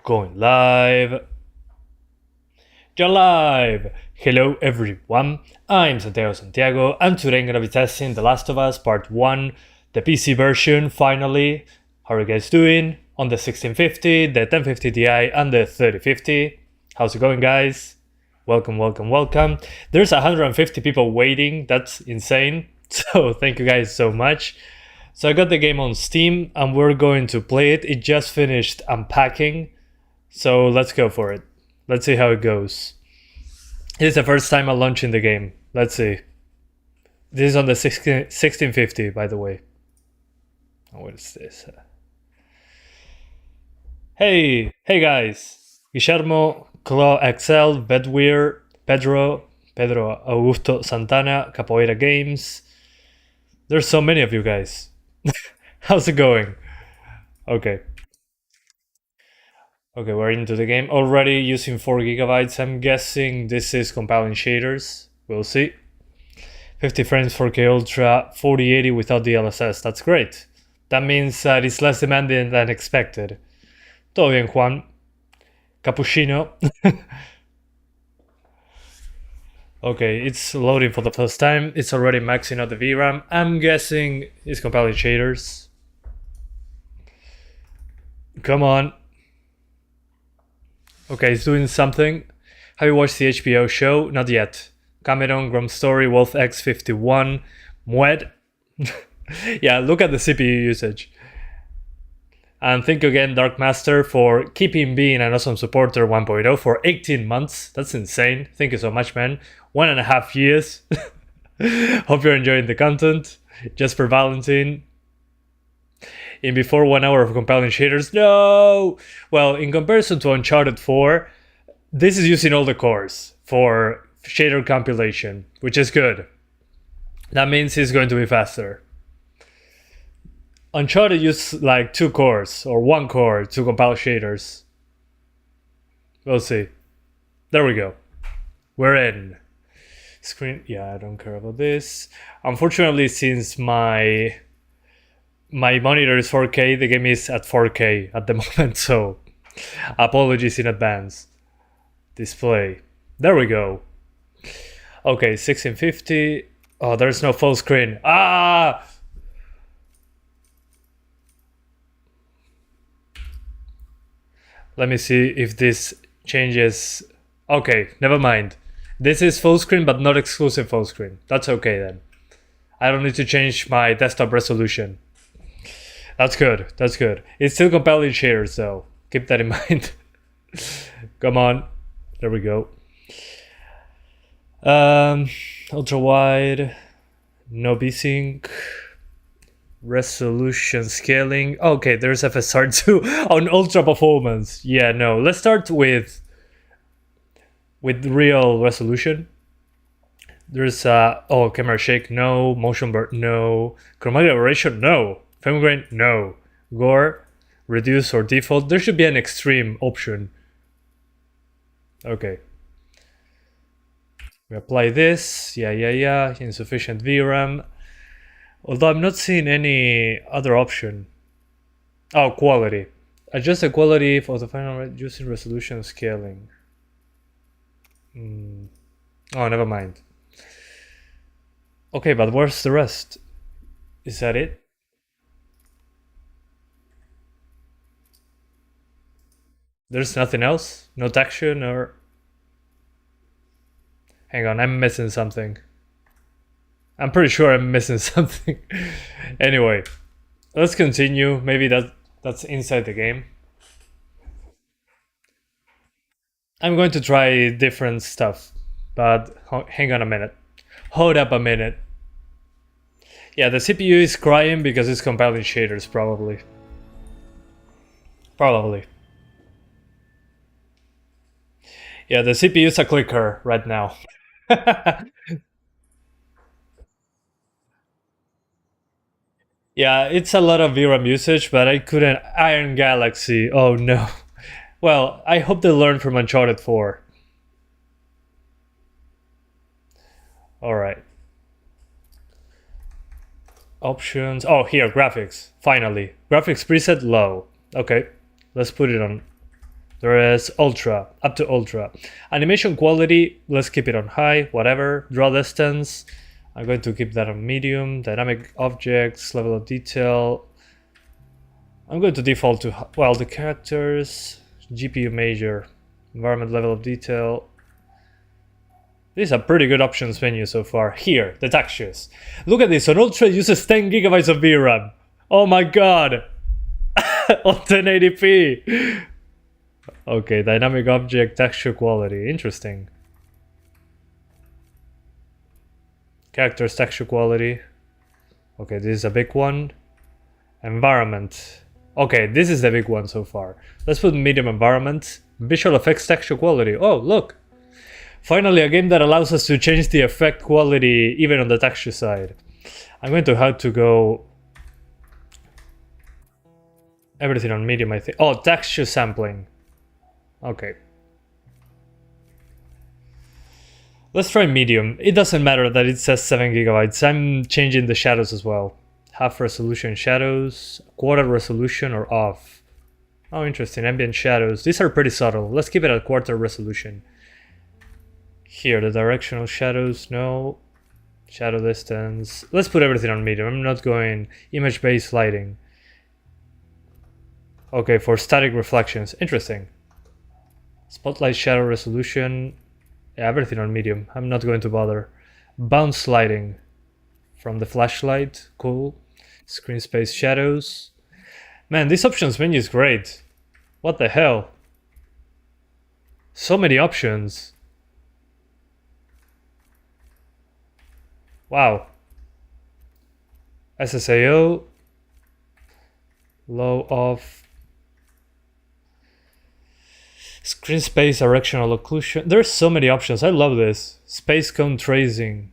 Going live. You're live! Hello everyone, I'm Santiago and today I'm gonna be testing The Last of Us Part 1, the PC version finally. How are you guys doing? On the 1650, the 1050 Ti and the 3050. How's it going, guys? Welcome. There's 150 people waiting, that's insane. So thank you guys so much. So I got the game on Steam and we're going to play it. It just finished unpacking. So let's go for it. Let's see how it goes. This is the first time I'm launching the game. Let's see. This is on the 1650, by the way. Oh, what is this? Hey guys. Guillermo, Claw XL, Bedweir, Pedro Augusto Santana, Capoeira Games. There's so many of you guys. How's it going? Okay, we're into the game already using 4 gigabytes. I'm guessing this is compiling shaders. We'll see. 50 frames 4K Ultra, 4080 without DLSS. That's great. That means that it's less demanding than expected. Todo bien, Juan. Cappuccino. Okay, it's loading for the first time. It's already maxing out the VRAM. I'm guessing it's compiling shaders. Come on. Okay, it's doing something. Have you watched the HBO show? Not yet. Cameron, Grom Story, Wolf X51, Mued. Yeah, look at the CPU usage. And thank you again, Dark Master, for keeping being an awesome supporter 1.0 for 18 months. That's insane. Thank you so much, man. 1.5 years. Hope you're enjoying the content. Jesper Valentin. In before 1 hour of compiling shaders. No! Well, in comparison to Uncharted 4, this is using all the cores for shader compilation, which is good. That means it's going to be faster. Uncharted used like 2 cores or 1 core to compile shaders. We'll see. There we go. We're in. Screen. Yeah, I don't care about this. Unfortunately, since my monitor is 4K, the game is at 4K at the moment, so apologies in advance. Display. There we go. Okay, 1650. Oh, there's no full screen. Ah! Let me see if this changes. Okay, never mind. This is full screen, but not exclusive full screen. That's okay then. I don't need to change my desktop resolution. That's good. It's still compiling shaders though. Keep that in mind. Come on. There we go. Ultra wide. No VSync. Resolution scaling. Okay, there's FSR2 on ultra performance. Yeah, no. Let's start with real resolution. There's camera shake, no. Motion blur, no. Chromatic aberration, no. Frame grain, no. Gore, reduce or default. There should be an extreme option. Okay. We apply this. Yeah. Insufficient VRAM. Although I'm not seeing any other option. Oh, quality. Adjust the quality for the final using resolution scaling. Oh, never mind. Okay, but where's the rest? Is that it? There's nothing else? No texture or... Hang on, I'm missing something. I'm pretty sure I'm missing something. Anyway, let's continue. Maybe that's inside the game. I'm going to try different stuff, but hang on a minute. Hold up a minute. Yeah, the CPU is crying because it's compiling shaders, probably. Yeah, the CPU is a clicker right now. Yeah, it's a lot of VRAM usage, but I couldn't. Iron Galaxy, oh no. Well, I hope they learned from Uncharted 4. Alright. Options. Oh, here, graphics. Finally. Graphics preset low. Okay, let's put it on There is ultra, up to ultra. Animation quality, let's keep it on high, whatever. Draw distance, I'm going to keep that on medium. Dynamic objects, level of detail, I'm going to default to, well, the characters, GPU major, environment level of detail. These are pretty good options menu so far. Here, the textures. Look at this, on ultra it uses 10 gigabytes of VRAM. Oh my god! On 1080p! Okay, dynamic object texture quality, interesting. Characters texture quality. Okay, this is a big one. Environment. Okay, this is the big one so far. Let's put medium environment. Visual effects texture quality. Oh, look! Finally, a game that allows us to change the effect quality even on the texture side. I'm going to have to go everything on medium, I think. Oh, texture sampling. Okay. Let's try medium. It doesn't matter that it says 7 gigabytes. I'm changing the shadows as well. Half resolution shadows, quarter resolution or off. Oh, interesting. Ambient shadows. These are pretty subtle. Let's keep it at quarter resolution. Here, the directional shadows, no. Shadow distance. Let's put everything on medium. I'm not going image-based lighting. Okay, for static reflections. Interesting. Spotlight shadow resolution. Yeah, everything on medium. I'm not going to bother. Bounce lighting from the flashlight. Cool. Screen space shadows. Man, this options menu is great. What the hell? So many options. Wow. SSAO. Low off. Screen space directional occlusion. There's so many options. I love this. Space cone tracing.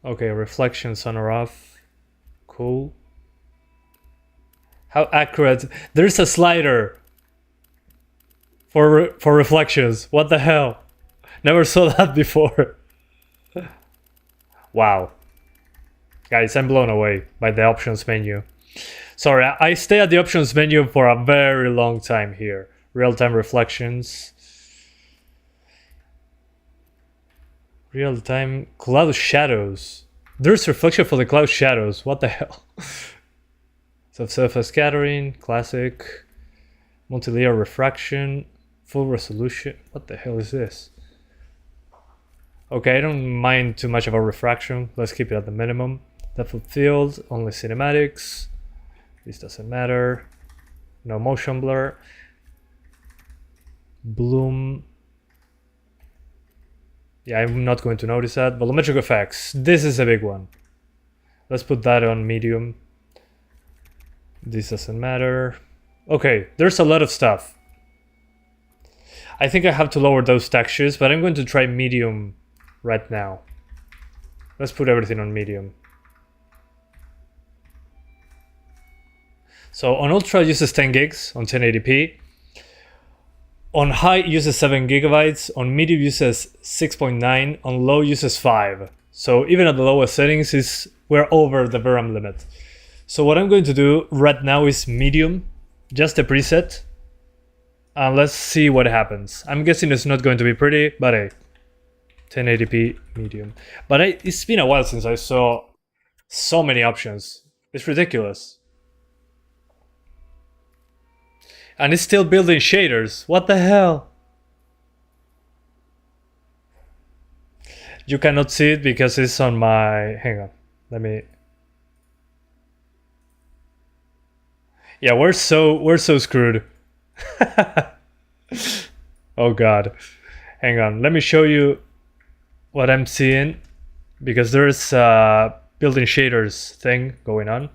Okay, reflections on or off. Cool. How accurate. There's a slider for reflections. What the hell? Never saw that before. Wow. Guys, I'm blown away by the options menu. Sorry, I stay at the options menu for a very long time here. Real-time reflections. Real-time cloud shadows. There's reflection for the cloud shadows. What the hell? Subsurface scattering, classic. Multi-layer refraction. Full resolution. What the hell is this? Okay, I don't mind too much of a refraction. Let's keep it at the minimum. Depth of field, only cinematics. This doesn't matter. No motion blur. Bloom. Yeah, I'm not going to notice that. Volumetric effects. This is a big one. Let's put that on medium. This doesn't matter. Okay, there's a lot of stuff. I think I have to lower those textures, but I'm going to try medium right now. Let's put everything on medium. So on ultra it uses 10 gigs on 1080p. On high it uses 7 gigabytes. On medium it uses 6.9. On low it uses 5. So even at the lowest settings we're over the VRAM limit. So what I'm going to do right now is medium, just a preset. And let's see what happens. I'm guessing it's not going to be pretty, but hey, 1080p medium. But it's been a while since I saw so many options. It's ridiculous. And it's still building shaders. What the hell? You cannot see it because it's on my... Hang on. Let me... Yeah, we're so screwed. Oh god. Hang on. Let me show you what I'm seeing. Because there's a building shaders thing going on.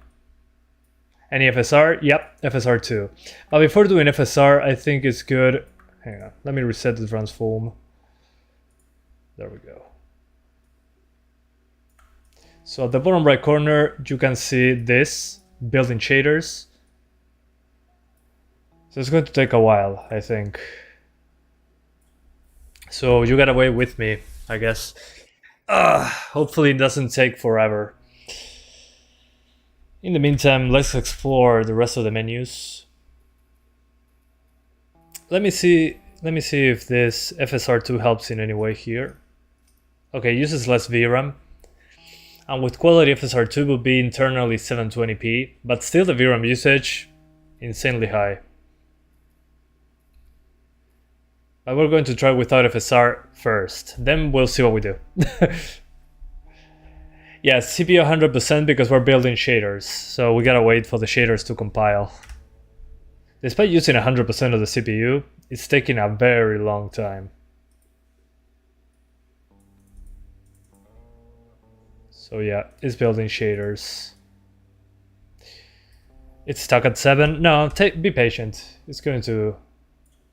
Any FSR? Yep, FSR 2. But before doing FSR, I think it's good. Hang on, let me reset the transform. There we go. So at the bottom right corner, you can see this building shaders. So it's going to take a while, I think. So you gotta wait with me, I guess. Hopefully it doesn't take forever. In the meantime, let's explore the rest of the menus. let me see if this FSR2 helps in any way here. Okay, uses less VRAM. And with quality FSR2 will be internally 720p, but still the VRAM usage insanely high. But we're going to try without FSR first, then we'll see what we do. Yeah, CPU 100% because we're building shaders, so we gotta wait for the shaders to compile. Despite using 100% of the CPU, it's taking a very long time. So yeah, it's building shaders. It's stuck at 7. No, be patient. It's going to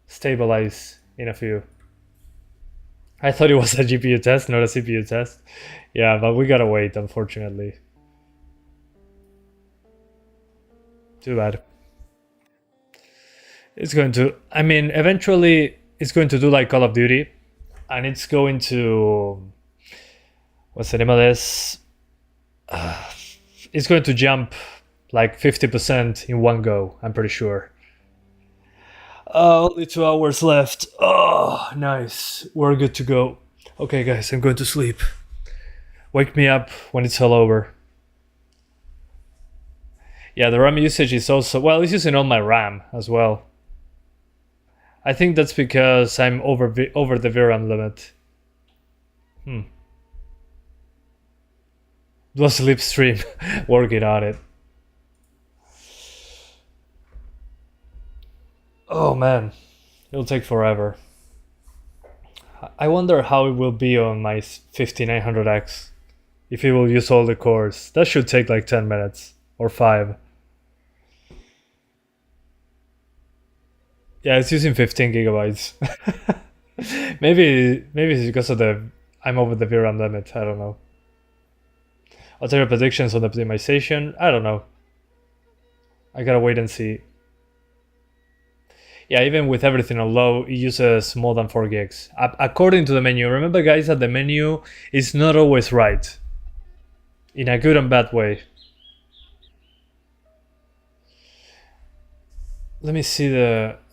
stabilize in a few. I thought it was a GPU test, not a CPU test. Yeah, but we gotta wait, unfortunately. Too bad. It's going to, I mean, eventually it's going to do like Call of Duty, and it's going to, what's the name of this? It's going to jump like 50% in one go, I'm pretty sure. Only 2 hours left. Oh, nice. We're good to go. Okay, guys, I'm going to sleep. Wake me up when it's all over. Yeah, the RAM usage is also, well, it's using all my RAM as well. I think that's because I'm over the VRAM limit. It was Slipstream working on it. Oh man, it'll take forever. I wonder how it will be on my 5900X. If it will use all the cores. That should take like 10 minutes or 5. Yeah, it's using 15 gigabytes. maybe it's because of I'm over the VRAM limit. I don't know. Ulterior predictions on optimization. I don't know. I gotta wait and see. Yeah, even with everything on low, it uses more than 4 gigs. According to the menu. Remember, guys, that the menu is not always right. In a good and bad way. Let me see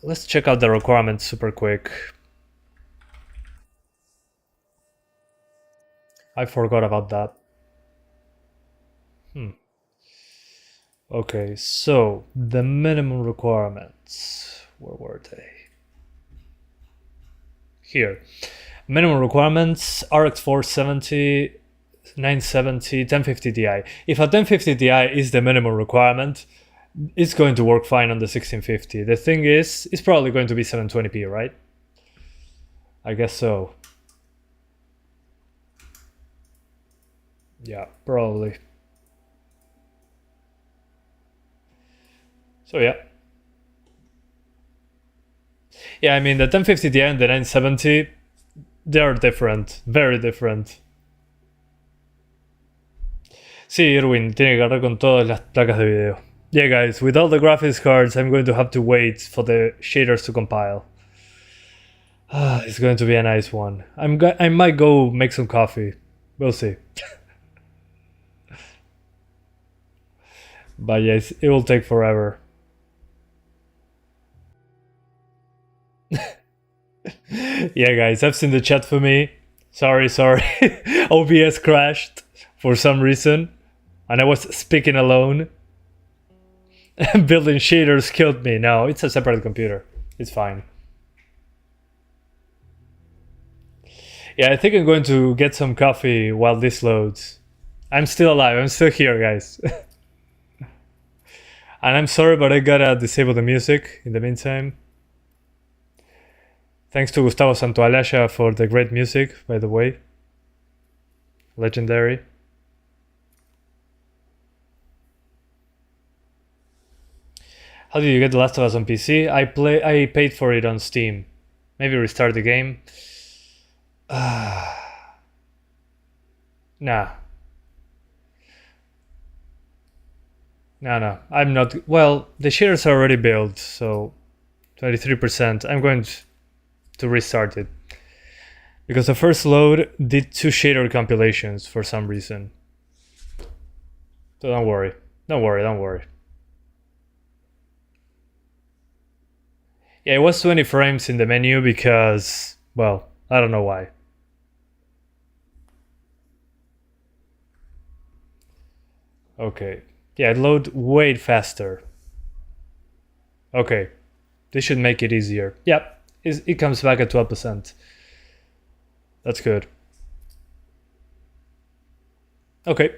let's check out the requirements super quick. I forgot about that. Okay, so the minimum requirements. Where were they? Here. Minimum requirements, RX 470, 970, 1050 Ti. If a 1050 Ti is the minimum requirement, it's going to work fine on the 1650. The thing is, it's probably going to be 720p, right? I guess so. Yeah, probably. So yeah. Yeah, I mean, the 1050 Ti and the 970, they are different, very different. Sí, Irwin, tiene que agarrar con todas las placas de video. Yeah, guys, with all the graphics cards, I'm going to have to wait for the shaders to compile. It's going to be a nice one. I might go make some coffee. We'll see. But yes, it will take forever. Yeah, guys, I've seen the chat for me. Sorry. OBS crashed for some reason, and I was speaking alone. Building shaders killed me. No, it's a separate computer. It's fine. Yeah, I think I'm going to get some coffee while this loads. I'm still alive. I'm still here, guys. And I'm sorry, but I gotta disable the music in the meantime. Thanks to Gustavo Santoalasha for the great music, by the way. Legendary. How did you get The Last of Us on PC? I paid for it on Steam. Maybe restart the game. Nah. No. I'm not. Well, the shaders are already built, so 23%. I'm going to restart it. Because the first load did 2 shader compilations for some reason. So don't worry. Don't worry. Yeah, it was 20 frames in the menu because, well, I don't know why. Okay. Yeah, it load way faster. Okay. This should make it easier. Yep. It comes back at 12%. That's good. Okay.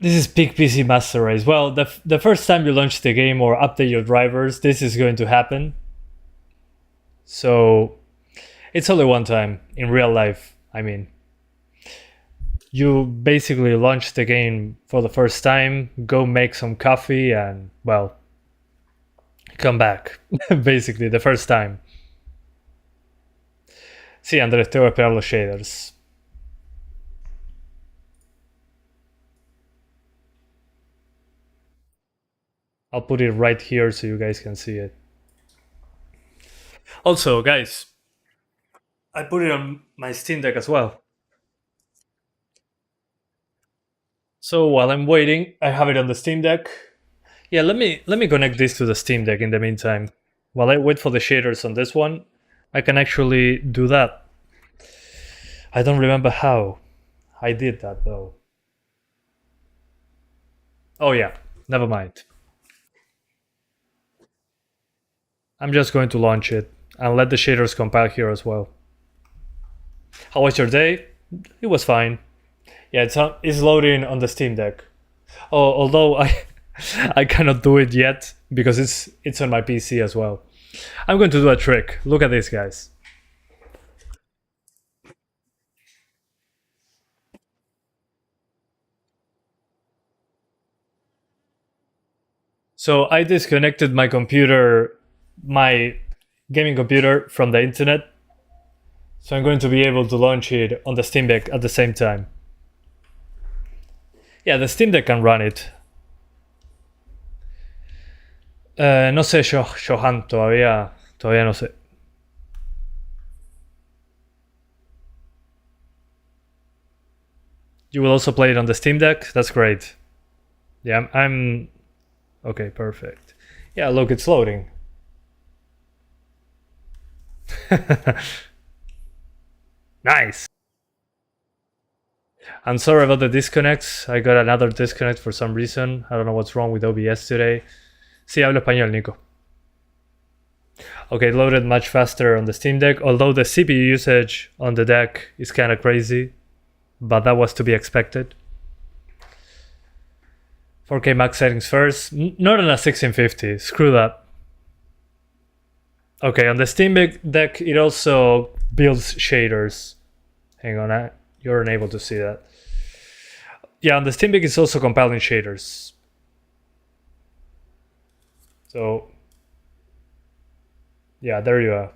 This is peak PC Master Race. Well, the first time you launch the game or update your drivers, this is going to happen. So it's only one time in real life. I mean, you basically launch the game for the first time, go make some coffee, and, well, come back. Basically, the first time. Sí, Andrés, tengo que esperar los shaders. I'll put it right here so you guys can see it. Also, guys, I put it on my Steam Deck as well. So while I'm waiting, I have it on the Steam Deck. Yeah, let me connect this to the Steam Deck in the meantime. While I wait for the shaders on this one, I can actually do that. I don't remember how I did that though. Oh yeah, never mind. I'm just going to launch it and let the shaders compile here as well. How was your day? It was fine. Yeah, it's loading on the Steam Deck. Oh, although I cannot do it yet because it's on my PC as well. I'm going to do a trick. Look at this, guys. So I disconnected my computer, my gaming computer, from the internet. So I'm going to be able to launch it on the Steam Deck at the same time. Yeah, the Steam Deck can run it. No sé, Johan, todavía no sé. You will also play it on the Steam Deck? That's great. Yeah, I'm okay, perfect. Yeah, look, it's loading. Nice. I'm sorry about the disconnects. I got another disconnect for some reason. I don't know what's wrong with OBS today. Sí, hablo español, Nico. Okay, it loaded much faster on the Steam Deck, although the CPU usage on the deck is kind of crazy, but that was to be expected. 4K max settings first. Not on a 1650. Screw that. Okay, on the Steam Deck, it also builds shaders. Hang on, you're unable to see that. Yeah, on the Steam Deck, it's also compiling shaders. So, yeah, there you are.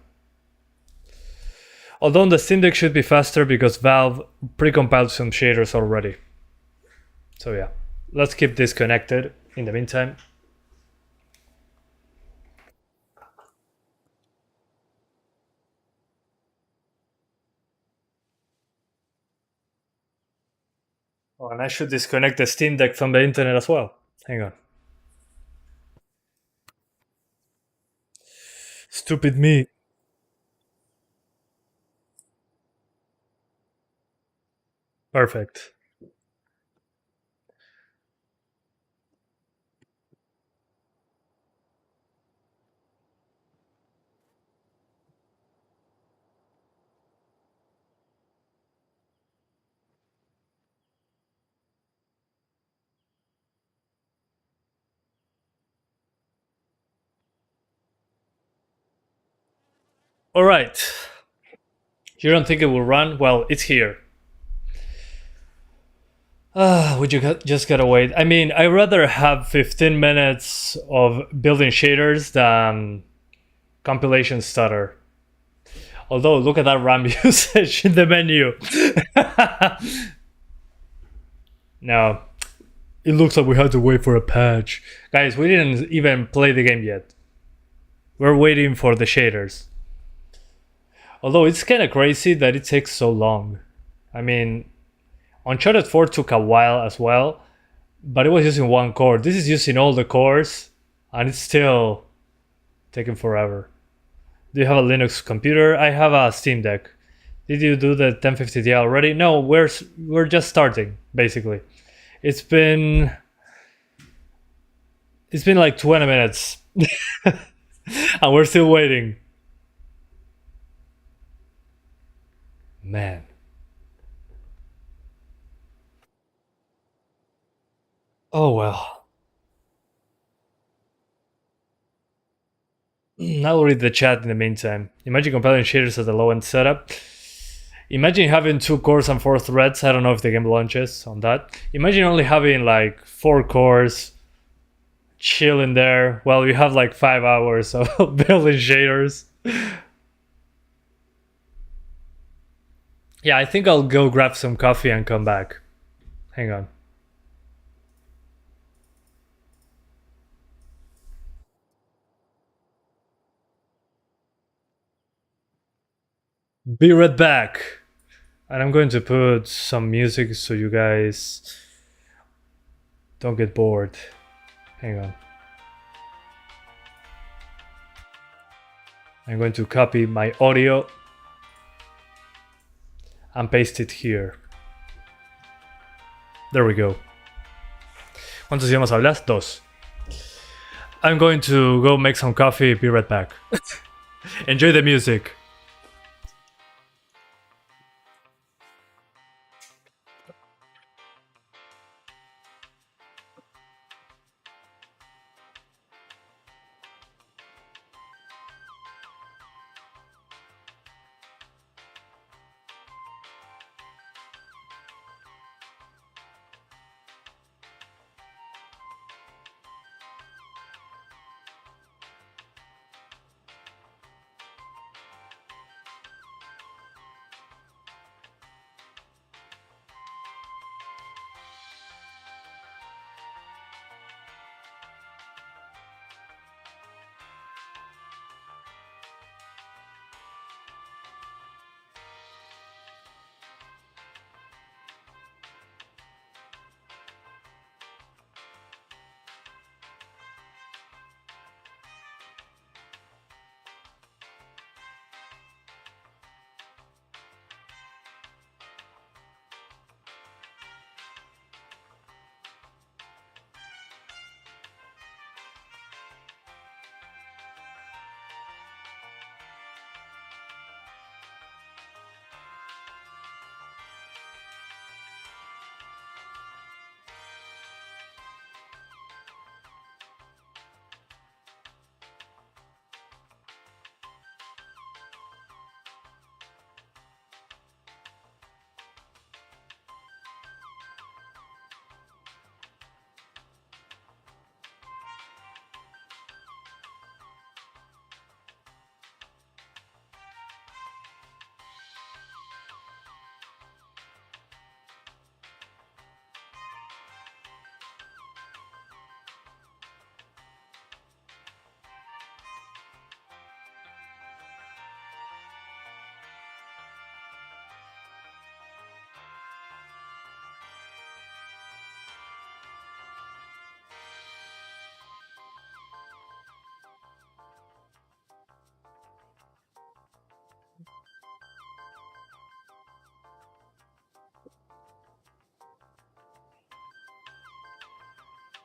Although the Steam Deck should be faster because Valve pre-compiled some shaders already. So yeah, let's keep this connected in the meantime. Oh, and I should disconnect the Steam Deck from the internet as well. Hang on. Stupid me. Perfect. All right. You don't think it will run? Well, it's here. Would you just gotta wait? I mean, I'd rather have 15 minutes of building shaders than compilation stutter. Although, look at that RAM usage in the menu. No, it looks like we had to wait for a patch. Guys, we didn't even play the game yet. We're waiting for the shaders. Although it's kind of crazy that it takes so long. I mean, Uncharted 4 took a while as well, but it was using one core. This is using all the cores, and it's still taking forever. Do you have a Linux computer? I have a Steam Deck. Did you do the 1050 Ti already? No, we're just starting, basically. It's been like 20 minutes. And we're still waiting. Man. Oh well. I'll read the chat in the meantime. Imagine compiling shaders at the low end setup. Imagine having 2 cores and 4 threads. I don't know if the game launches on that. Imagine only having like 4 cores, chilling there while you have like 5 hours of building shaders. Yeah, I think I'll go grab some coffee and come back. Hang on. Be right back. And I'm going to put some music so you guys don't get bored. Hang on. I'm going to copy my audio and paste it here. There we go. ¿Cuántos idiomas hablas? 2. I'm going to go make some coffee. Be right back. Enjoy the music.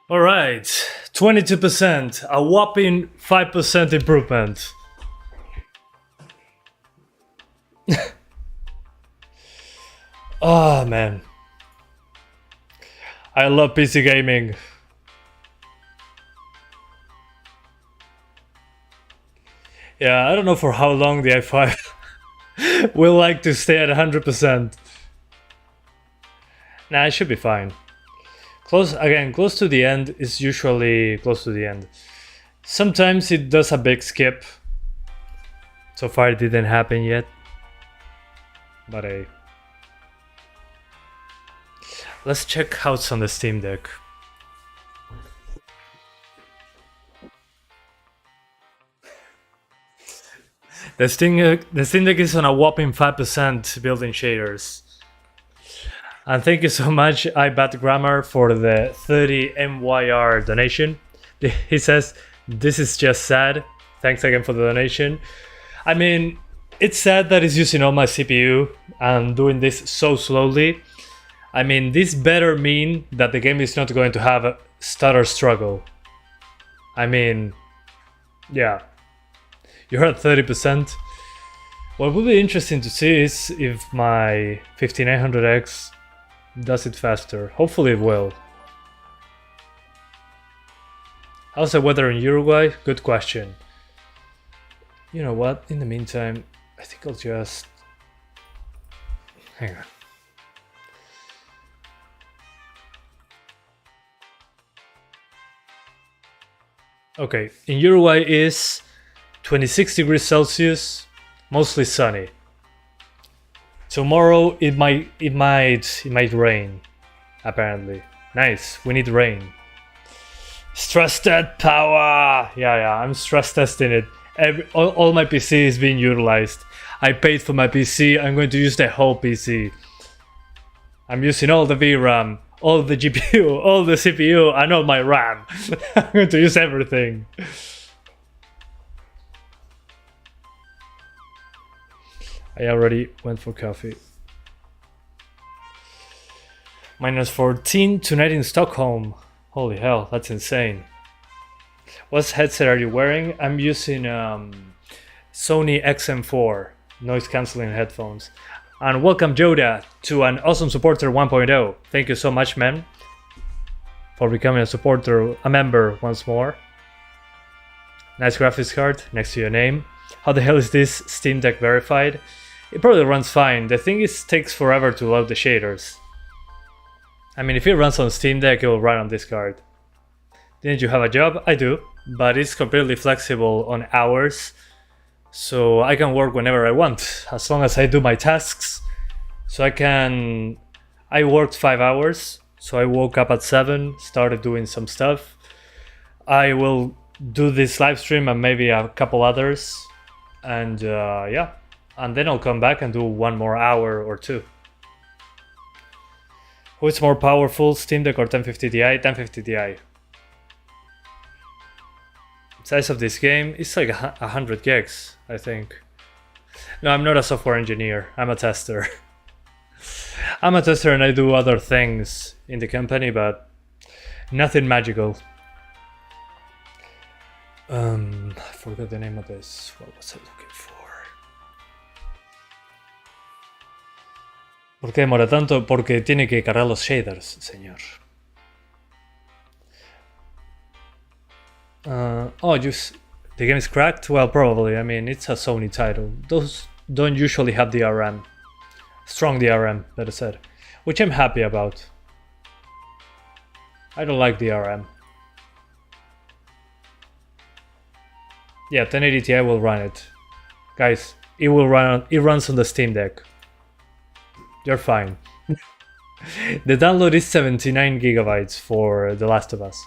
All right, 22%, a whopping 5% improvement. Oh man, I love PC gaming. Yeah, I don't know for how long the i5 will like to stay at 100%. Nah, it should be fine. Close to the end is usually close to the end. Sometimes it does a big skip. So far it didn't happen yet. But let's check how it's on the Steam Deck. The Steam Deck is on a whopping 5% built-in shaders. And thank you so much, iBad Grammar, for the 30 MYR donation. He says, this is just sad. Thanks again for the donation. I mean, it's sad that it's using all my CPU and doing this so slowly. I mean, this better mean that the game is not going to have a stutter struggle. I mean, yeah. You're at 30%. What would be interesting to see is if my 5900X does it faster. Hopefully it will. How's the weather in Uruguay? Good question. You know what? In the meantime, I think I'll just... Hang on. Okay, in Uruguay is 26 degrees Celsius, mostly sunny. Tomorrow it might rain, apparently. Nice, we need rain. Stress test power! Yeah, I'm stress testing it. All my PC is being utilized. I paid for my PC, I'm going to use the whole PC. I'm using all the VRAM, all the GPU, all the CPU, and all my RAM. I'm going to use everything. I already went for coffee. -14 tonight in Stockholm. Holy hell, that's insane. What headset are you wearing? I'm using Sony XM4 noise cancelling headphones. And welcome Joda to an awesome supporter 1.0. Thank you so much, man, for becoming a supporter, a member once more. Nice graphics card next to your name. How the hell is this Steam Deck verified? It probably runs fine. The thing is, it takes forever to load the shaders. I mean, if it runs on Steam Deck, it will run on this card. Didn't you have a job? I do, but it's completely flexible on hours. So I can work whenever I want, as long as I do my tasks. So I worked 5 hours, so I woke up at 7, started doing some stuff. I will do this live stream and maybe a couple others. And yeah, and then I'll come back and do 1 more hour or 2. Who is more powerful, Steam Deck or 1050 Ti? 1050 Ti. Size of this game is like 100 gigs, I think. No, I'm not a software engineer, I'm a tester. I'm a tester and I do other things in the company, but nothing magical. I forgot the name of this. What was I looking for? ¿Por qué demora tanto? Porque tiene que cargar los shaders, señor. The game is cracked? Well, probably. I mean, it's a Sony title. Those don't usually have DRM. Strong DRM, better said. Which I'm happy about. I don't like DRM. Yeah, 1080 Ti will run it. Guys, it runs on the Steam Deck. You're fine. The download is 79 gigabytes for The Last of Us.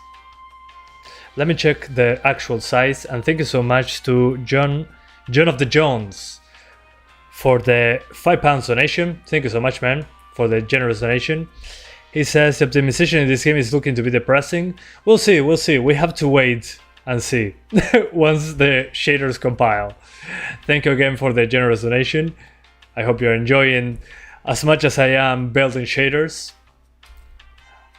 Let me check the actual size, and thank you so much to John of the Jones for the £5 donation. Thank you so much, man, for the generous donation. He says the optimization in this game is looking to be depressing. We'll see. We have to wait and see once the shaders compile. Thank you again for the generous donation. I hope you're enjoying as much as I am building shaders.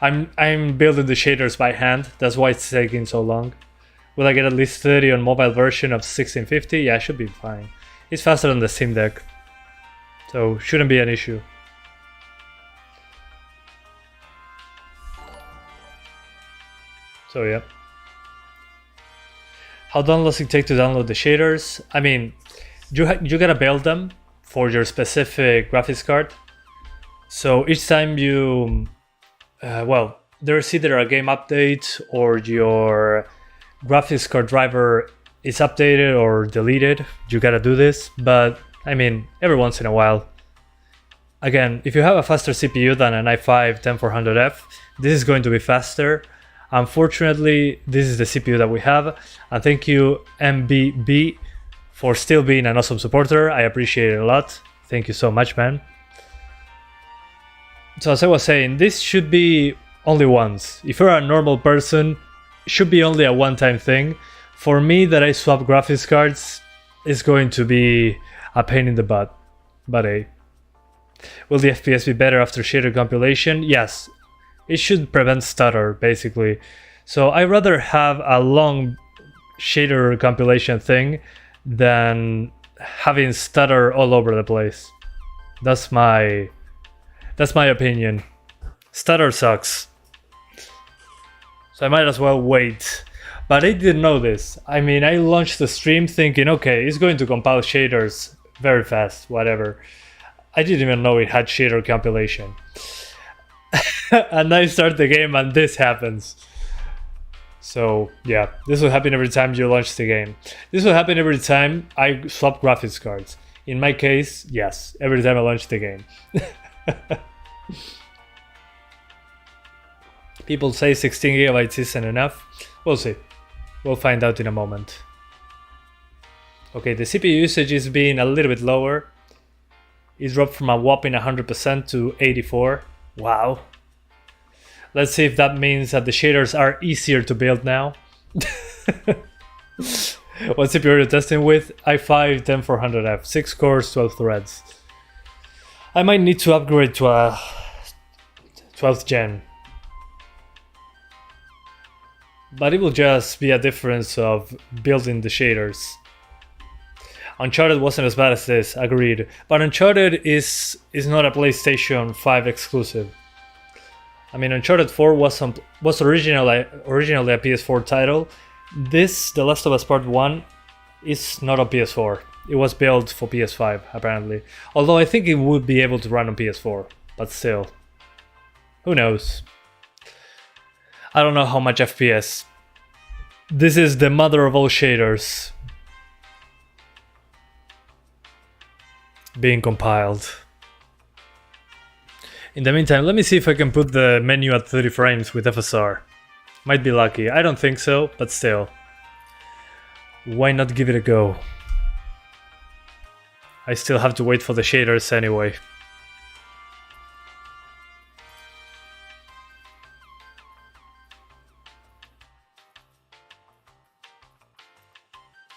I'm building the shaders by hand, that's why it's taking so long. Will I get at least 30 on mobile version of 1650? Yeah, I should be fine. It's faster than the Steam Deck, so shouldn't be an issue. So yeah. How long does it take to download the shaders? I mean, you gotta build them for your specific graphics card. So each time you well, there's either a game update or your graphics card driver is updated or deleted. You gotta do this, but I mean, every once in a while. Again, if you have a faster CPU than an i5-10400F, this is going to be faster. Unfortunately, this is the CPU that we have. And thank you, MBB, for still being an awesome supporter. I appreciate it a lot. Thank you so much, man. So as I was saying, this should be only once. If you're a normal person, it should be only a one-time thing. For me, that I swap graphics cards is going to be a pain in the butt. But hey, will the FPS be better after shader compilation? Yes, it should prevent stutter, basically. So I'd rather have a long shader compilation thing than having stutter all over the place. That's my opinion. Stutter sucks. So I might as well wait. But I didn't know this. I mean, I launched the stream thinking, okay, it's going to compile shaders very fast, whatever. I didn't even know it had shader compilation. And I start the game and this happens. So yeah, this will happen every time you launch the game. This will happen every time I swap graphics cards. In my case, yes, every time I launch the game. People say 16 gigabytes isn't enough. We'll see. We'll find out in a moment. Okay, the CPU usage is being a little bit lower. It dropped from a whopping 100% to 84%. Wow. Let's see if that means that the shaders are easier to build now. What CPU are you testing with? i5 10400F, 6 cores, 12 threads. I might need to upgrade to a 12th gen. But it will just be a difference of building the shaders. Uncharted wasn't as bad as this, agreed. But Uncharted is not a PlayStation 5 exclusive. I mean, Uncharted 4 was originally a PS4 title. This, The Last of Us Part 1, is not on PS4. It was built for PS5, apparently. Although I think it would be able to run on PS4. But still. Who knows? I don't know how much FPS. This is the mother of all shaders being compiled. In the meantime, let me see if I can put the menu at 30 frames with FSR. Might be lucky. I don't think so, but still. Why not give it a go? I still have to wait for the shaders anyway.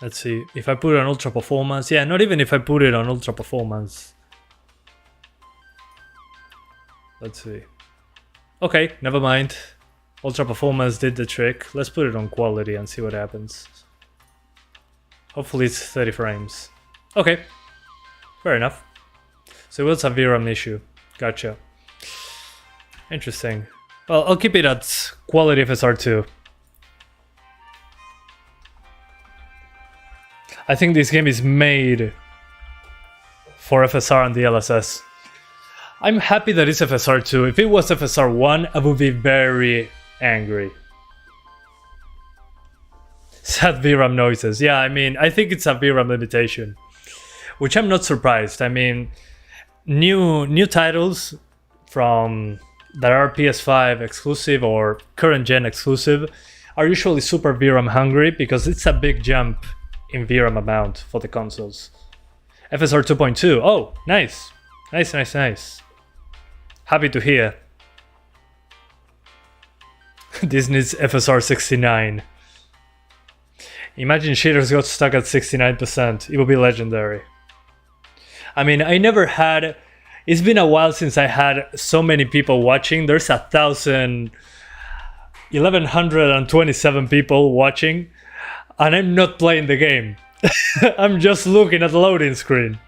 Let's see, if I put it on ultra performance, yeah, not even if I put it on ultra performance. Let's see. Okay, never mind. Ultra performance did the trick. Let's put it on quality and see what happens. Hopefully it's 30 frames. Okay, fair enough. So it was a VRAM issue. Gotcha. Interesting. Well, I'll keep it at quality FSR 2. I think this game is made for FSR and DLSS. I'm happy that it's FSR 2. If it was FSR 1, I would be very angry. Sad VRAM noises. Yeah, I mean, I think it's a VRAM limitation. Which I'm not surprised. I mean, new titles from that are PS5 exclusive or current gen exclusive are usually super VRAM hungry because it's a big jump in VRAM amount for the consoles. FSR 2.2. Oh, nice. Nice. Happy to hear. This needs FSR 69. Imagine shaders got stuck at 69%. It would be legendary. I mean, I never had... It's been a while since I had so many people watching. There's 1,127 people watching. And I'm not playing the game. I'm just looking at the loading screen.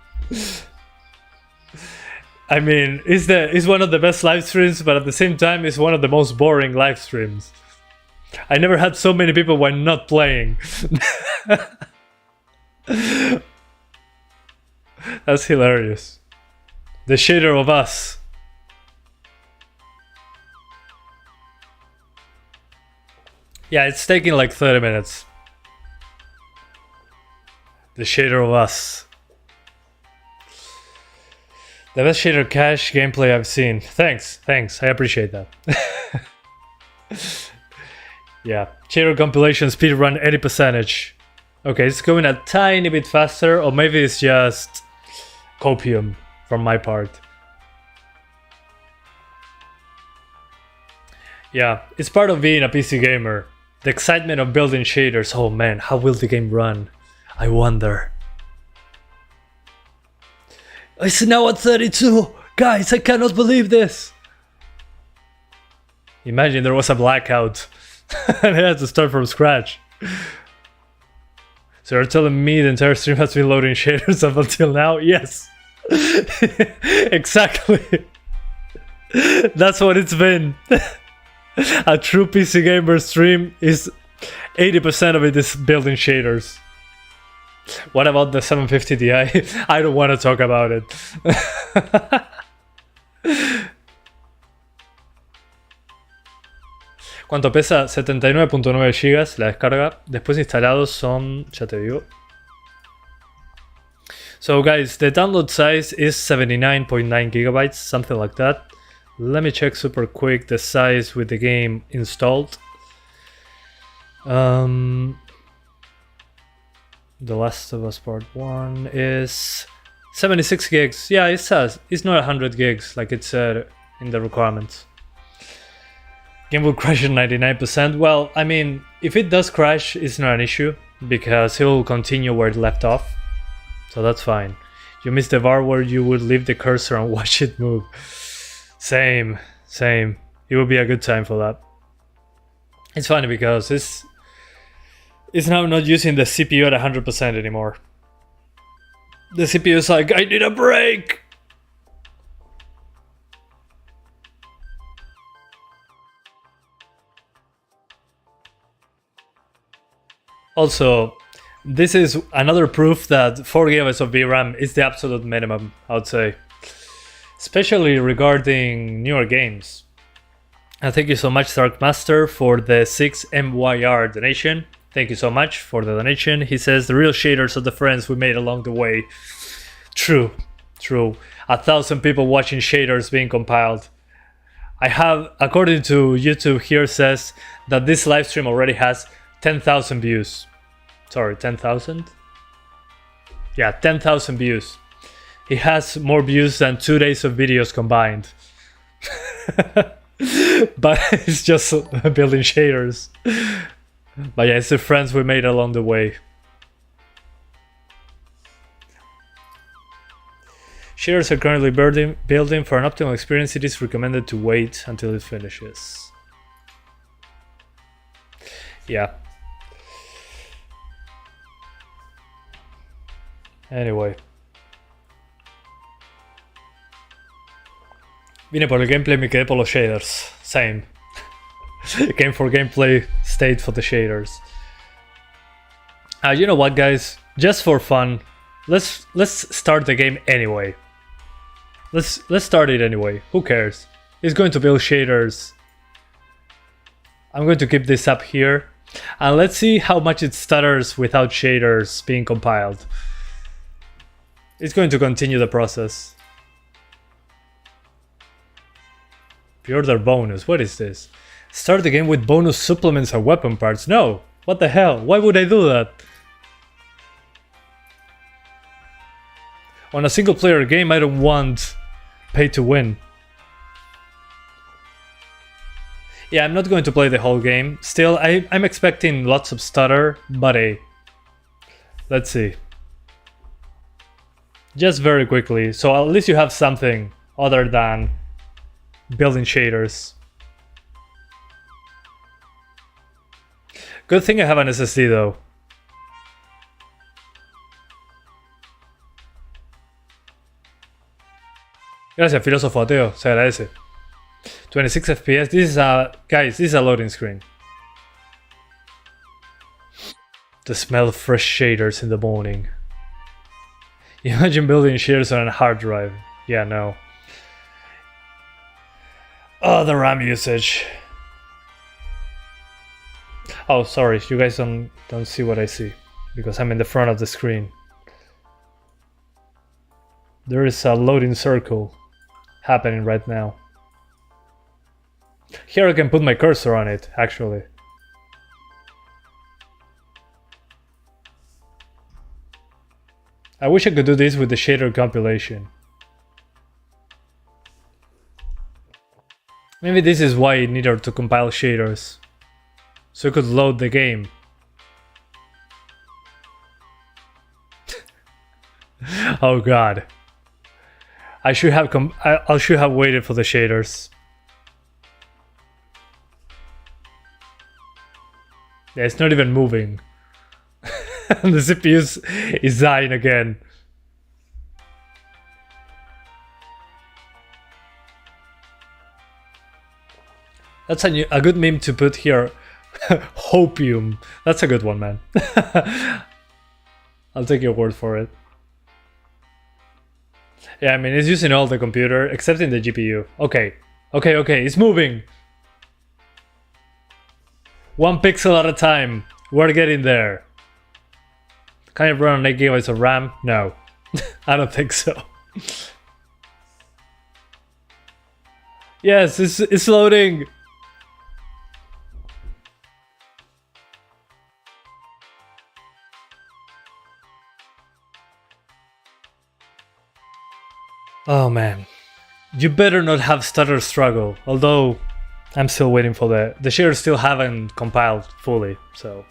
I mean, it's one of the best live streams, but at the same time, it's one of the most boring live streams. I never had so many people when not playing. That's hilarious. The shader of us. Yeah, it's taking like 30 minutes. The shader of us. The best shader cache gameplay I've seen. Thanks. I appreciate that. Yeah, shader compilation speedrun 80%. Okay, it's going a tiny bit faster, or maybe it's just copium from my part. Yeah, it's part of being a PC gamer. The excitement of building shaders. Oh man, how will the game run? I wonder. It's now at 32! Guys, I cannot believe this! Imagine there was a blackout and I had to start from scratch. So you're telling me the entire stream has been loading shaders up until now? Yes! Exactly! That's what it's been. A true PC gamer stream is 80% of it is building shaders. What about the 750 Ti? I don't want to talk about it. ¿Cuánto pesa? 79.9 GB la descarga. Después instalados son, ya te digo. So guys, the download size is 79.9 gigabytes, something like that. Let me check super quick the size with the game installed. The Last of Us Part 1 is 76 gigs. Yeah, it says it's not 100 gigs like it said in the requirements. Game will crash at 99%. Well, I mean, if it does crash, it's not an issue because it will continue where it left off. So that's fine. You missed the bar where you would leave the cursor and watch it move. Same. It would be a good time for that. It's funny because it's now not using the CPU at 100% anymore. The CPU is like, I need a break! Also, this is another proof that 4 GB of VRAM is the absolute minimum, I would say. Especially regarding newer games. And thank you so much, Darkmaster, for the 6 MYR donation. Thank you so much for the donation. He says, the real shaders of the friends we made along the way. True. 1,000 people watching shaders being compiled. I have, according to YouTube here, says that this live stream already has 10,000 views. Sorry, 10,000? Yeah, 10,000 views. It has more views than 2 days of videos combined. But it's just building shaders. But yeah, it's the friends we made along the way. Shaders are currently building. For an optimal experience, it is recommended to wait until it finishes. Yeah. Anyway. Vine por el gameplay, me quedé por los shaders. Same. Game for gameplay, stayed for the shaders. You know what, guys? Just for fun, let's start the game anyway. Let's start it anyway. Who cares? It's going to build shaders. I'm going to keep this up here, and let's see how much it stutters without shaders being compiled. It's going to continue the process. Pre-order bonus. What is this? Start the game with bonus supplements and weapon parts. No! What the hell? Why would I do that? On a single player game, I don't want pay to win. Yeah, I'm not going to play the whole game. Still, I'm expecting lots of stutter, but hey. Let's see. Just very quickly, so at least you have something other than building shaders. Good thing I have an SSD though. Gracias, filósofo ateo, se agradece. 26 FPS, this is a... Guys, this is a loading screen. The smell of fresh shaders in the morning. Imagine building shaders on a hard drive. Yeah, no. Oh, the RAM usage. Oh, sorry, you guys don't see what I see because I'm in the front of the screen. There is a loading circle happening right now. Here I can put my cursor on it, actually. I wish I could do this with the shader compilation. Maybe this is why it needed to compile shaders, so it could load the game. Oh god. I should have I should have waited for the shaders. Yeah, it's not even moving. The CPU is dying again. That's a good meme to put here. Hopium. That's a good one, man. I'll take your word for it. Yeah, I mean, it's using all the computer, except in the GPU. Okay. Okay, it's moving. 1 pixel at a time. We're getting there. Can it run on 8 GB of RAM? No. I don't think so. Yes, it's loading. Oh man. You better not have stutter struggle, although I'm still waiting for the shaders still haven't compiled fully, so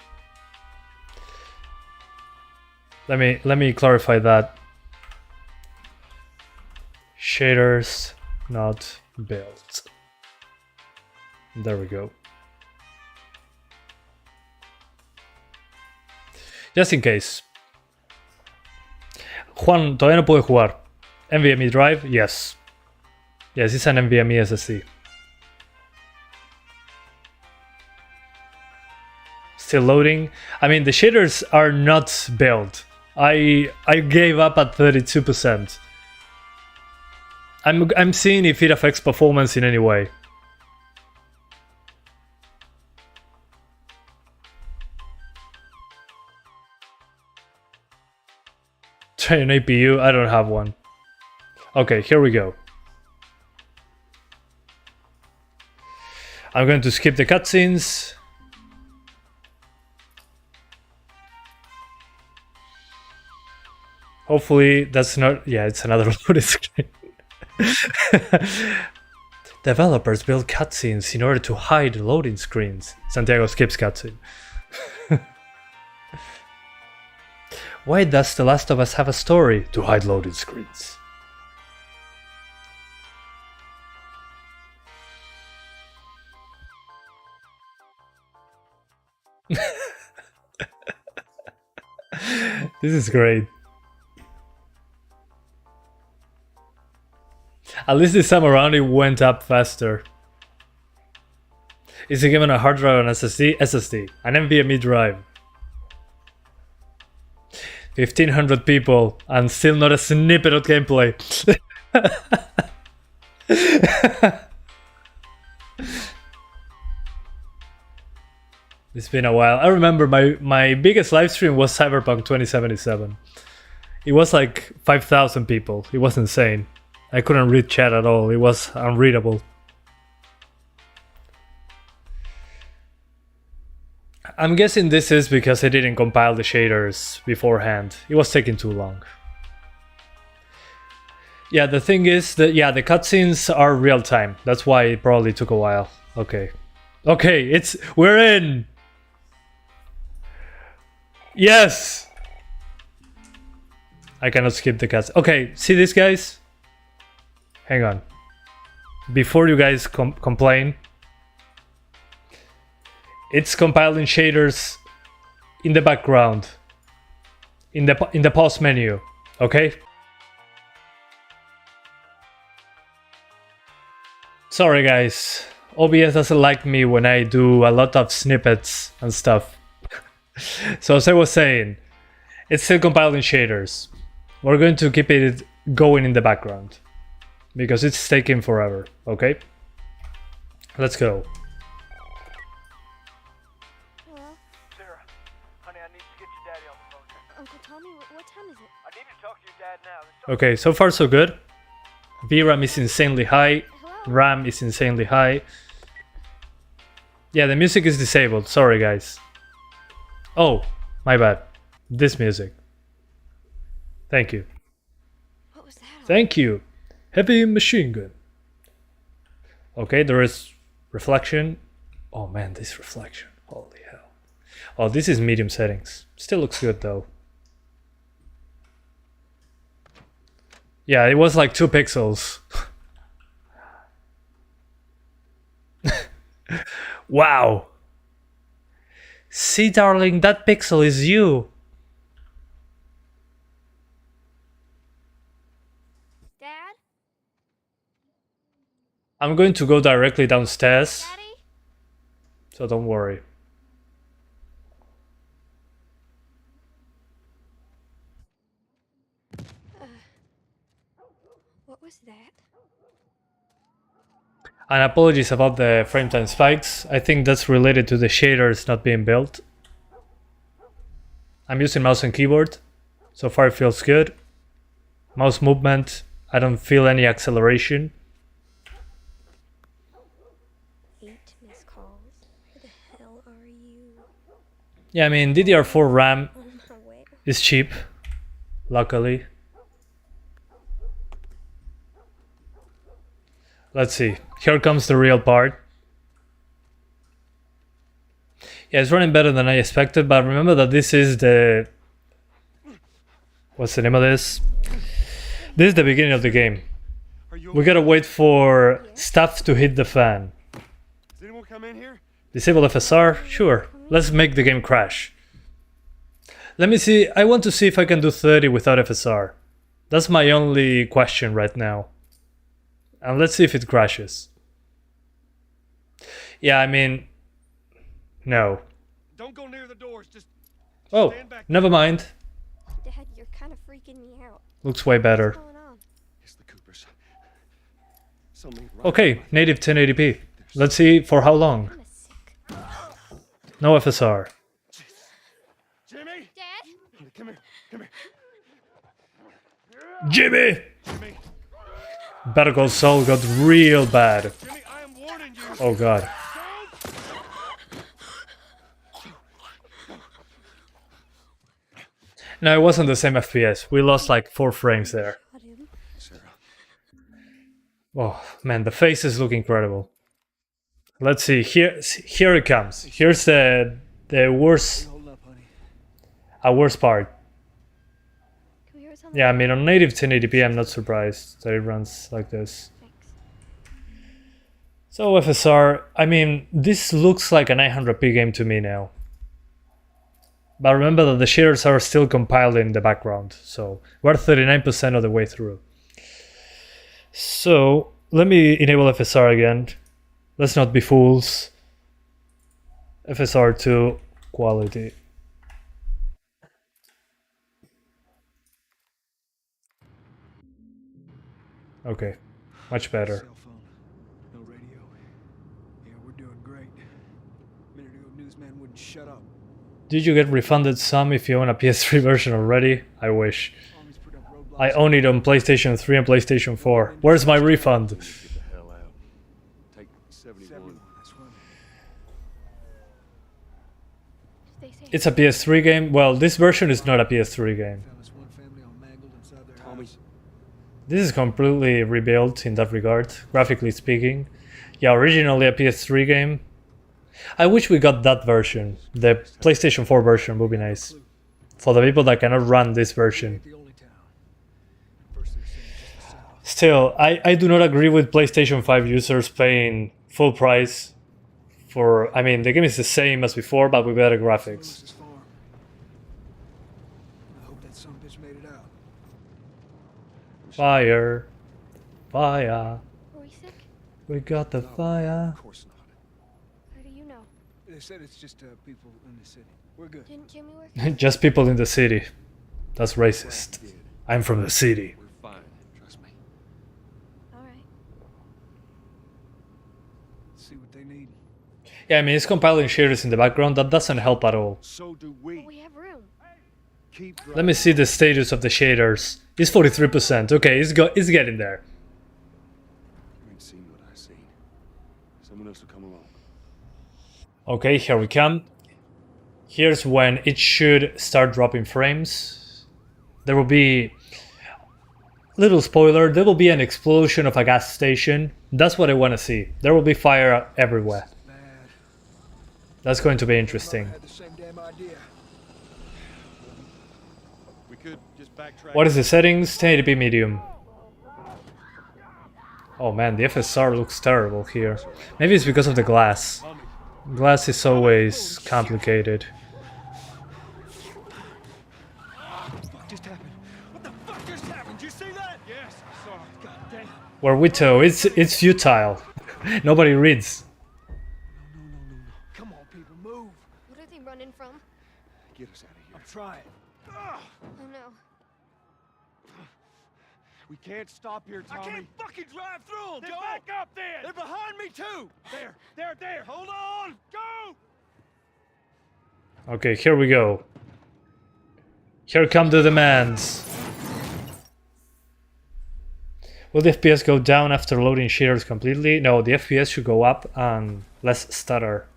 let me clarify that. Shaders not built. There we go. Just in case. Juan todavía no puede jugar. NVMe drive? Yes. Yes, it's an NVMe SSD. Still loading. I mean, the shaders are not built. I gave up at 32%. I'm seeing if it affects performance in any way. Try an APU? I don't have one. Okay, here we go. I'm going to skip the cutscenes. Hopefully that's not... Yeah, it's another loaded screen. Developers build cutscenes in order to hide loading screens. Santiago skips cutscene. Why does The Last of Us have a story? To hide loading screens. This is great. At least this time around it went up faster. Is it given a hard drive and SSD? SSD. An NVMe drive. 1500 people and still not a snippet of gameplay. It's been a while. I remember my biggest live stream was Cyberpunk 2077. It was like 5,000 people. It was insane. I couldn't read chat at all. It was unreadable. I'm guessing this is because I didn't compile the shaders beforehand. It was taking too long. Yeah, the thing is that, yeah, the cutscenes are real time. That's why it probably took a while. Okay. Okay, we're in! Yes! I cannot skip the cuts. Okay, see this, guys? Hang on. Before you guys complain, it's compiling shaders in the background, in the pause menu. Okay. Sorry, guys. OBS doesn't like me when I do a lot of snippets and stuff. So as I was saying, it's still compiling shaders. We're going to keep it going in the background because it's taking forever. Okay. Let's go. Okay, so far so good. VRAM is insanely high. RAM is insanely high. Yeah, the music is disabled. Sorry, guys. Oh, my bad. This music. Thank you. What was that? Thank you. Heavy machine gun. Okay, there is reflection. Oh man, this reflection. Holy hell. Oh, this is medium settings. Still looks good though. Yeah, it was like 2 pixels. Wow. See, darling, that pixel is you. Dad? I'm going to go directly downstairs, Daddy? so don't worry. What was that? And apologies about the frame time spikes. I think that's related to the shaders not being built. I'm using mouse and keyboard. So far it feels good. Mouse movement, I don't feel any acceleration. 8 missed calls. Where the hell are you? Yeah, I mean, DDr4 RAM On my way. is cheap, luckily. Let's see. Here comes the real part. Yeah, it's running better than I expected, but remember that this is the... What's the name of this? This is the beginning of the game. We gotta wait for stuff to hit the fan. Does anyone come in here? Disable FSR? Sure. Let's make the game crash. Let me see. I want to see if I can do 30 without FSR. That's my only question right now. And let's see if it crashes. Yeah, I mean... No. Don't go near the doors. Just Oh, stand back. never mind. Dad, you're kind of freaking me out. Looks way better. What's going on? It's the Coopers. Something right. Okay, native 1080p. Let's see for how long. I'm sick. No FSR. Jimmy! Dad? Come here. Come here. Jimmy! Jimmy! Better Call Saul got real bad. Jimmy, I am warning you. Oh god. No, it wasn't the same FPS. We lost like 4 frames there. Got him. Sarah. Oh man, the faces look incredible. Let's see. Here it comes. Here's the worst, Hold up, honey. worst part. Can we hear something? Yeah, I mean on native 1080p, I'm not surprised that it runs like this. Thanks. So FSR, I mean, this looks like a 900p game to me now. But remember that the shaders are still compiled in the background, so we're 39% of the way through. So let me enable FSR again. Let's not be fools. FSR to quality. Okay, much better. Cell phone, no radio. Yeah, we're doing great. A minute ago, newsman wouldn't shut up. Did you get refunded some if you own a PS3 version already? I wish. Armies put up roadblocks. I own it on PlayStation 3 and PlayStation 4. Where's my refund? Get the hell out. Take 71. 71, that's one. They say It's a PS3 game? Well, this version is not a PS3 game. Found this one family all mangled inside their Tommy. house. This is completely rebuilt in that regard, graphically speaking. Yeah, originally a PS3 game. I wish we got that version. The PlayStation 4 version would be nice. For the people that cannot run this version. The only town. First they're saying just the south. Still, I do not agree with PlayStation 5 users paying full price for... I mean, the game is the same as before, but with better graphics. Lewis's farm. I hope that son of a bitch made it out. Fire. Fire. Are we sick? We got the fire. Of course not. How do you know? They said it's just people in the city. We're good. Didn't Jimmy work? Just people in the city. That's racist. Dude, I'm from the city. we're fine. Trust me. All right. See what they need. Yeah, I mean, it's compiling shaders in the background. That doesn't help at all. So do But we. we have room. Keep Let me see the status of the shaders. It's 43%. Okay, it's getting there. You ain't seen what I seen. Someone else will come along. Okay, here we come. Here's when it should start dropping frames. There will be little spoiler, there will be an explosion of a gas station. That's what I want to see. There will be fire everywhere. Bad. That's going to be I interesting. had the same damn idea. We could just backtrack. What is the settings? 1080p medium. Oh man, the FSR looks terrible here. Maybe it's because of the glass. Glass is always complicated. What the fuck just happened? What the fuck just happened? Did you see that? Yes, I saw it. God damn. Where Wito, it's futile. Nobody reads. No. Come on, people, move. What are they running from? Get us out of here. I'm trying. Oh no. We can't stop here, Tommy. I can't fucking drive through them, Then Joe. back up then. They're behind me too. There. Hold on. Go. Okay, here we go. Here come the demands. Will the FPS go down after loading shaders completely? No, the FPS should go up and less stutter.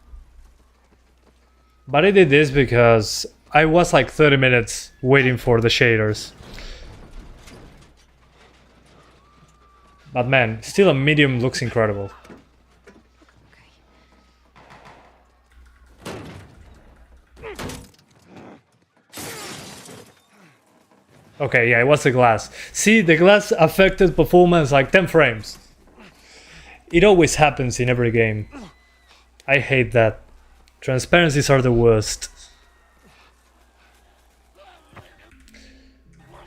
But I did this because I was like 30 minutes waiting for the shaders. But man, still a medium looks incredible. Okay, yeah, it was the glass. See, the glass affected performance like 10 frames. It always happens in every game. I hate that. Transparencies are the worst.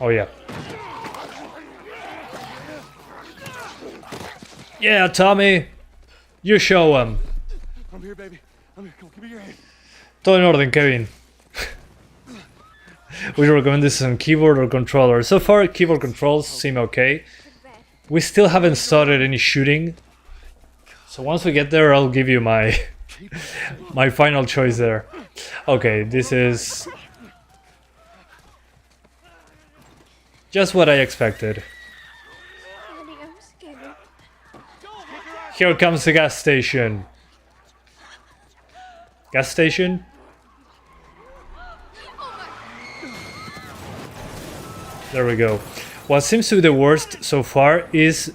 Oh yeah. Yeah, Tommy! You show him. I'm here, baby. I'm here. Come on, give me your hand. Todo en orden, Kevin. Would you recommend this on keyboard or controller? So far, keyboard controls seem okay. We still haven't started any shooting. So once we get there, I'll give you my my final choice there. Okay, this is just what I expected. Daddy, I'm scared. Here comes the gas station. Gas station? There we go. What seems to be the worst so far is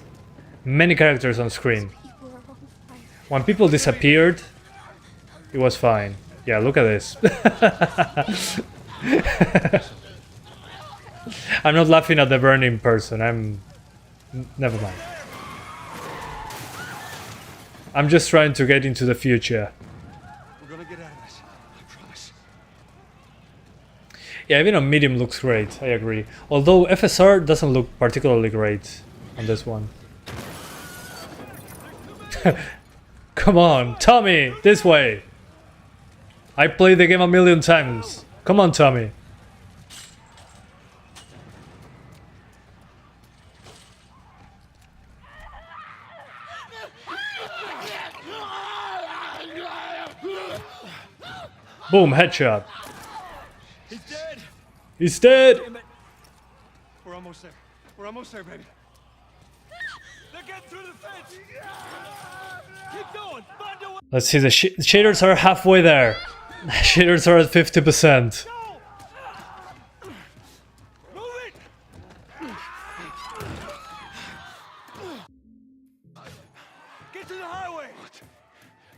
many characters on screen. People are on fire. When people disappeared, it was fine. Yeah, look at this. I'm not laughing at the burning person. Never mind. I'm just trying to get into the future. We're gonna get out of this. I promise. Yeah, even on medium looks great, I agree. Although FSR doesn't look particularly great on this one. Come on, Tommy, this way! I played the game a million times. Come on, Tommy. Boom, headshot. He's dead. He's dead! Damn it. We're almost there. We're almost there, baby. They're getting through the fence. Keep going. Find a way. Let's see, the shaders are halfway there. Shaders are at 50%. Go. Move it. Get to the highway.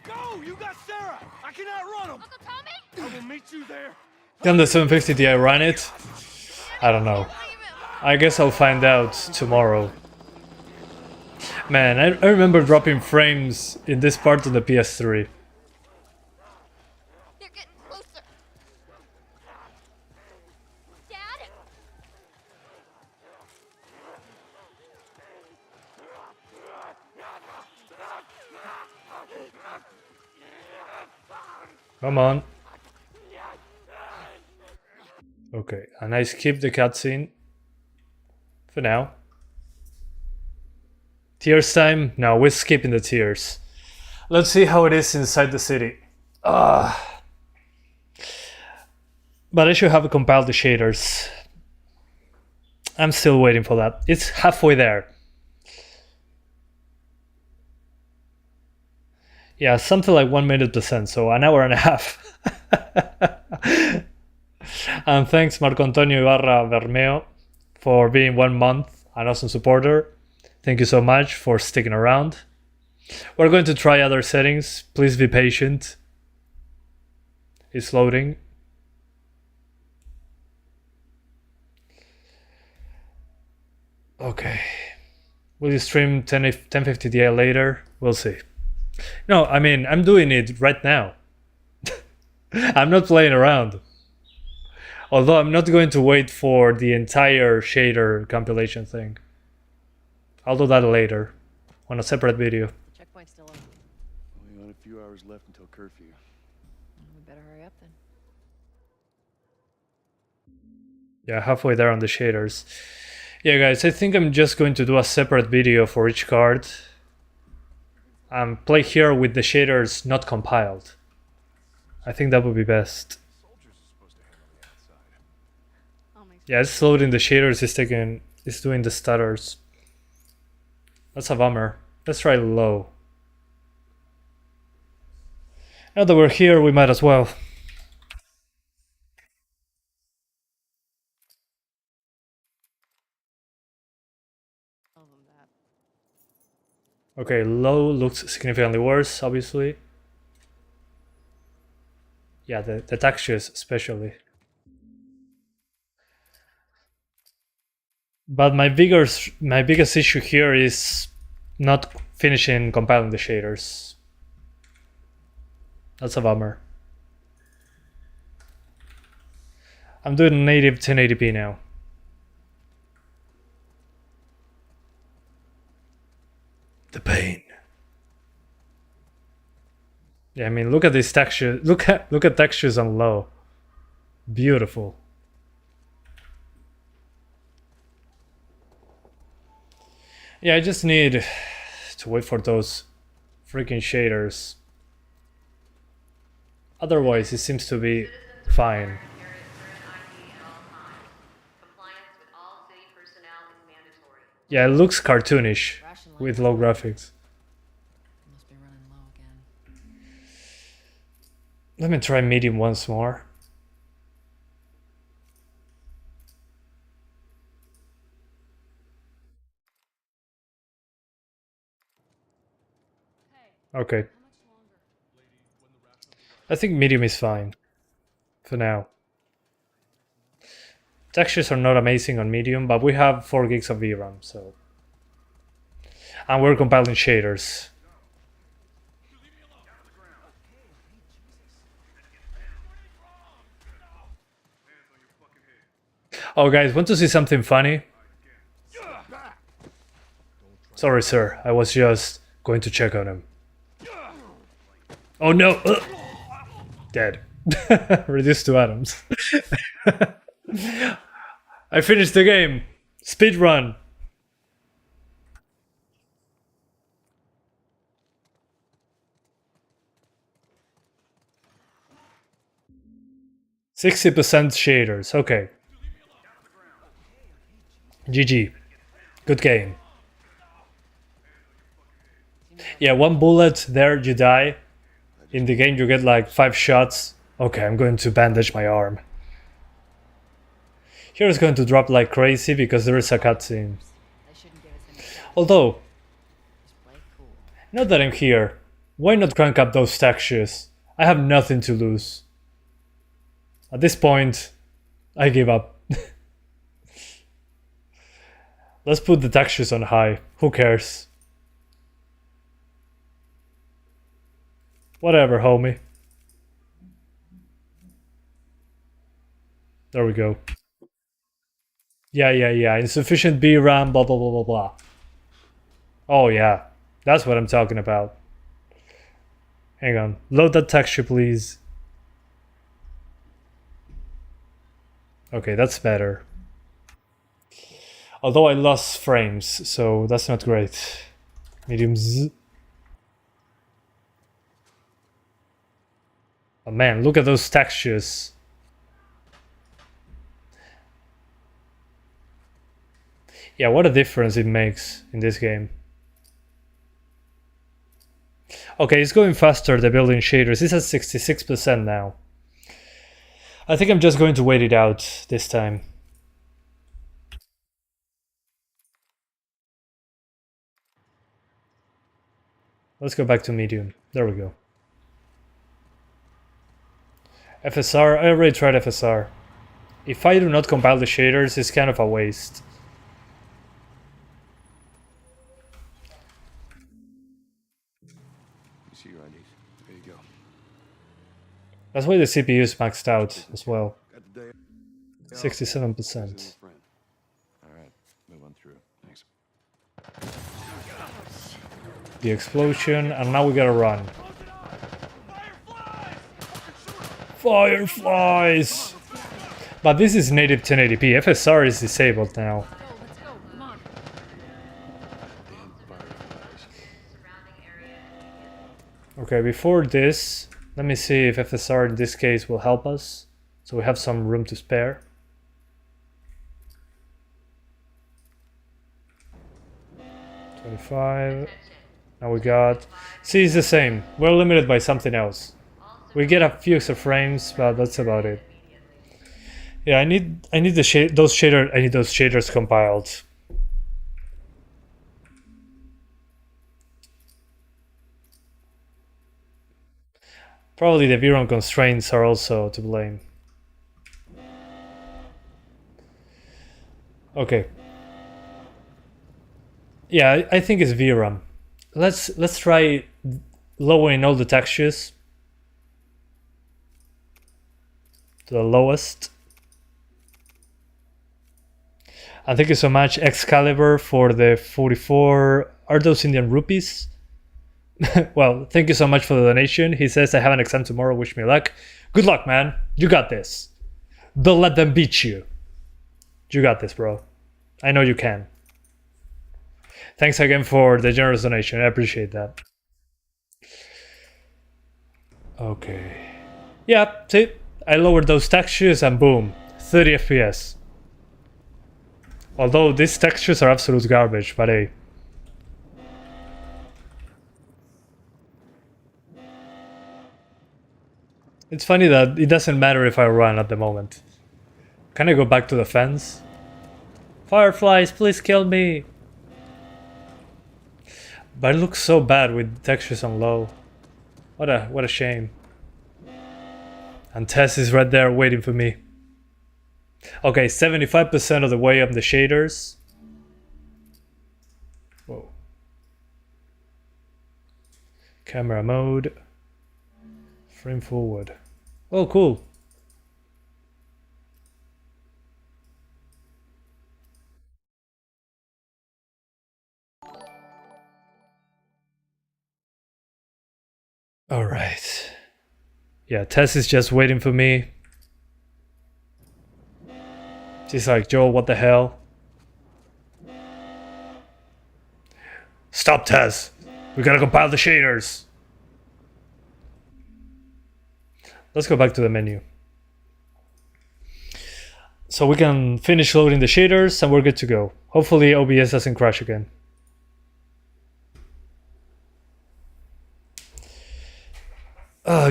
Go. You got Sarah. I can outrun him. Uncle Tommy? I will meet you there. Can the 750 Ti run it? I don't know. I guess I'll find out tomorrow. Man, I remember dropping frames in this part of the PS3. They're getting closer. Dad? Come on. Okay, and I skip the cutscene. For now. Tears time? No, we're skipping the tears. Let's see how it is inside the city. But I should have compiled the shaders. I'm still waiting for that. It's halfway there. Yeah, something like 1 minute%, so an hour and a half. And thanks Marco Antonio Ibarra Bermeo for being 1 month. an awesome supporter. Thank you so much for sticking around. We're going to try other settings. Please be patient. It's loading. Okay. Will you stream 1050 Ti later? We'll see. No, I mean, I'm doing it right now. I'm not playing around. Although I'm not going to wait for the entire shader compilation thing. I'll do that later, on a separate video. Checkpoint's still open. Only got a few hours left until curfew. We better hurry up then. Yeah, halfway there on the shaders. Yeah, guys, I think I'm just going to do a separate video for each card. Play here with the shaders not compiled. I think that would be best. Yeah, it's loading the shaders, it's doing the stutters. That's a bummer. Let's try low. Now that we're here, we might as well. Okay, low looks significantly worse, obviously. Yeah, the textures especially. But my biggest issue here is not finishing compiling the shaders. That's a bummer. I'm doing native 1080p now. The pain. Yeah, I mean, look at this texture. Look at textures on low. Beautiful. Yeah, I just need to wait for those freaking shaders. Otherwise, it seems to be fine. Yeah, it looks cartoonish with low graphics. Must be running low again. Let me try medium once more. Okay. I think medium is fine for now. Textures are not amazing on medium, but we have 4 gigs of VRAM, so. And we're compiling shaders. Oh, guys, want to see something funny? Sorry, sir. I was just going to check on him. Oh no! Ugh. Dead. Reduced to atoms. I finished the game. Speed run. %60 shaders. Okay. GG. Good game. Yeah, 1 bullet, there you die. In the game you get like 5 shots. Okay, I'm going to bandage my arm. Here it's going to drop like crazy because there is a cutscene. Although, now that I'm here, why not crank up those textures? I have nothing to lose. At this point, I give up. Let's put the textures on high. Who cares? Whatever, homie. There we go. Yeah. Insufficient VRAM, blah, blah, blah, blah, blah. Oh, yeah. That's what I'm talking about. Hang on. Load that texture, please. Okay, that's better. Although I lost frames, so that's not great. Medium Z. Oh man, look at those textures. Yeah, what a difference it makes in this game. Okay, it's going faster, the building shaders. It's at 66% now. I think I'm just going to wait it out this time. Let's go back to medium. There we go. FSR, I already tried FSR. If I do not compile the shaders, it's kind of a waste. You see your IDs. There you go. That's why the CPU is maxed out as well. Got the day. 67%. All right, move on through. Thanks. The explosion, and now we gotta run. Fireflies! But this is native 1080p. FSR is disabled now. Let's go. Come on. Damn fireflies. Okay, before this, let me see if FSR in this case will help us. So we have some room to spare. $25. Now we got... See, it's the same. We're limited by something else. We get a few extra frames, but that's about it. Yeah, I need those shaders compiled. Probably the VRAM constraints are also to blame. Okay. Yeah, I think it's VRAM. Let's try lowering all the textures to the lowest. And thank you so much, Excalibur, for the 44. Are those Indian rupees? Well, thank you so much for the donation. He says, I have an exam tomorrow. Wish me luck. Good luck, man. You got this. Don't let them beat you. You got this, bro. I know you can. Thanks again for the generous donation. I appreciate that. Okay. Yeah, see? I lowered those textures and boom. 30 FPS. Although these textures are absolute garbage, but hey. It's funny that it doesn't matter if I run at the moment. Can I go back to the fence? Fireflies, please kill me! But it looks so bad with textures on low. What a shame. And Tess is right there waiting for me. Okay, 75% of the way up the shaders. Whoa. Camera mode. Frame forward. Oh, cool. All right. Yeah, Tess is just waiting for me. She's like, Joel, what the hell? Stop, Tess. We gotta compile the shaders. Let's go back to the menu. So we can finish loading the shaders and we're good to go. Hopefully OBS doesn't crash again.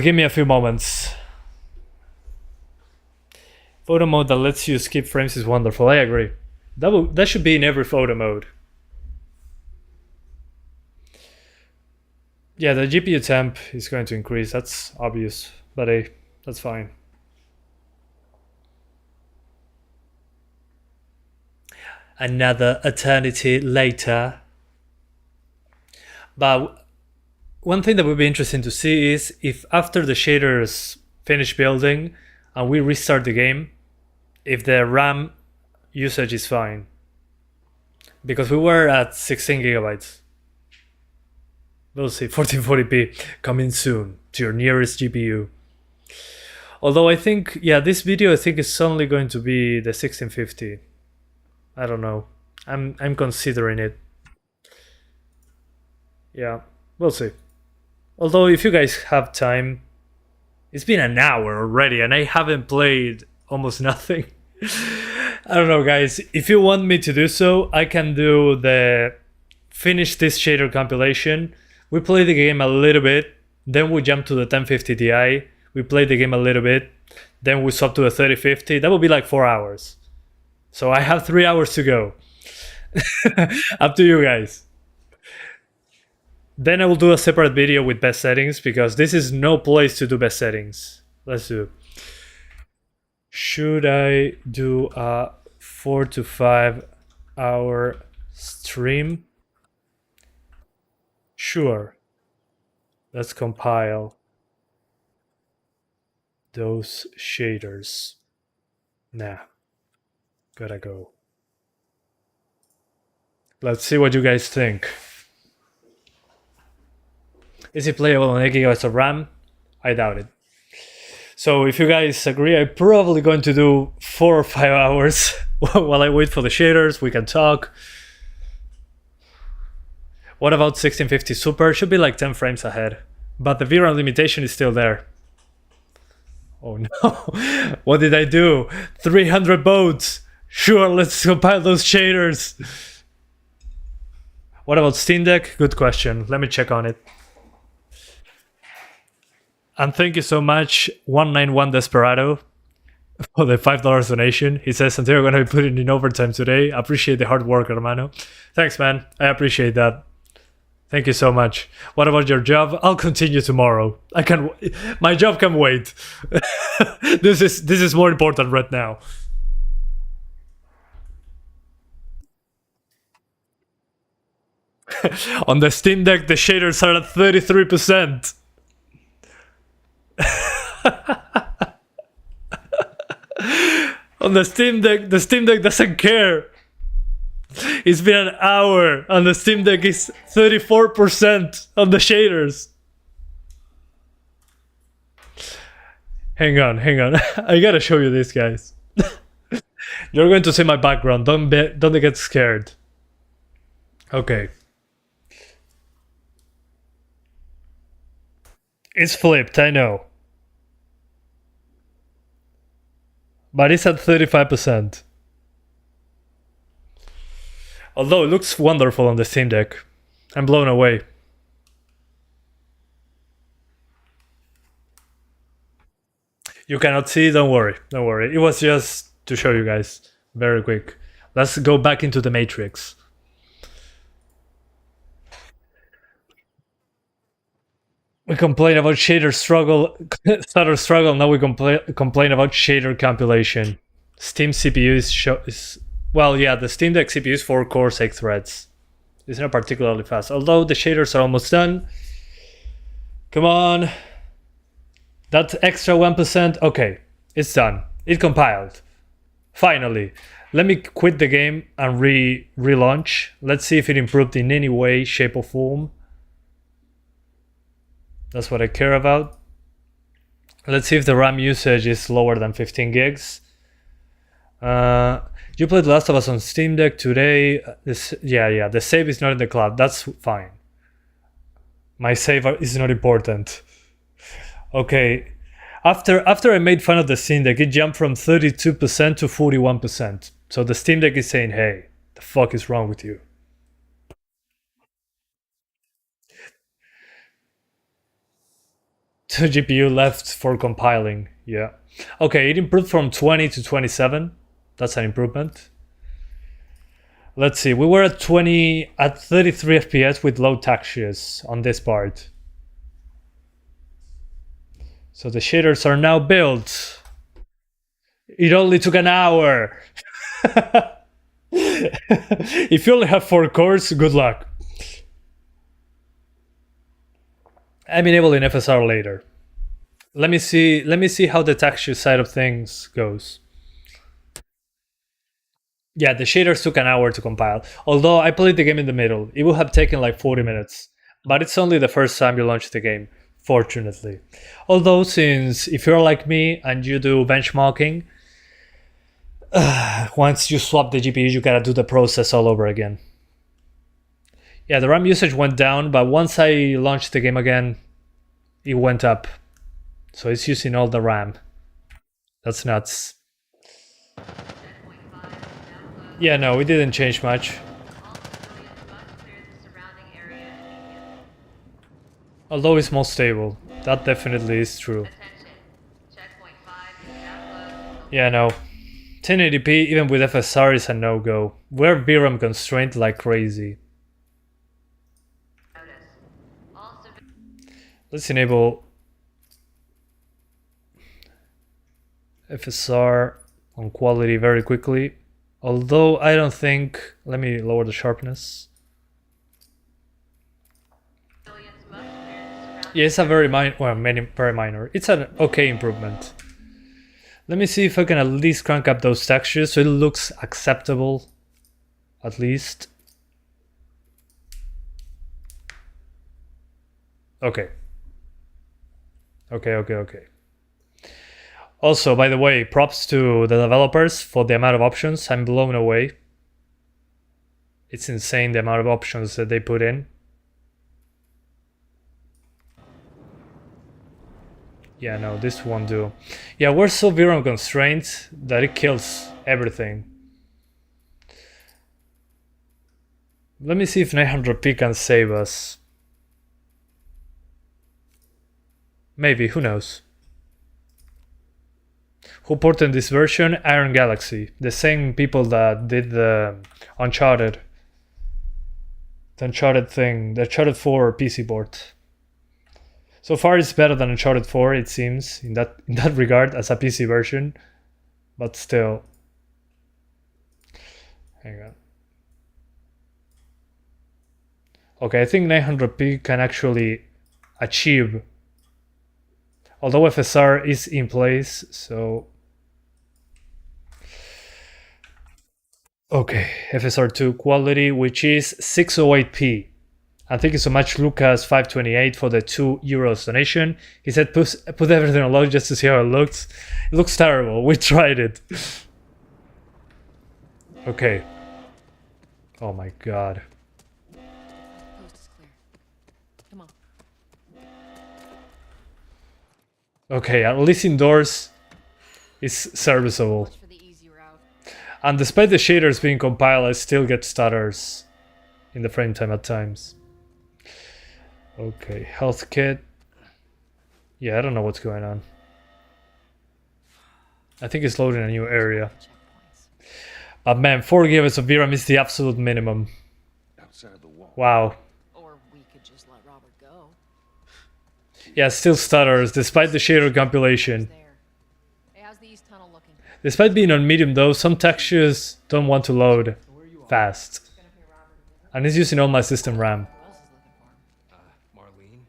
Give me a few moments. Photo mode that lets you skip frames is wonderful. I agree. That should be in every photo mode. Yeah, the GPU temp is going to increase. That's obvious, but hey, that's fine. Another eternity later. But one thing that would be interesting to see is if after the shaders finish building and we restart the game, if the RAM usage is fine. Because we were at 16 gigabytes. We'll see. 1440p coming soon to your nearest GPU. Although I think, yeah, this video I think is only going to be the 1650. I don't know. I'm considering it. Yeah, we'll see. Although if you guys have time, it's been an hour already and I haven't played almost nothing. I don't know, guys. If you want me to do so, I can do the finish this shader compilation. We play the game a little bit, then we jump to the 1050 Ti. We play the game a little bit, then we swap to the 3050. That would be like 4 hours. So I have 3 hours to go. Up to you guys. Then I will do a separate video with best settings, because this is no place to do best settings. Let's do. Should I do a 4 to 5 hour stream? Sure. Let's compile those shaders. Nah. Gotta go. Let's see what you guys think. Is it playable on 8 GB of RAM? I doubt it. So if you guys agree, I'm probably going to do 4 or 5 hours while I wait for the shaders. We can talk. What about 1650 Super? Should be like 10 frames ahead. But the VRAM limitation is still there. Oh no. What did I do? 300 boats. Sure, let's compile those shaders. What about Steam Deck? Good question. Let me check on it. And thank you so much, 191 Desperado, for the $5 donation. He says, Santiago, going to be putting in overtime today. Appreciate the hard work, hermano. Thanks, man. I appreciate that. Thank you so much. What about your job? I'll continue tomorrow. My job can wait. This is more important right now. On the Steam Deck, the shaders are at 33%. On the Steam Deck doesn't care. It's been an hour and the Steam Deck is 34% on the shaders. Hang on. I gotta show you this, guys. You're going to see my background. Don't get scared. Okay. It's flipped, I know. But it's at 35%. Although it looks wonderful on the Steam Deck. I'm blown away. You cannot see? Don't worry. It was just to show you guys. Very quick. Let's go back into the Matrix. We complain about shader struggle, stutter struggle. Now we complain about shader compilation. Steam CPU is well, yeah. The Steam Deck CPU is 4 cores, 8 threads. It's not particularly fast. Although the shaders are almost done. Come on. That extra 1%. Okay, it's done. It compiled. Finally. Let me quit the game and relaunch. Let's see if it improved in any way, shape, or form. That's what I care about. Let's see if the RAM usage is lower than 15 gigs. You played Last of Us on Steam Deck today. Yeah. The save is not in the cloud. That's fine. My save is not important. Okay. After I made fun of the Steam Deck, it jumped from 32% to 41%. So the Steam Deck is saying, hey, the fuck is wrong with you? The GPU left for compiling, yeah. Okay, it improved from 20 to 27. That's an improvement. Let's see, we were at 33 FPS with low textures on this part. So the shaders are now built. It only took an hour. If you only have 4 cores, good luck. I'm enabling FSR later. Let me see how the texture side of things goes. Yeah, the shaders took an hour to compile. Although I played the game in the middle, it would have taken like 40 minutes. But it's only the first time you launch the game, fortunately. Although since if you're like me and you do benchmarking, once you swap the GPU, you gotta do the process all over again. Yeah, the RAM usage went down, but once I launched the game again, it went up. So it's using all the RAM. That's nuts. Yeah, no, it didn't change much. Although it's more stable. That definitely is true. Yeah, no. 1080p, even with FSR, is a no-go. We're VRAM constrained like crazy. Let's enable FSR on quality very quickly. Although I don't think, let me lower the sharpness. Yeah, it's a very minor, well, very minor. It's an okay improvement. Let me see if I can at least crank up those textures so it looks acceptable, at least. Okay. Okay. Also, by the way, props to the developers for the amount of options. I'm blown away. It's insane the amount of options that they put in. Yeah, no, this won't do. Yeah, we're so VRAM constrained that it kills everything. Let me see if 900p can save us. Maybe, who knows? Who ported this version? Iron Galaxy, the same people that did the Uncharted. The Uncharted thing, the Uncharted 4 PC port. So far it's better than Uncharted 4, it seems, in that regard, as a PC version. But still. Hang on. Okay, I think 900p can actually achieve, although FSR is in place, so... Okay, FSR2 quality, which is 608p. And thank you so much, Lucas528, for the €2 donation. He said, put everything on low just to see how it looks. It looks terrible. We tried it. Okay. Oh my god. Coast is clear. Come on. Okay, at least indoors, it's serviceable. Watch for the easy route. And despite the shaders being compiled, I still get stutters in the frame time at times. Okay, health kit. Yeah, I don't know what's going on. I think it's loading a new area. Checkpoints. But man, 4 GB of VRAM is the absolute minimum. Outside the wall. Wow. Or we could just let Robert go. Yeah, still stutters, despite the shader compilation. There. Hey, how's the east tunnel looking? Despite being on medium though, some textures don't want to load fast. Gonna pay Robert a visit? And it's using all my system RAM. Who else is looking for him? Marlene?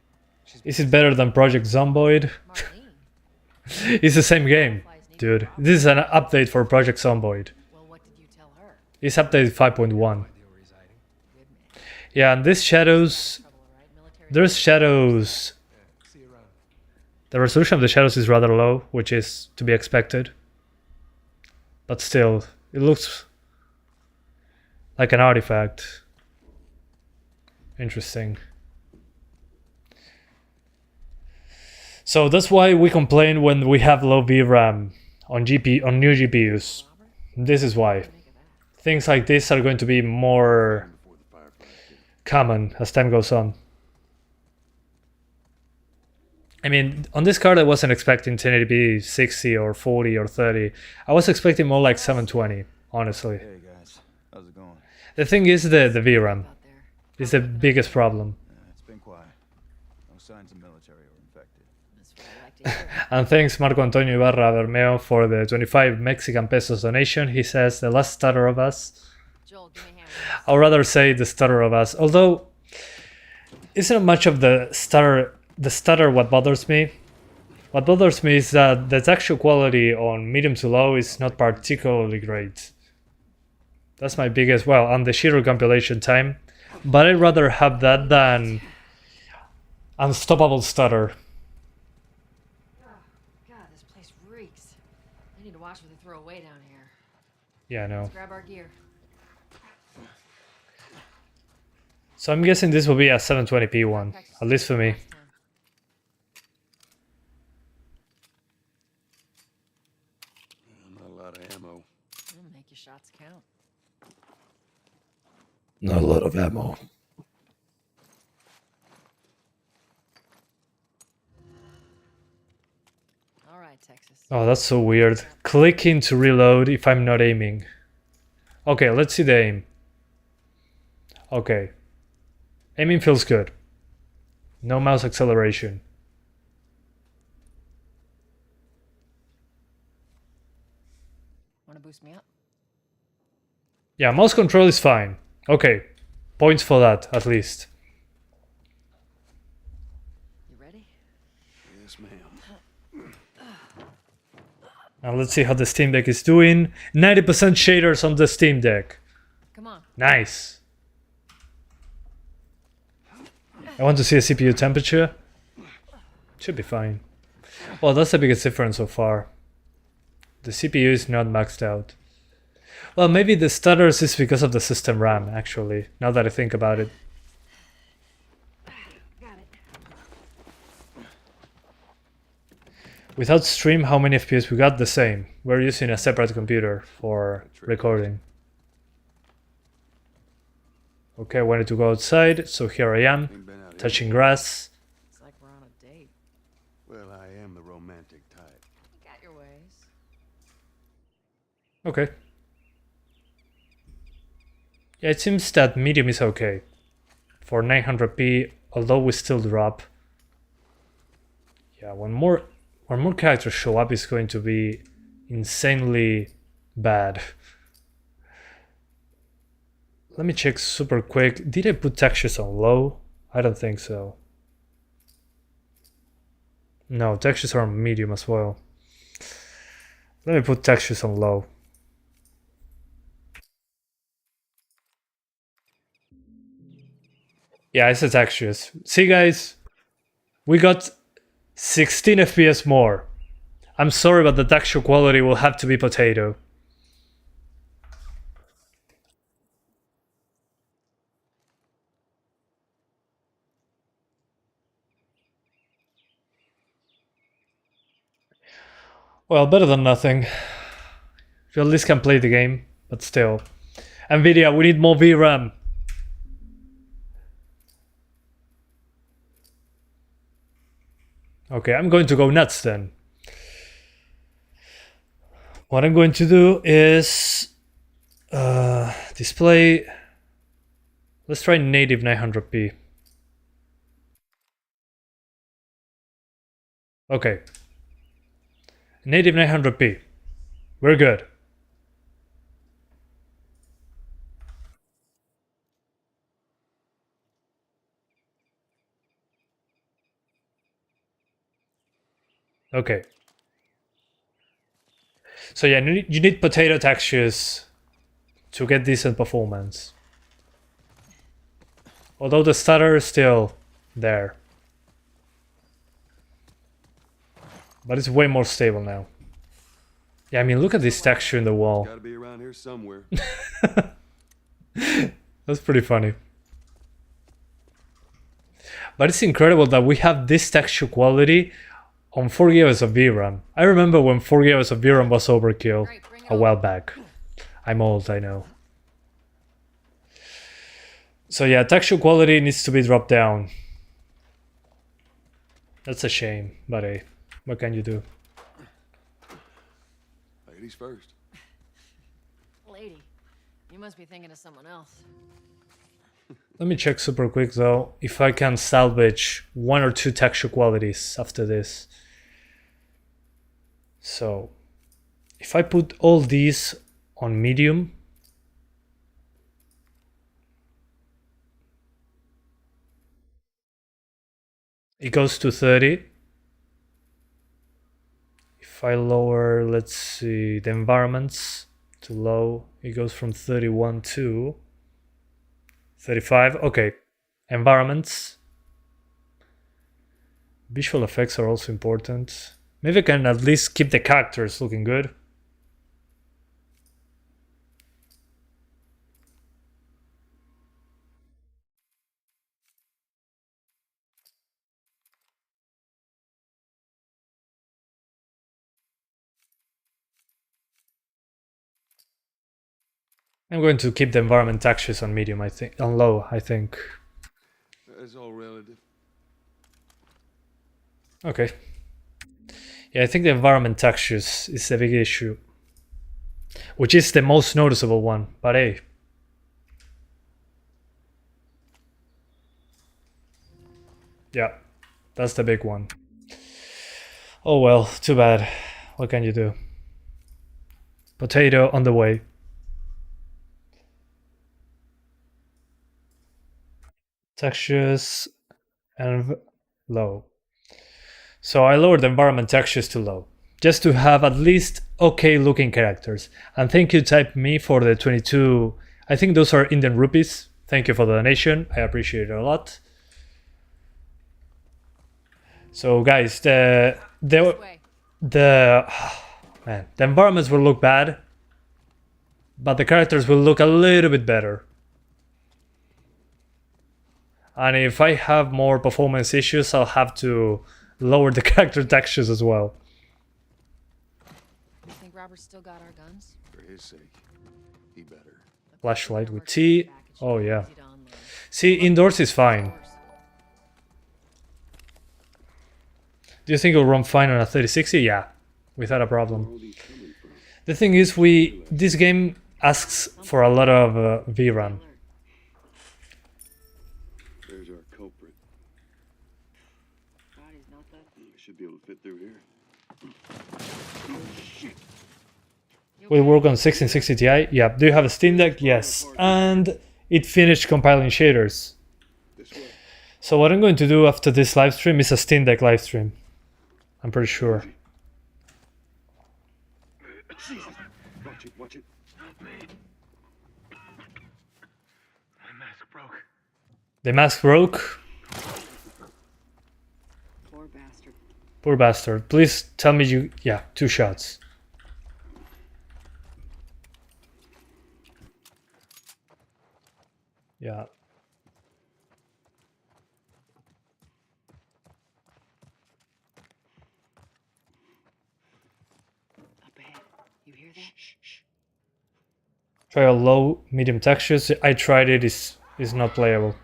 She's Is it better than Project Zomboid? Marlene. It's the same game, dude. This is an update for Project Zomboid. Well, what did you tell her? It's updated 5.1. idea where he's hiding. Good man. Yeah, and these shadows, Trouble, all right? Military. there's shadows. Yeah, see you around. The resolution of the shadows is rather low, which is to be expected. But still, it looks like an artifact. Interesting. So that's why we complain when we have low VRAM on new GPUs. This is why. Things like this are going to be more common as time goes on. I mean, on this card I wasn't expecting 1080p 60 or 40 or 30. I was expecting more like 720, honestly. Hey guys, how's it going? The thing is the VRAM Out there. is the biggest problem. It's been quiet. No signs of military or infected. That's what I like to hear. And thanks Marco Antonio Ibarra Bermeo for the 25 Mexican pesos donation. He says the last stutter of us. Joel, give me a hand. I'll rather say the stutter of us. Although, isn't much of the stutter what bothers me. What bothers me is that the texture quality on medium to low is not particularly great. That's my biggest, well, and the shader compilation time. But I'd rather have that than unstoppable stutter. Oh, God, this place reeks. I need to watch what they throw away down here. Yeah, I know. Let's grab our gear. So I'm guessing this will be a 720p one, at least for me. Not a lot of ammo. It'll make your shots count. Not a lot of ammo. All right, Texas. Oh, that's so weird. Clicking to reload if I'm not aiming. Okay, let's see the aim. Okay. Aiming feels good. No mouse acceleration. boost me up. Yeah, mouse control is fine. Okay, points for that, at least. You ready? Yes, ma'am. Now let's see how the Steam Deck is doing. 90% shaders on the Steam Deck. Come on. Nice. I want to see a CPU temperature. Should be fine. Well, that's the biggest difference so far. The CPU is not maxed out. Well, maybe the stutters is because of the system RAM, actually, now that I think about it. Got it. Without stream, how many FPS we got? The same. We're using a separate computer for recording. Okay, I wanted to go outside, so here I am, Ain't been out here. touching grass. It's like we're on a date. Well, I am the romantic type. You got your ways. Okay. Yeah, it seems that medium is okay. For 900p, although we still drop. Yeah, when more characters show up, it's going to be insanely bad. Let me check super quick. Did I put textures on low? I don't think so. No, textures are on medium as well. Let me put textures on low. Yeah, I said textures. See guys, we got 16 FPS more. I'm sorry, but the texture quality will have to be potato. Well, better than nothing. You at least can play the game, but still. Nvidia, we need more VRAM. Okay, I'm going to go nuts then. What I'm going to do is display. Let's try native 900p. Okay. Native 900p. We're good. Okay. So yeah, you need potato textures to get decent performance. Although the stutter is still there. But it's way more stable now. Yeah, I mean, look at this texture in the wall. Gotta be around here somewhere. That's pretty funny. But it's incredible that we have this texture quality on 4 GB of VRAM. I remember when 4 GB of VRAM was overkill a while back. I'm old, I know. So yeah, texture quality needs to be dropped down. That's a shame, but hey, what can you do? Ladies first. Lady, you must be thinking of someone else. Let me check super quick though, if I can salvage 1 or 2 texture qualities after this. So, if I put all these on medium, it goes to 30. If I lower, let's see, the environments to low, it goes from 31 to 35. Okay, environments. Visual effects are also important. Maybe I can at least keep the characters looking good. I'm going to keep the environment textures on medium, I think, on low, I think. It's all relative. Okay. Yeah, I think the environment textures is the big issue. Which is the most noticeable one, but hey. Yeah, that's the big one. Oh well, too bad. What can you do? Potato on the way. Textures and low. So I lowered the environment textures to low, just to have at least okay looking characters. And thank you Type Me for the 22, I think those are Indian rupees. Thank you for the donation, I appreciate it a lot. So guys, the environments will look bad, but the characters will look a little bit better. And if I have more performance issues, I'll have to lower the character textures as well. You think Robert's still got our guns? For his sake, he better. Flashlight with T. Oh yeah. See, indoors is fine. Do you think it'll run fine on a 3060? Yeah, without a problem. The thing is, this game asks for a lot of VRAM. There's our culprit. I should be able to fit through here. Will work on 1660 Ti? Yeah. Do you have a Steam Deck? Yes. And it finished compiling shaders. So what I'm going to do after this live stream is a Steam Deck live stream. I'm pretty sure. Watch it, watch it. My mask broke. The mask broke. Poor bastard. Poor bastard. Please tell me you... Yeah, 2 shots. Yeah. Up ahead. You hear that? Shh. Try a low, medium textures. I tried it. It's not playable.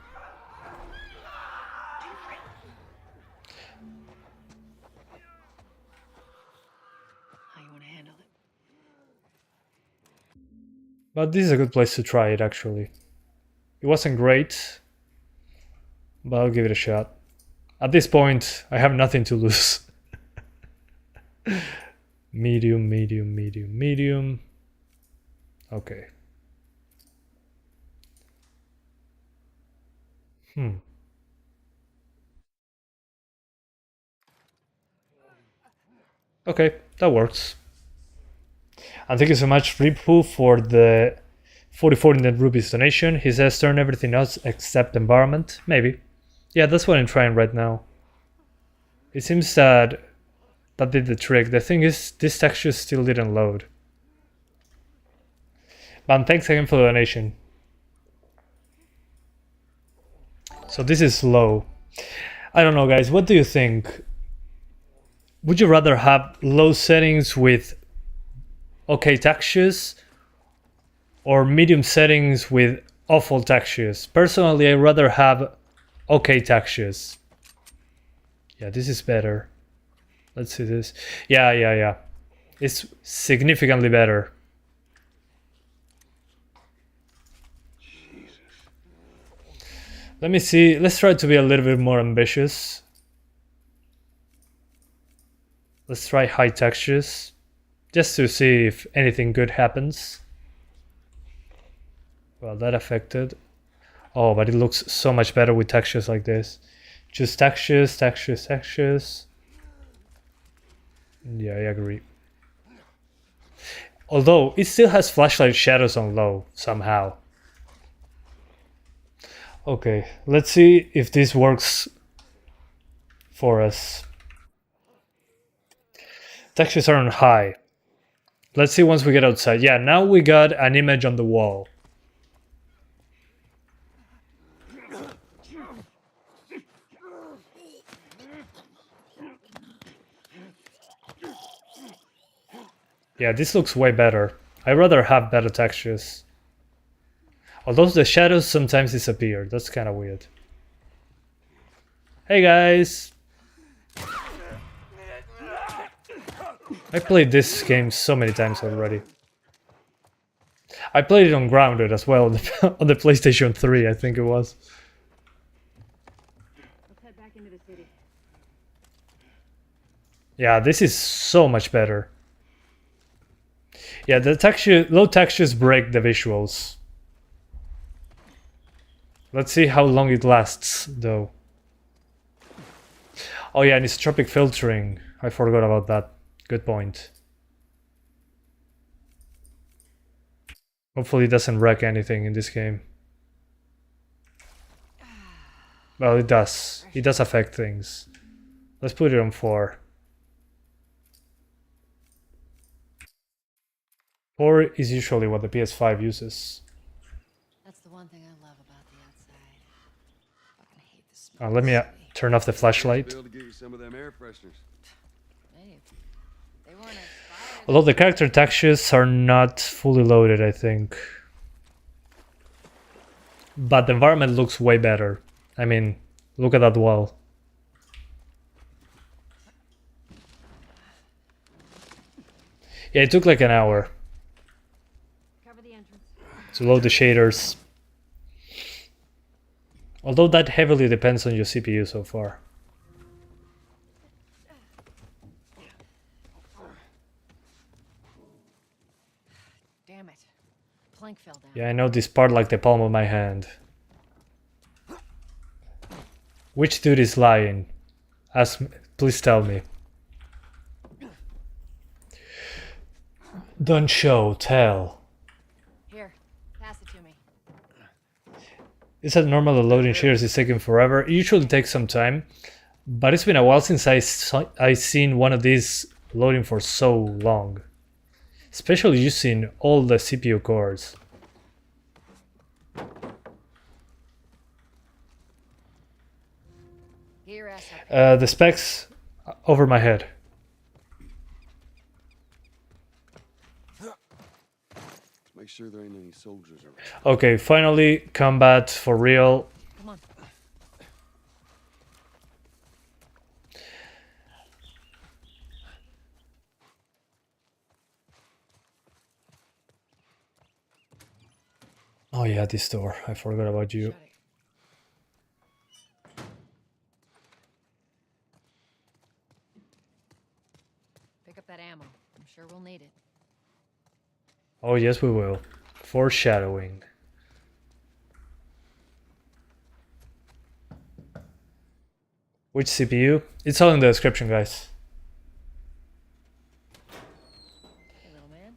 How you want to handle it? But this is a good place to try it, actually. It wasn't great, but I'll give it a shot. At this point, I have nothing to lose. Medium, medium, medium, medium. Okay. Okay, that works. And thank you so much, Ripu, for the 44 Indian rupees donation. He says turn everything else except environment. Maybe. Yeah, that's what I'm trying right now. It seems that did the trick. The thing is, this texture still didn't load. But thanks again for the donation. So this is low. I don't know, guys. What do you think? Would you rather have low settings with okay textures or medium settings with awful textures? Personally, I'd rather have okay textures. Yeah, this is better. Let's see this. Yeah. It's significantly better. Let me see. Let's try to be a little bit more ambitious. Let's try high textures, just to see if anything good happens. Well, that affected. Oh, but it looks so much better with textures like this. Just textures. Yeah, I agree. Although, it still has flashlight shadows on low, somehow. Okay, let's see if this works for us. Textures are on high. Let's see once we get outside. Yeah, now we got an image on the wall. Yeah, this looks way better. I'd rather have better textures. Although the shadows sometimes disappear. That's kind of weird. Hey guys! I played this game so many times already. I played it on Grounded as well, on the PlayStation 3, I think it was. Let's head back into the city. Yeah, this is so much better. Yeah, the low textures break the visuals. Let's see how long it lasts, though. Oh yeah, anisotropic filtering. I forgot about that. Good point. Hopefully it doesn't wreck anything in this game. Well, it does. It does affect things. Let's put it on 4. 4 is usually what the PS5 uses. That's the one thing I love about the outside. Fucking hate the smell. Let me turn off the flashlight. Be able to get you some of them air fresheners. Hey, they weren't expired. Although the character textures are not fully loaded, I think. But the environment looks way better. I mean, look at that wall. Yeah, it took like an hour Cover the entrance. to load the shaders. Although that heavily depends on your CPU so far. Damn it. Plank fell down. Yeah, I know this part like the palm of my hand. Which dude is lying? Please tell me. Don't show, tell. Here, pass it to me. Is that normal that loading shaders is taking forever? It usually takes some time, but it's been a while since I seen one of these loading for so long. Especially using all the CPU cores. Get your ass up. The specs over my head. Make sure there ain't any soldiers around. Okay, finally, combat for real. Come on. Oh yeah, this door. I forgot about you. Shut it. Pick up that ammo. I'm sure we'll need it. Oh yes, we will. Foreshadowing. Which CPU? It's all in the description, guys. Hey, little man.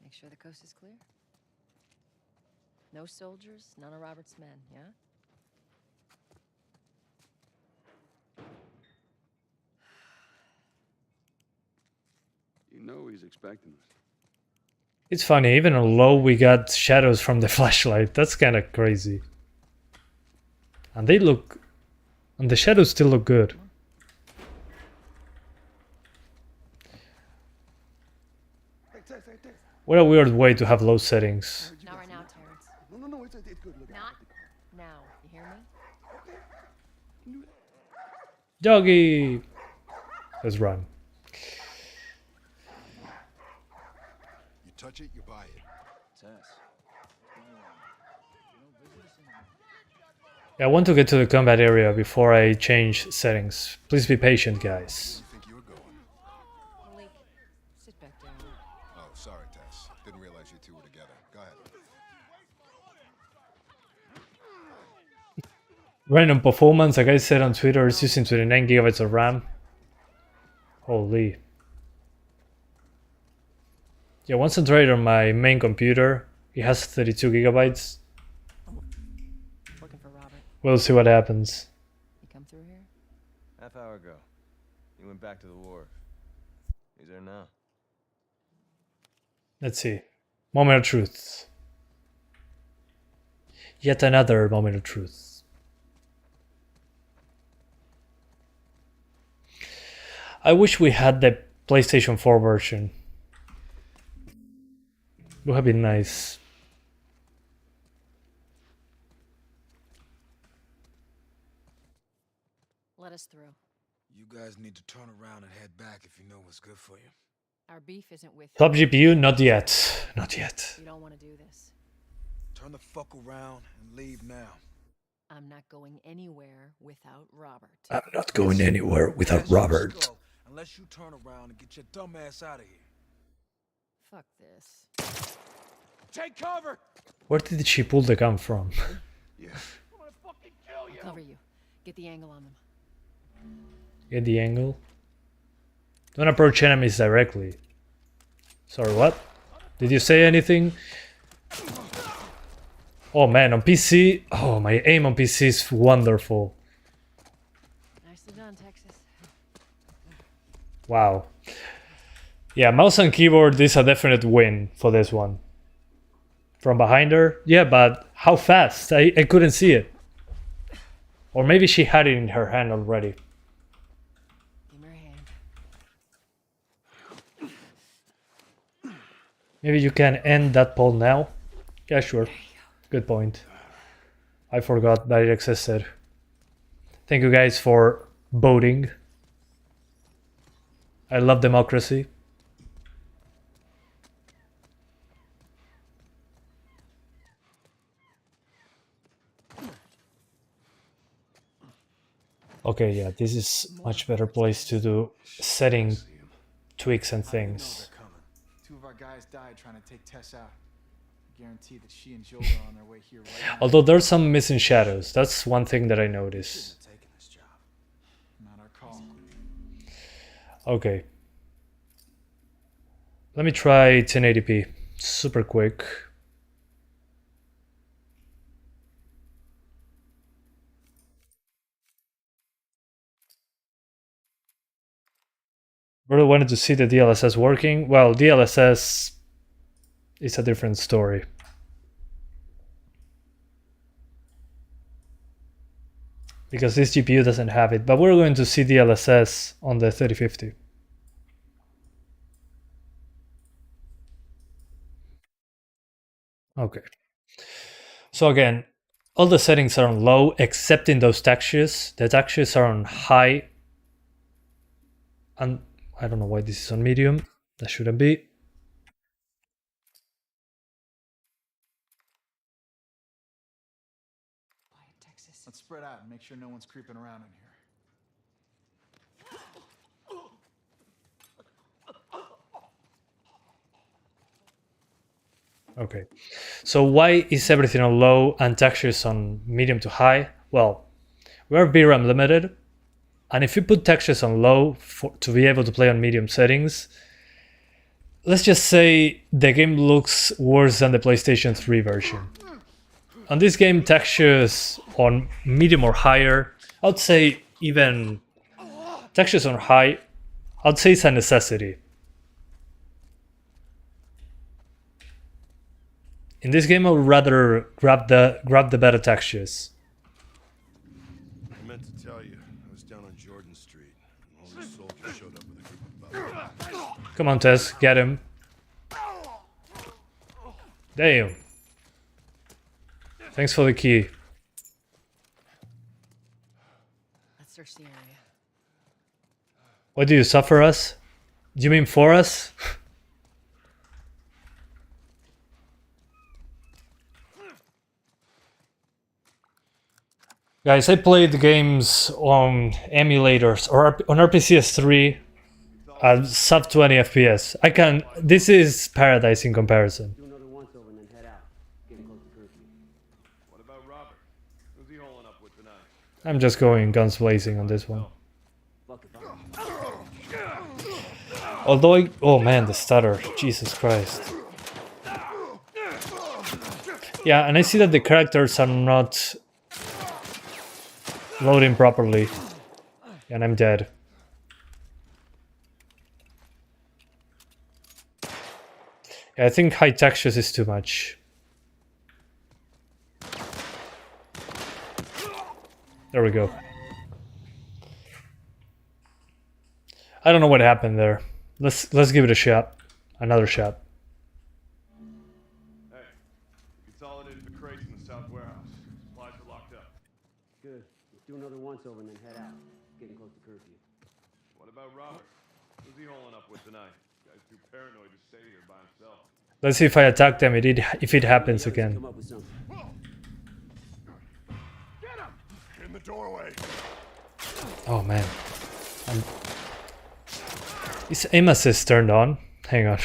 Make sure the coast is clear. No soldiers, none of Robert's men, yeah? You know he's expecting us. It's funny, even on low we got shadows from the flashlight. That's kind of crazy. And they look... And the shadows still look good. What a weird way to have low settings. Not right now, Terrence. No, it's good. Look. Not now. You hear me? Doggy! Let's run. You touch it, you buy it. Tess. Yeah, I want to get to the combat area before I change settings. Please be patient, guys. You think you were going? Malik, sit back down. Oh, sorry, Tess. Didn't realize you two were together. Go ahead. Random performance, like I said on Twitter, is using 29 gigabytes of RAM. Holy. Yeah, once I try it on my main computer, it has 32 gigabytes. Looking for Robert. We'll see what happens. You come through here? Half hour ago. He went back to the wharf. He's there now. Let's see. Moment of truth. Yet another moment of truth. I wish we had the PlayStation 4 version. Would have been nice. Let us through. You guys need to turn around and head back if you know what's good for you. Our beef isn't with Top GPU? Not yet. Not yet. you. Don't want to do this. Turn the fuck around and leave now. I'm not going anywhere without Robert. I'm not going anywhere without That's where you Robert. go, unless you turn around and get your dumb ass out of here. Fuck this. Take cover! Where did she pull the gun from? I'm gonna fucking kill you! I'll cover you. Get the angle on them. Get the angle. Don't approach enemies directly. Sorry, what? Did you say anything? Oh man, on PC... Oh, my aim on PC is wonderful. Nicely done, Texas. Wow. Yeah, mouse and keyboard is a definite win for this one. From behind her? Yeah, but how fast? I couldn't see it. Or maybe she had it in her hand already. Give me your hand. Maybe you can end that poll now? Yeah, sure. Good point. I forgot that it existed. Thank you guys for voting. I love democracy. Okay, yeah, this is much better place to do setting tweaks and things. They're coming. Two of our guys died trying to take Tess out. Guarantee that she and Joel are on their way here right now. Although there's some missing shadows, that's one thing that I notice. Taking this job. Not our call. Okay. Let me try 1080p. Super quick. Really wanted to see the DLSS working. Well, DLSS is a different story. Because this GPU doesn't have it, but we're going to see DLSS on the 3050. Okay. So again, all the settings are on low except in those textures. The textures are on high. And I don't know why this is on medium. That shouldn't be. Let's spread out and make sure no one's creeping around in here. Okay. So why is everything on low and textures on medium to high? Well, we're VRAM limited. And if you put textures on low to be able to play on medium settings, let's just say the game looks worse than the PlayStation 3 version. On this game, textures on medium or higher, I'd say even textures on high, I'd say it's a necessity. In this game, I would rather grab the better textures. I meant to tell you, I was down on Jordan Street. And all these soldiers showed up with a group of buffalo. Come on, Tess, get him. Damn. Thanks for the key. Let's search the area. What do you suffer us? Do you mean for us? Guys, I played games on emulators or on RPCS3 at sub 20 FPS. This is paradise in comparison. What about Robert? Who's he holding up with tonight? I'm just going guns blazing on this one. Although oh man, the stutter, Jesus Christ. Yeah, and I see that the characters are not loading properly, and I'm dead. Yeah, I think high textures is too much. There we go. I don't know what happened there. Let's give it a shot. Another shot. Hey, consolidated the crates in the south warehouse. Supplies are locked up. Good. Let's do another once over and then head out. Getting close to curfew. What about Robert? Who's he holding up with tonight? Guy's too paranoid to stay here by himself. Let's see if I attack them. If it happens again. Come up with something. Get him! In the doorway. Oh man. Is aim assist turned on? Hang on.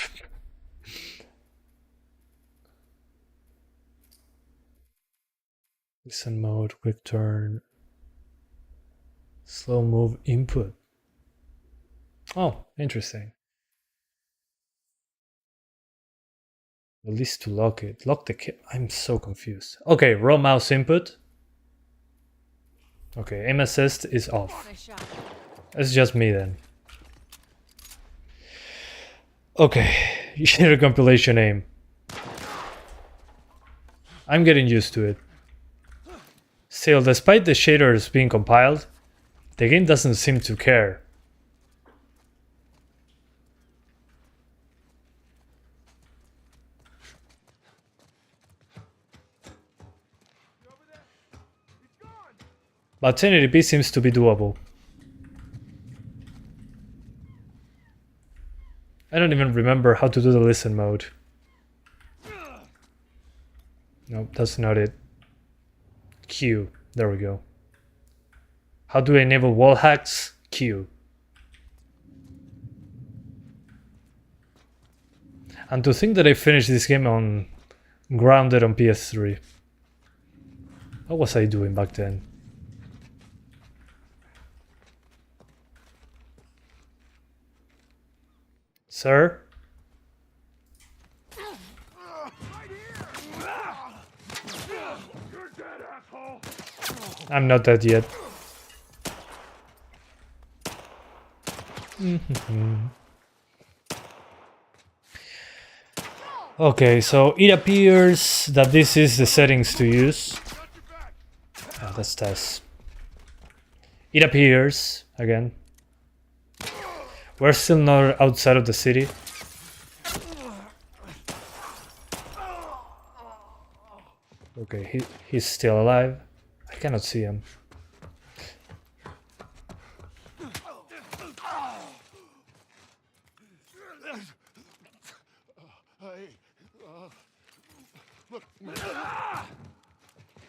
Listen mode, quick turn, slow move input. Oh, interesting. At least to lock it. Lock the key. I'm so confused. Okay, raw mouse input. Okay, aim assist is off. It's just me then. Okay, shader compilation aim. I'm getting used to it. Still, despite the shaders being compiled, the game doesn't seem to care. But 1080p seems to be doable. I don't even remember how to do the listen mode. Nope, that's not it. Q. There we go. How do I enable wall hacks? Q. And to think that I finished this game on grounded on PS3. What was I doing back then? Sir? I'm not dead yet. Okay, so it appears that this is the settings to use. Oh, that's test. It appears, again. We're still not outside of the city. Okay, he's still alive. I cannot see him.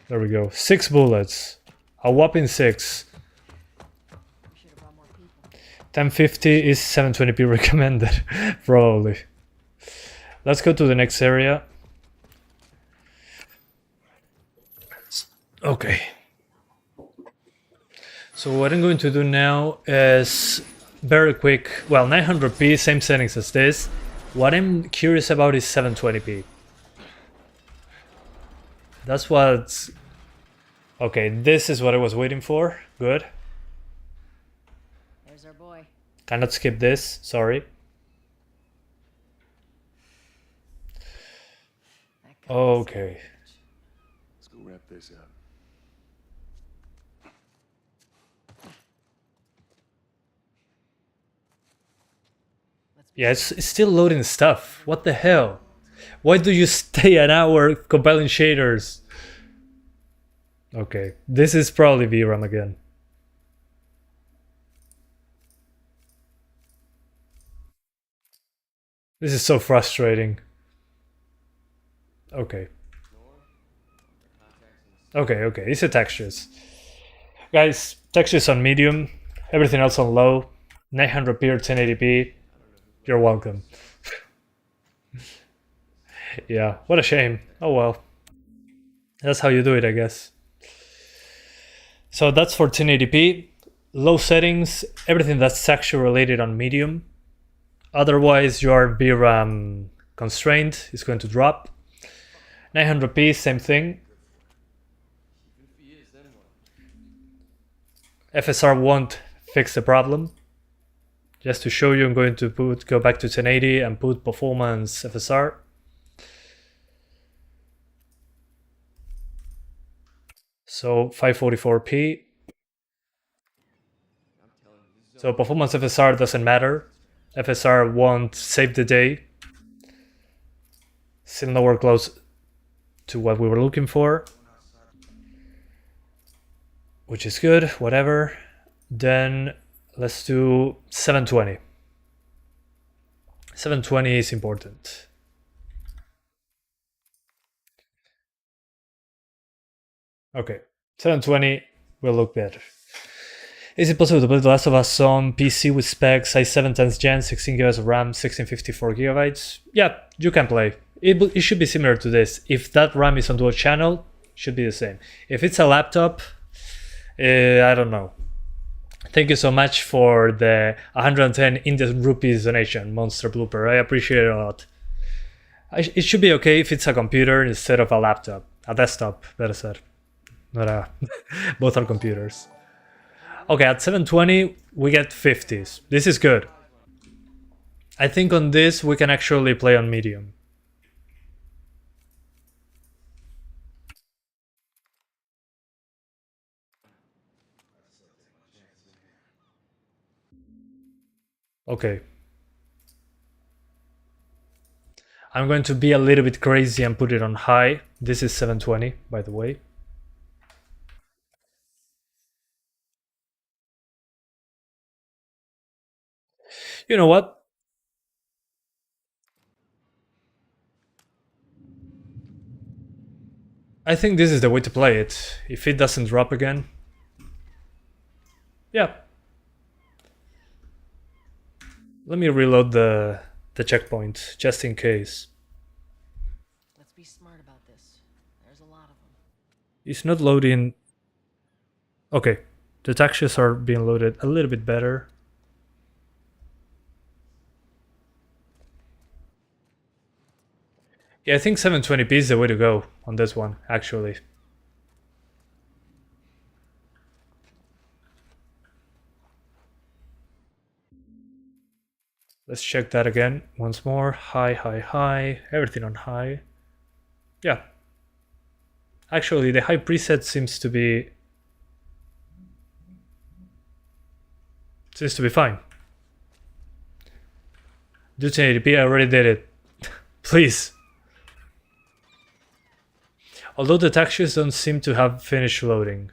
There we go. 6 bullets. A whopping 6. 1050 is 720p recommended, probably. Let's go to the next area. Okay. So what I'm going to do now is very quick, well, 900p, same settings as this. What I'm curious about is 720p. That's what... Okay, this is what I was waiting for. Good. There's our boy. Cannot skip this, sorry. Okay. Let's go wrap this up. Yeah, it's still loading stuff. What the hell? Why do you stay an hour compiling shaders? Okay, this is probably VRAM again. This is so frustrating. Okay. Okay, it's a textures. Guys, textures on medium, everything else on low, 900p or 1080p. You're welcome. Yeah, what a shame. Oh well. That's how you do it, I guess. So that's for 1080p. Low settings, everything that's texture related on medium. Otherwise, your VRAM constraint is going to drop. 900p, same thing. FSR won't fix the problem. Just to show you, I'm going to go back to 1080 and put performance FSR. So 544p. So performance FSR doesn't matter. FSR won't save the day. Still nowhere close to what we were looking for. Which is good, whatever. Then let's do 720. 720 is important. Okay, 720 will look better. Is it possible to play The Last of Us on PC with specs i7 10th gen, 16 GB of RAM, 1654 GB? Yeah, you can play. It should be similar to this. If that RAM is on dual channel, should be the same. If it's a laptop, I don't know. Thank you so much for the 110 Indian rupees donation, Monster Blooper. I appreciate it a lot. It should be okay if it's a computer instead of a laptop. A desktop, better said. Not a... Both are computers. Okay, at 720, we get 50s. This is good. I think on this, we can actually play on medium. Okay. I'm going to be a little bit crazy and put it on high. This is 720, by the way. You know what? I think this is the way to play it. If it doesn't drop again. Yeah. Let me reload the checkpoint, just in case. Let's be smart about this. There's a lot of them. It's not loading... Okay, the textures are being loaded a little bit better. Yeah, I think 720p is the way to go on this one, actually. Let's check that again once more. High, high, high. Everything on high. Yeah. Actually, the high preset seems to be fine. Do 1080p, I already did it. Please. Although the textures don't seem to have finished loading.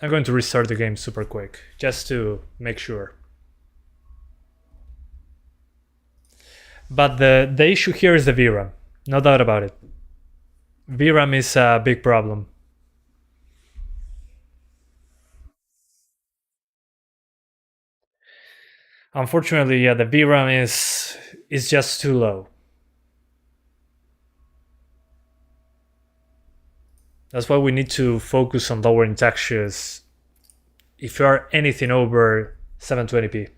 I'm going to restart the game super quick, just to make sure. But the issue here is the VRAM, no doubt about it. VRAM is a big problem. Unfortunately, yeah, the VRAM is just too low. That's why we need to focus on lowering textures if you are anything over 720p.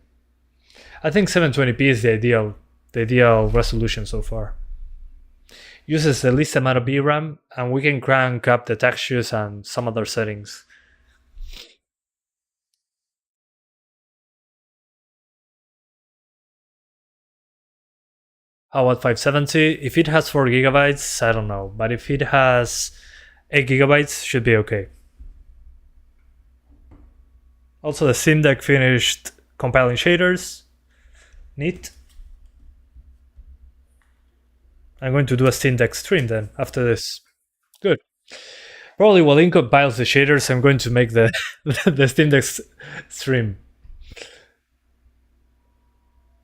I think 720p is the ideal resolution so far. Uses the least amount of VRAM, and we can crank up the textures and some other settings. How about 570? If it has 4 gigabytes, I don't know, but if it has 8 gigabytes, should be okay. Also, the Steam Deck finished compiling shaders. Neat. I'm going to do a Steam Deck stream then, after this. Good. Probably while Link compiles the shaders, I'm going to make the, the Steam Deck stream.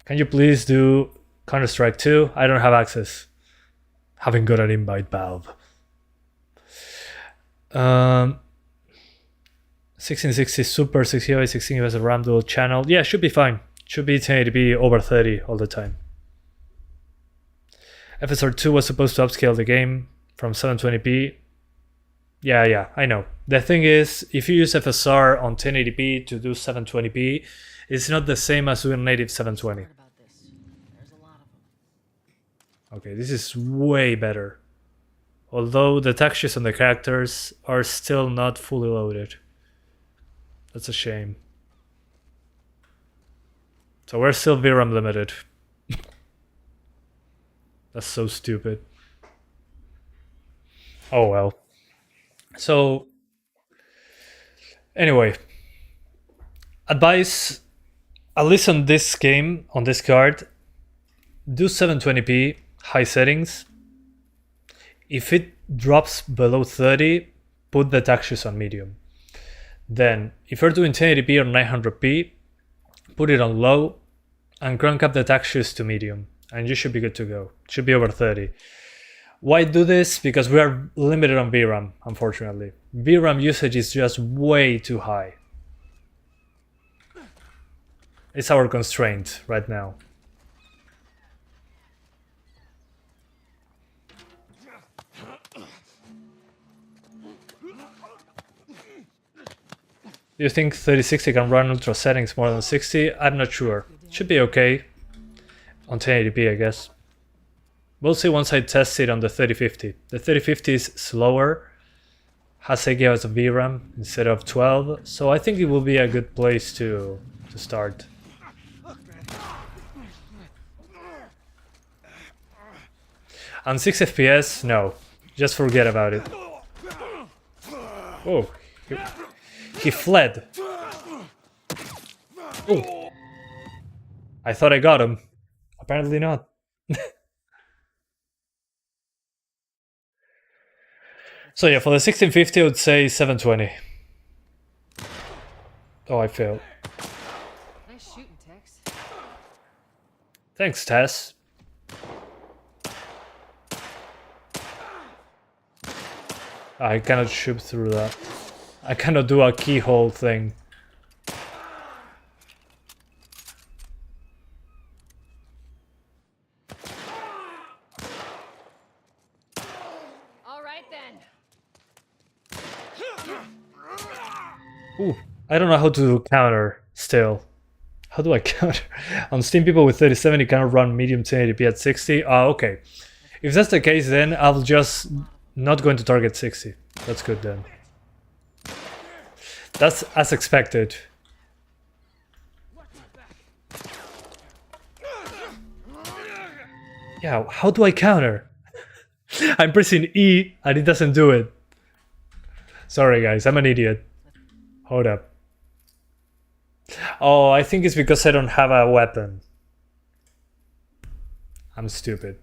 Can you please do Counter-Strike 2? I don't have access. Haven't got an invite, Valve. 1660 Super, 6 GB, 16 GB of RAM, dual channel. Yeah, should be fine. Should be 1080p over 30 all the time. FSR 2 was supposed to upscale the game from 720p. Yeah, I know. The thing is, if you use FSR on 1080p to do 720p, it's not the same as doing native 720. Okay, this is way better. Although the textures on the characters are still not fully loaded. That's a shame. So we're still VRAM limited. That's so stupid. Oh well. So, anyway. Advice, at least on this game, on this card, do 720p, high settings. If it drops below 30, put the textures on medium. Then, if you're doing 1080p or 900p, put it on low and crank up the textures to medium, and you should be good to go. It should be over 30. Why do this? Because we are limited on VRAM, unfortunately. VRAM usage is just way too high. It's our constraint right now. Do you think 3060 can run ultra settings more than 60? I'm not sure. Should be okay. On 1080p, I guess. We'll see once I test it on the 3050. The 3050 is slower, has 8 GB of VRAM instead of 12, so I think it will be a good place to start. On 6 FPS, no. Just forget about it. Oh, he fled. Oh. I thought I got him. Apparently not. So yeah, for the 1650 I would say 720. Oh, I failed. Nice shooting, Tex. Thanks, Tess. I cannot shoot through that. I cannot do a keyhole thing. All right then. Ooh, I don't know how to do counter still. How do I counter? On Steam, people with 3070 cannot run medium 1080p at 60. Oh, okay. If that's the case, then I'll just not going to target 60. That's good then. That's as expected. Yeah, how do I counter? I'm pressing E and it doesn't do it. Sorry guys, I'm an idiot. Hold up. Oh, I think it's because I don't have a weapon. I'm stupid.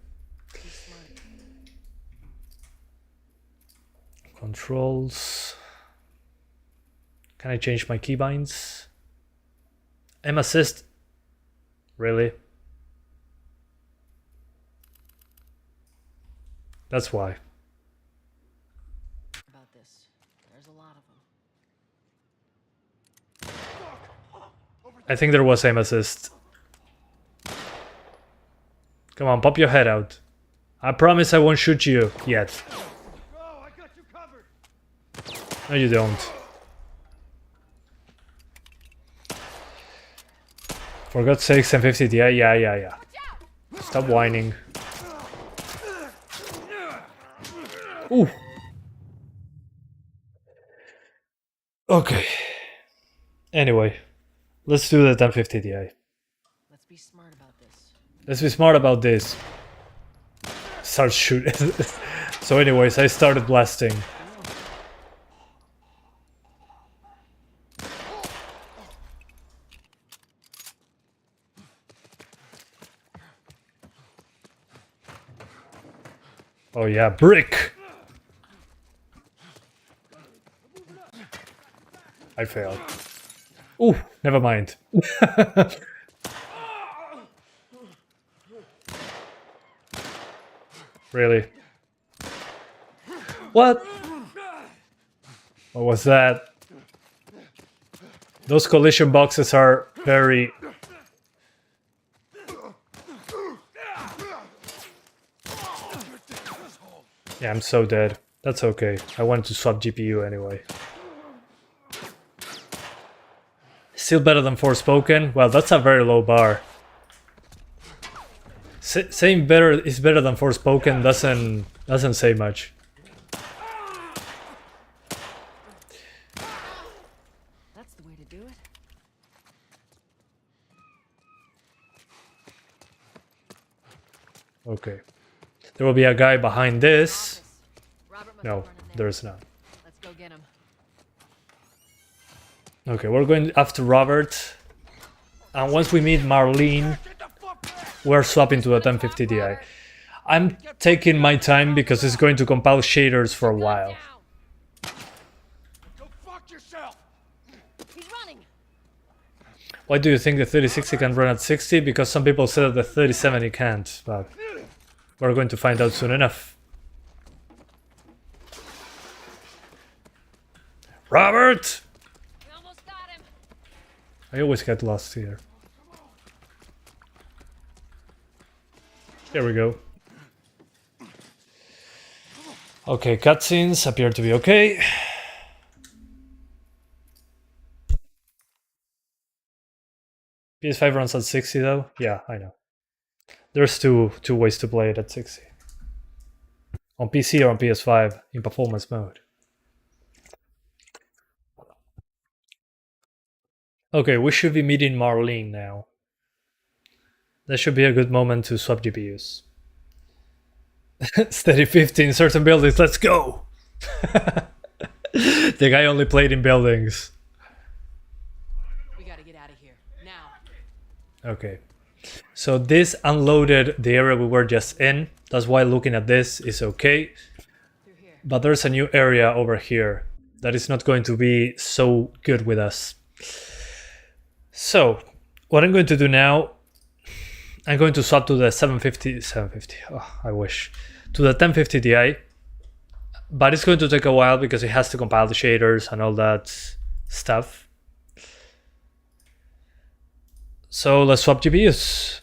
Controls. Can I change my keybinds? Aim assist? Really? That's why. About this. There's a lot of them. I think there was aim assist. Come on, pop your head out. I promise I won't shoot you yet. No, you don't. For God's sake, 1050 Ti. Yeah. Stop whining. Ooh. Okay. Anyway, let's do the 1050 Ti. Let's be smart about this. Let's be smart about this. Start shooting. So anyways, I started blasting. Oh yeah, brick! I failed. Ooh, never mind. Really? What? What was that? Those collision boxes are very... Yeah, I'm so dead. That's okay. I wanted to swap GPU anyway. Still better than Forspoken? Well, that's a very low bar. Saying better is better than Forspoken doesn't say much. That's the way to do it. Okay. There will be a guy behind this. Robert must No, be running there. there's not. Let's go get him. Okay, we're going after Robert. And once we meet Marlene, we're swapping to the 1050 Ti. I'm taking my time because it's going to compile shaders for a while. Go fuck yourself! He's running. Why do you think the 3060 can run at 60? Because some people said that the 3070 can't, but we're going to find out soon enough. Robert! We almost got him. I always get lost here. Here we go. Okay, cutscenes appear to be okay. PS5 runs at 60 though? Yeah, I know. There's two ways to play it at 60. On PC or on PS5 in performance mode. Okay, we should be meeting Marlene now. That should be a good moment to swap GPUs. Steady 50 in certain buildings, let's go! The guy only played in buildings. We gotta get out of here. Now. Okay. So this unloaded the area we were just in. That's why looking at this is okay. But there's a new area over here that is not going to be so good with us. So what I'm going to do now, I'm going to swap to the 750, oh, I wish, to the 1050 Ti. But it's going to take a while because it has to compile the shaders and all that stuff. So let's swap GPUs.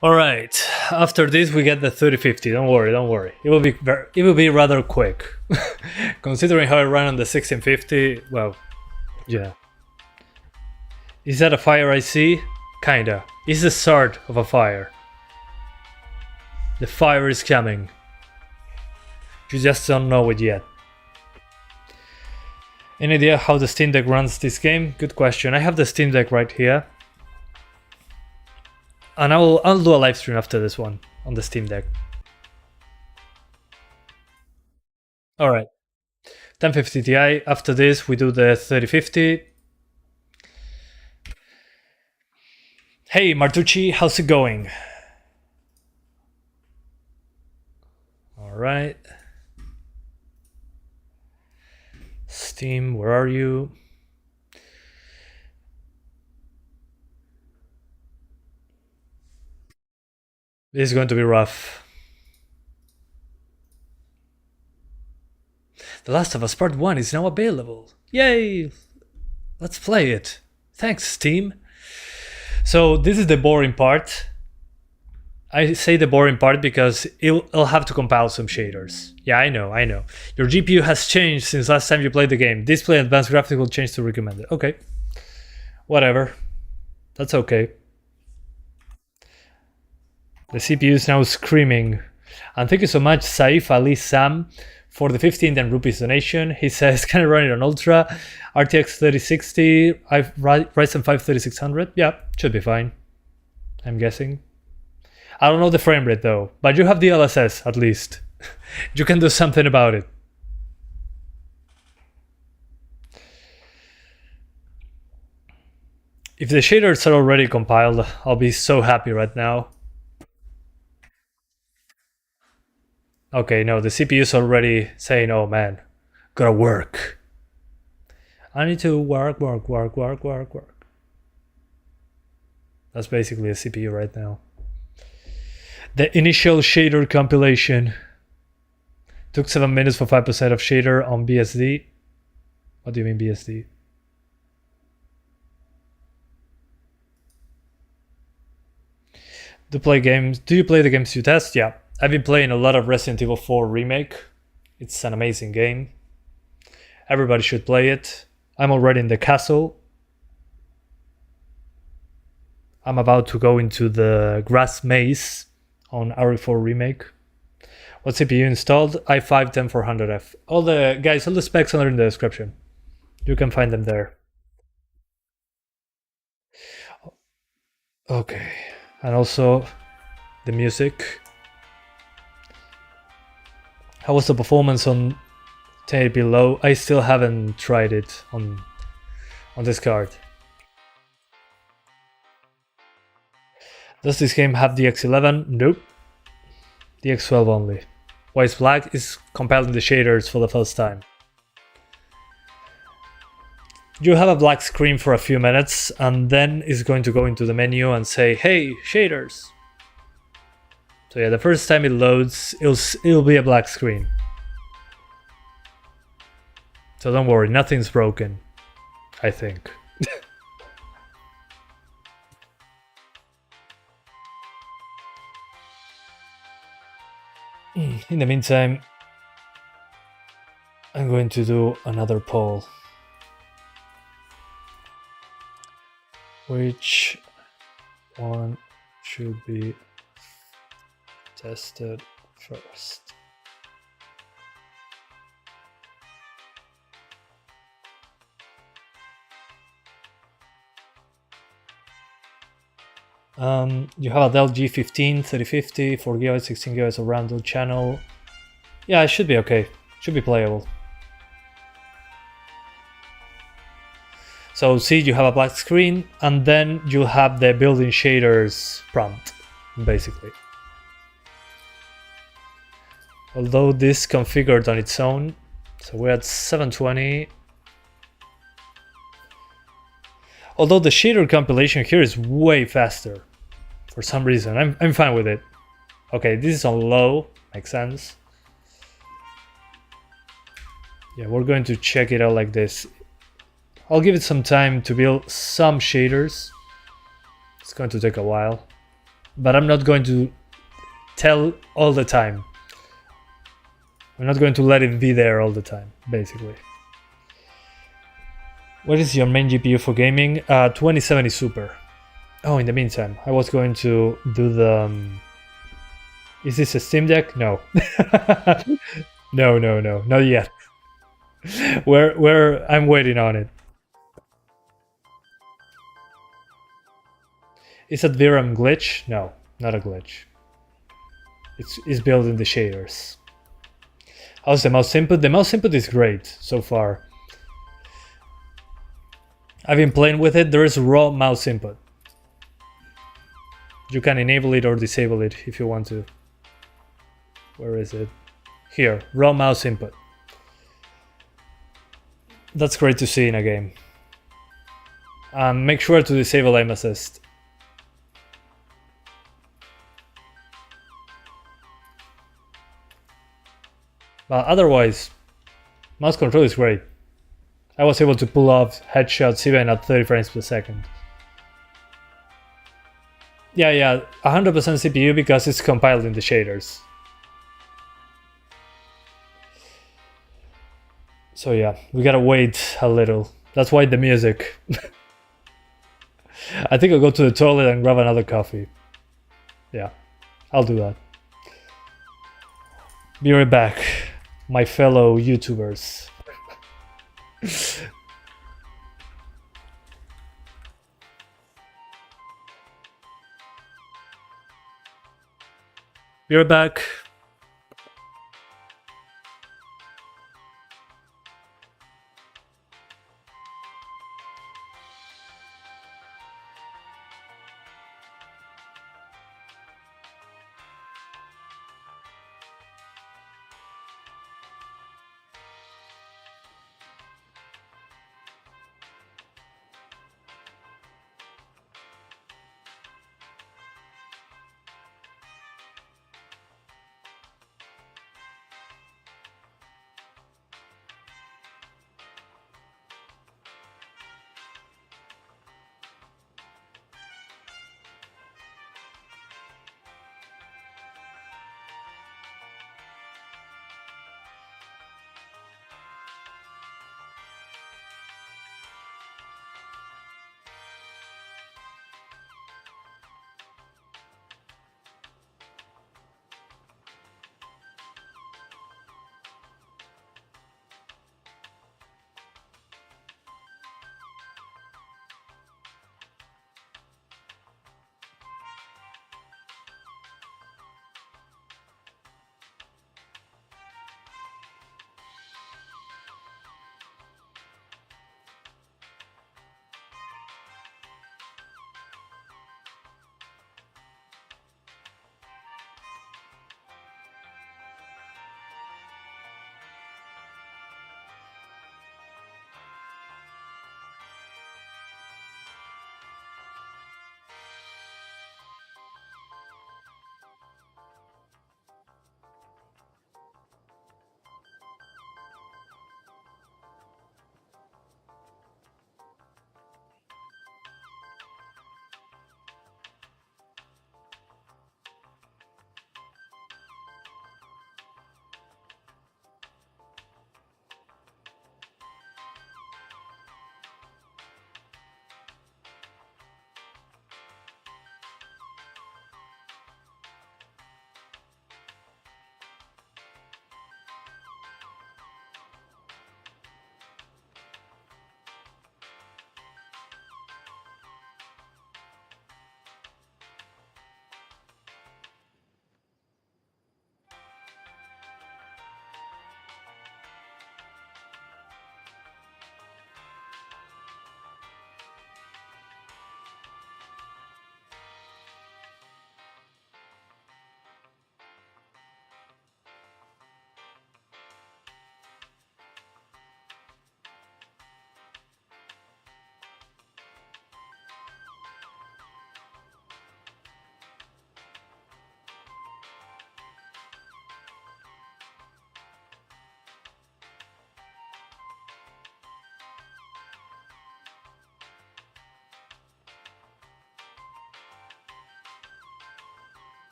All right. After this, we get the 3050. Don't worry, don't worry. It will be rather quick, considering how I ran on the 1650. Well, yeah. Is that a fire I see? Kinda. It's the start of a fire. The fire is coming. You just don't know it yet. Any idea how the Steam Deck runs this game? Good question. I have the Steam Deck right here. And I'll do a live stream after this one on the Steam Deck. Alright. 1050 Ti. After this, we do the 3050. Hey Martucci, how's it going? Alright. Steam, where are you? This is going to be rough. The Last of Us Part 1 is now available. Yay! Let's play it. Thanks, Steam. So this is the boring part. I say the boring part because it'll have to compile some shaders. Yeah, I know. Your GPU has changed since last time you played the game. Display advanced graphics will change to recommended. Okay. Whatever. That's okay. The CPU is now screaming. And thank you so much, Saif Ali Sam, for the 15 rupees donation. He says, can I run it on Ultra? RTX 3060, Ryzen 5 3600. Yeah, should be fine. I'm guessing. I don't know the frame rate though, but you have the DLSS at least. You can do something about it. If the shaders are already compiled, I'll be so happy right now. Okay, no, the CPU is already saying, oh man, gotta work. I need to work. That's basically a CPU right now. The initial shader compilation took 7 minutes for 5% of shader on BSD. What do you mean BSD? Do you play the games you test? Yeah. I've been playing a lot of Resident Evil 4 Remake. It's an amazing game. Everybody should play it. I'm already in the castle. I'm about to go into the grass maze on RE4 Remake. What CPU installed? i5 10400F. All the specs are in the description. You can find them there. Okay. And also the music. How was the performance on 1080p low? I still haven't tried it on this card. Does this game have DX11? Nope. DX12 only. Why is black? Is compiling the shaders for the first time. you have a black screen for a few minutes, and then it's going to go into the menu and say, hey, shaders. So yeah, the first time it loads, it'll be a black screen. So don't worry, nothing's broken, I think. In the meantime, I'm going to do another poll. Which one should be tested first? You have a Dell G15 3050, 4GB, 16GB of RAM, dual channel. Yeah, it should be okay. Should be playable. So see, you have a black screen, and then you have the built-in shaders prompt, basically. Although this configured on its own, so we're at 720. Although the shader compilation here is way faster, for some reason. I'm fine with it. Okay, this is on low, makes sense. Yeah, we're going to check it out like this. I'll give it some time to build some shaders. It's going to take a while, but I'm not going to tell all the time. I'm not going to let it be there all the time, basically. What is your main GPU for gaming? 2070 Super. Oh, in the meantime, I was going to do the... Is this a Steam Deck? No. No, not yet. I'm waiting on it. Is that VRAM glitch? No, not a glitch. It's built in the shaders. How's the mouse input? The mouse input is great so far. I've been playing with it. There is raw mouse input. You can enable it or disable it if you want to. Where is it? Here, raw mouse input. That's great to see in a game. Make sure to disable aim assist. But otherwise, mouse control is great. I was able to pull off headshots even at 30 frames per second. Yeah, 100% CPU because it's compiled in the shaders. So yeah, we gotta wait a little. That's why the music. I think I'll go to the toilet and grab another coffee. Yeah, I'll do that. Be right back, my fellow YouTubers. Be right back.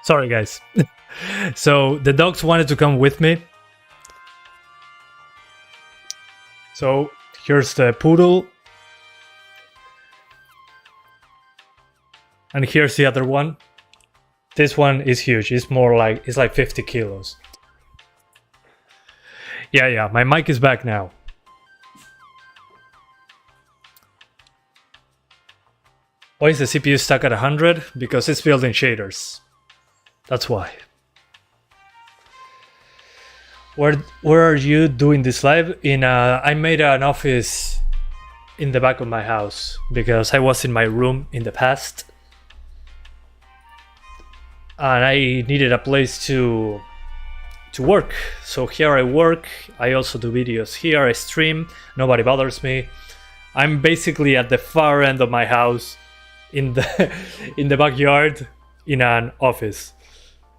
Sorry, guys. So the dogs wanted to come with me. So here's the poodle. And here's the other one. This one is huge. It's like 50 kilos. Yeah, my mic is back now. Why is the CPU stuck at 100? Because it's building shaders. That's why. Where are you doing this live? I made an office in the back of my house because I was in my room in the past. And I needed a place to work. So here I work. I also do videos here. I stream. Nobody bothers me. I'm basically at the far end of my house in the backyard in an office,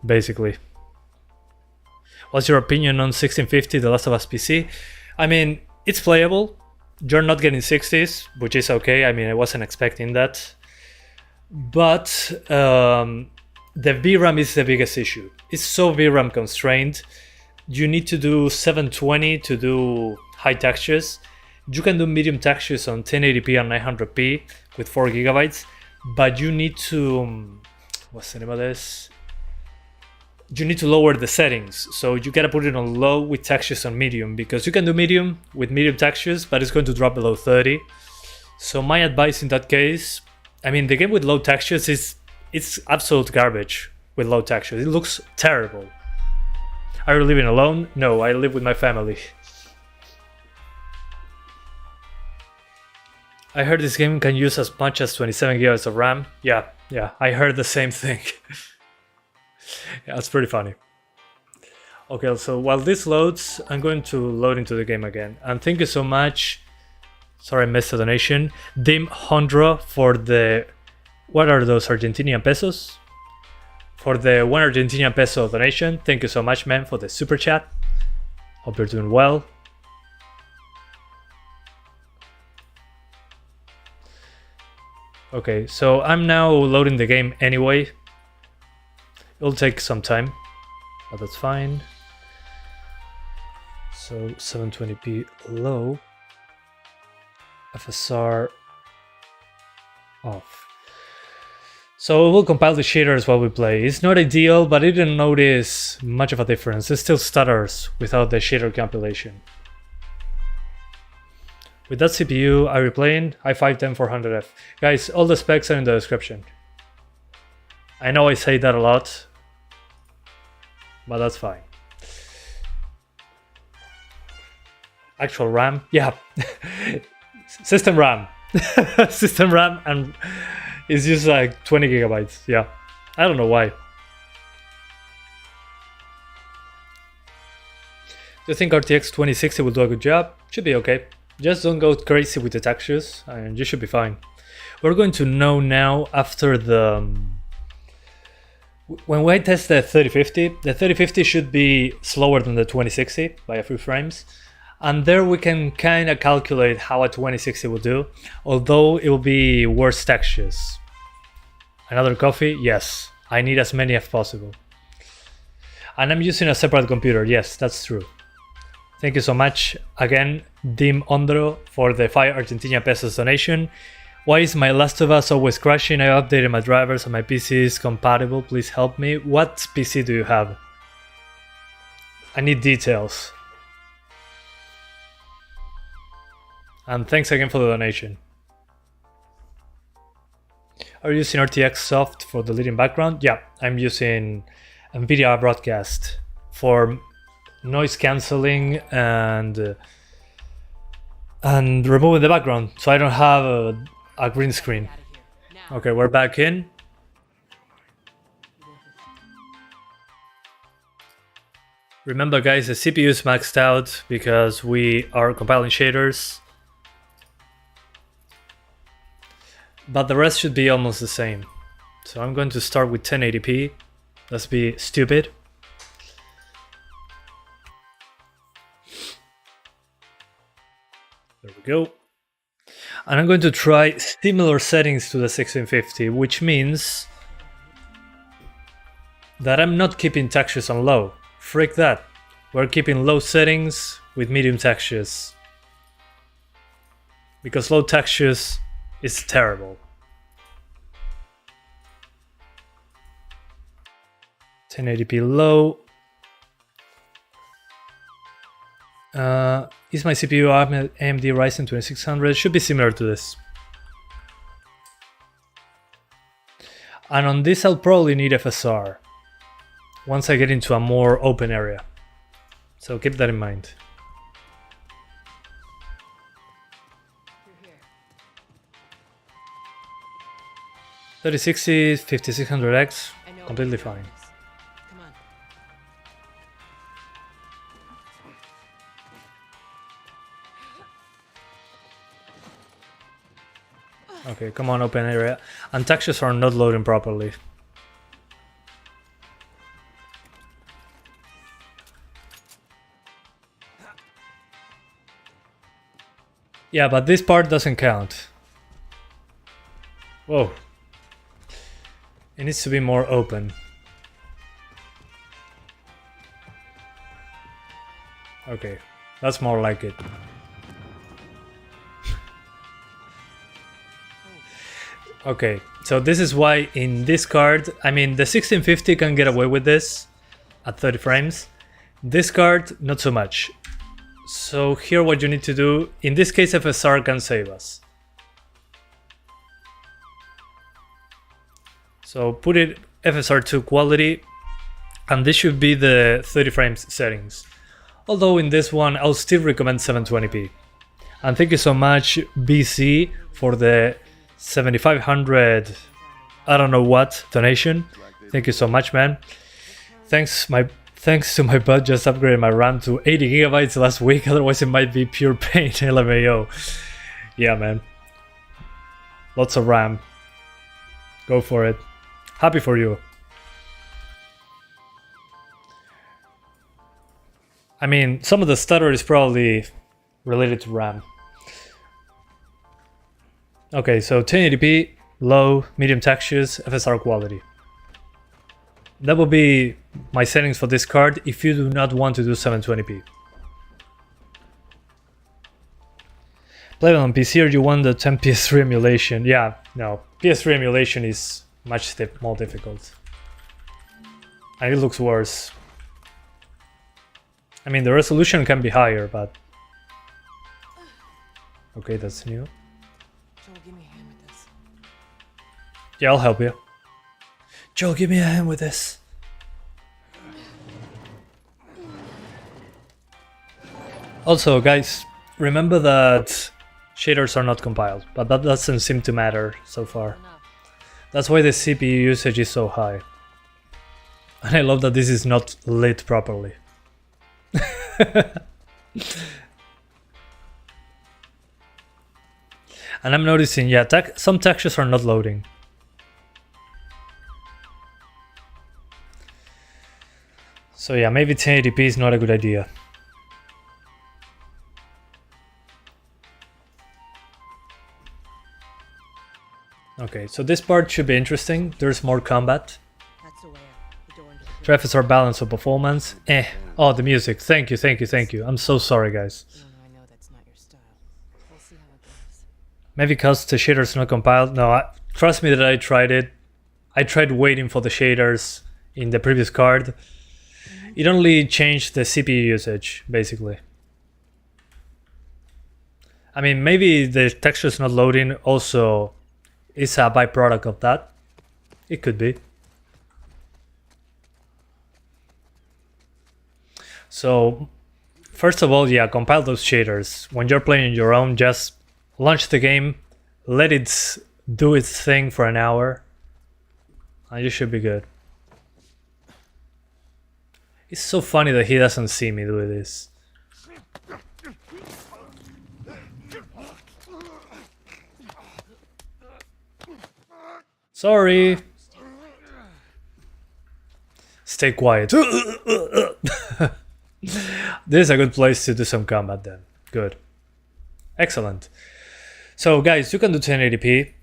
basically. What's your opinion on 1650, The Last of Us PC? I mean, it's playable. You're not getting 60s, which is okay. I mean, I wasn't expecting that. But the VRAM is the biggest issue. It's so VRAM constrained. You need to do 720 to do high textures. You can do medium textures on 1080p and 900p with 4 gigabytes, but you need to... what's the name of this? You need to lower the settings. So you gotta put it on low with textures on medium, because you can do medium with medium textures, but it's going to drop below 30. So my advice in that case, I mean, the game with low textures it's absolute garbage with low textures. It looks terrible. Are you living alone? No, I live with my family. I heard this game can use as much as 27 gigabytes of RAM. Yeah, I heard the same thing. Yeah, that's pretty funny. Okay, so while this loads, I'm going to load into the game again. And thank you so much. Sorry, I missed the donation. Dim Hondro for the... what are those, Argentinian pesos? For the 1 Argentinian peso donation. Thank you so much, man, for the super chat. Hope you're doing well. Okay, so I'm now loading the game anyway. It'll take some time, but that's fine. So 720p low. FSR off. So we'll compile the shaders while we play. It's not ideal, but I didn't notice much of a difference. It still stutters without the shader compilation. With that CPU, are you playing? i5 10400F. Guys, all the specs are in the description. I know I say that a lot, but that's fine. Actual RAM? Yeah. System RAM. System RAM, and it's just like 20 gigabytes. Yeah. I don't know why. Do you think RTX 2060 will do a good job? Should be okay. Just don't go crazy with the textures and you should be fine. We're going to know now after the... when we test the 3050 should be slower than the 2060 by a few frames. And there we can kind of calculate how a 2060 will do, although it will be worse textures. Another coffee? Yes. I need as many as possible. And I'm using a separate computer. Yes, that's true. Thank you so much again, Dim Ondro, for the 5 Argentinian pesos donation. Why is my Last of Us always crashing? I updated my drivers and my PC is compatible. Please help me. What PC do you have? I need details. And thanks again for the donation. Are you using RTX soft for deleting background? Yeah, I'm using Nvidia Broadcast for noise cancelling and removing the background, so I don't have a green screen. Okay, we're back in. Remember guys, the CPU is maxed out because we are compiling shaders, but the rest should be almost the same. So I'm going to start with 1080p. Let's be stupid. There we go. And I'm going to try similar settings to the 1650, which means that I'm not keeping textures on low. Freak that. We're keeping low settings with medium textures. Because low textures is terrible. 1080p low. Is my CPU AMD Ryzen 2600? Should be similar to this. And on this I'll probably need FSR once I get into a more open area. So keep that in mind. You're here. 3060, 5600X, I know completely what fine. it is. Come on. Okay, come on, open area. And textures are not loading properly. Yeah, but this part doesn't count. Whoa. It needs to be more open. Okay, that's more like it. Okay, so this is why in this card, I mean the 1650 can get away with this at 30 frames. This card, not so much. So here what you need to do, in this case FSR can save us. So put it FSR to quality, and this should be the 30 frames settings. Although in this one I'll still recommend 720p. And thank you so much BC for the 7500 I don't know what donation. Thank you so much, man. Thanks to my bud just upgraded my RAM to 80 gigabytes last week, otherwise it might be pure pain. LMAO. Yeah, man. Lots of RAM. Go for it. Happy for you. I mean, some of the stutter is probably related to RAM. Okay, so 1080p, low, medium textures, FSR quality. That will be my settings for this card if you do not want to do 720p. Playable on PC, or you want the 10 PS3 emulation? Yeah, no, PS3 emulation is much more difficult. And it looks worse. I mean, the resolution can be higher, but... Okay, that's new. Joel, give me a hand with this. Yeah, I'll help you. Joe, give me a hand with this. Also, guys, remember that shaders are not compiled, but that doesn't seem to matter so far. That's why the CPU usage is so high. And I love that this is not lit properly. And I'm noticing, yeah, some textures are not loading. So yeah, maybe 1080p is not a good idea. Okay, so this part should be interesting. There's more combat. That's the way out. The door into the Preface or balance of performance. Oh, the music. Thank you. I'm so sorry, guys. I know that's not your style. We'll see how it goes. Maybe because the shader's not compiled. No, trust me that I tried it. I tried waiting for the shaders in the previous card. It only changed the CPU usage, basically. I mean, maybe the texture's not loading also is a byproduct of that. It could be. So, first of all, yeah, compile those shaders. When you're playing your own, just launch the game, let it do its thing for an hour, and you should be good. It's so funny that he doesn't see me do this. Sorry. Stay quiet. This is a good place to do some combat then. Good. Excellent. So guys, you can do 1080p.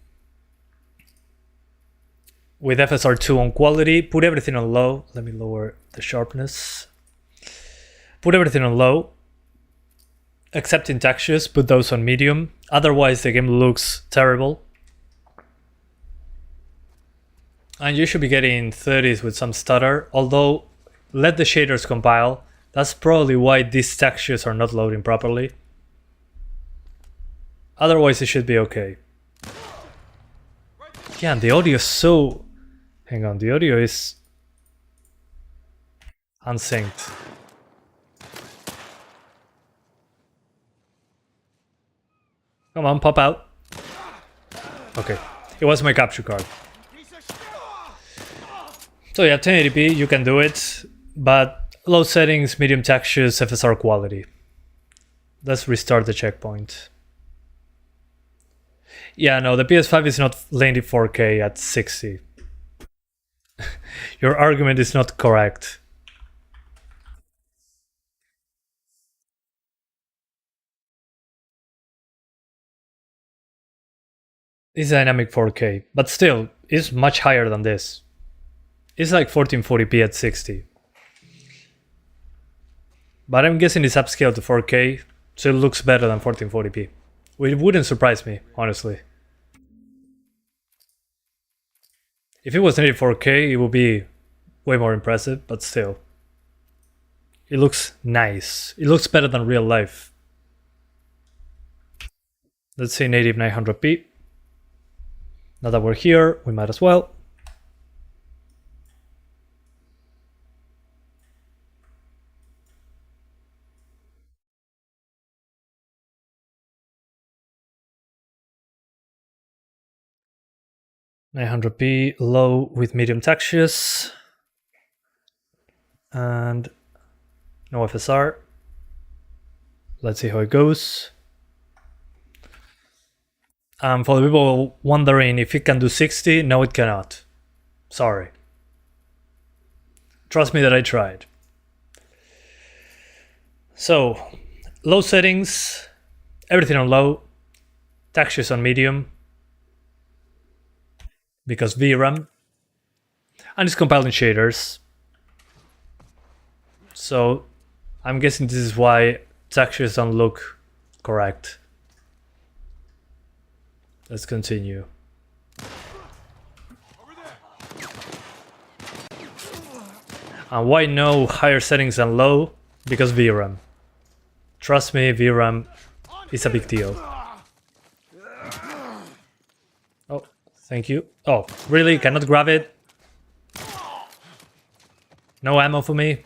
with FSR2 on quality, put everything on low. Let me lower the sharpness. Put everything on low, except in textures, put those on medium. Otherwise the game looks terrible. And you should be getting 30s with some stutter, although let the shaders compile. That's probably why these textures are not loading properly. Otherwise it should be okay. Yeah, and the audio is so... Hang on, the audio is unsynced. Come on, pop out. Okay, it was my capture card. So yeah, 1080p, you can do it, but low settings, medium textures, FSR quality. Let's restart the checkpoint. Yeah, no, the PS5 is not landing 4K at 60. Your argument is not correct. It's dynamic 4K, but still, it's much higher than this. It's like 1440p at 60. But I'm guessing it's upscaled to 4K, so it looks better than 1440p. It wouldn't surprise me, honestly. If it was native 4K, it would be way more impressive, but still. It looks nice. It looks better than real life. Let's say native 900p. Now that we're here, we might as well. (900p) low with medium textures. And no FSR. Let's see how it goes. For the people wondering if it can do 60, no it cannot. Sorry. Trust me that I tried. So, low settings, everything on low, textures on medium, because VRAM, and it's compiling shaders. So, I'm guessing this is why textures don't look correct. Let's continue. And why no higher settings than low? Because VRAM. Trust me, VRAM is a big deal. Oh, thank you. Oh, really? Cannot grab it? No ammo for me?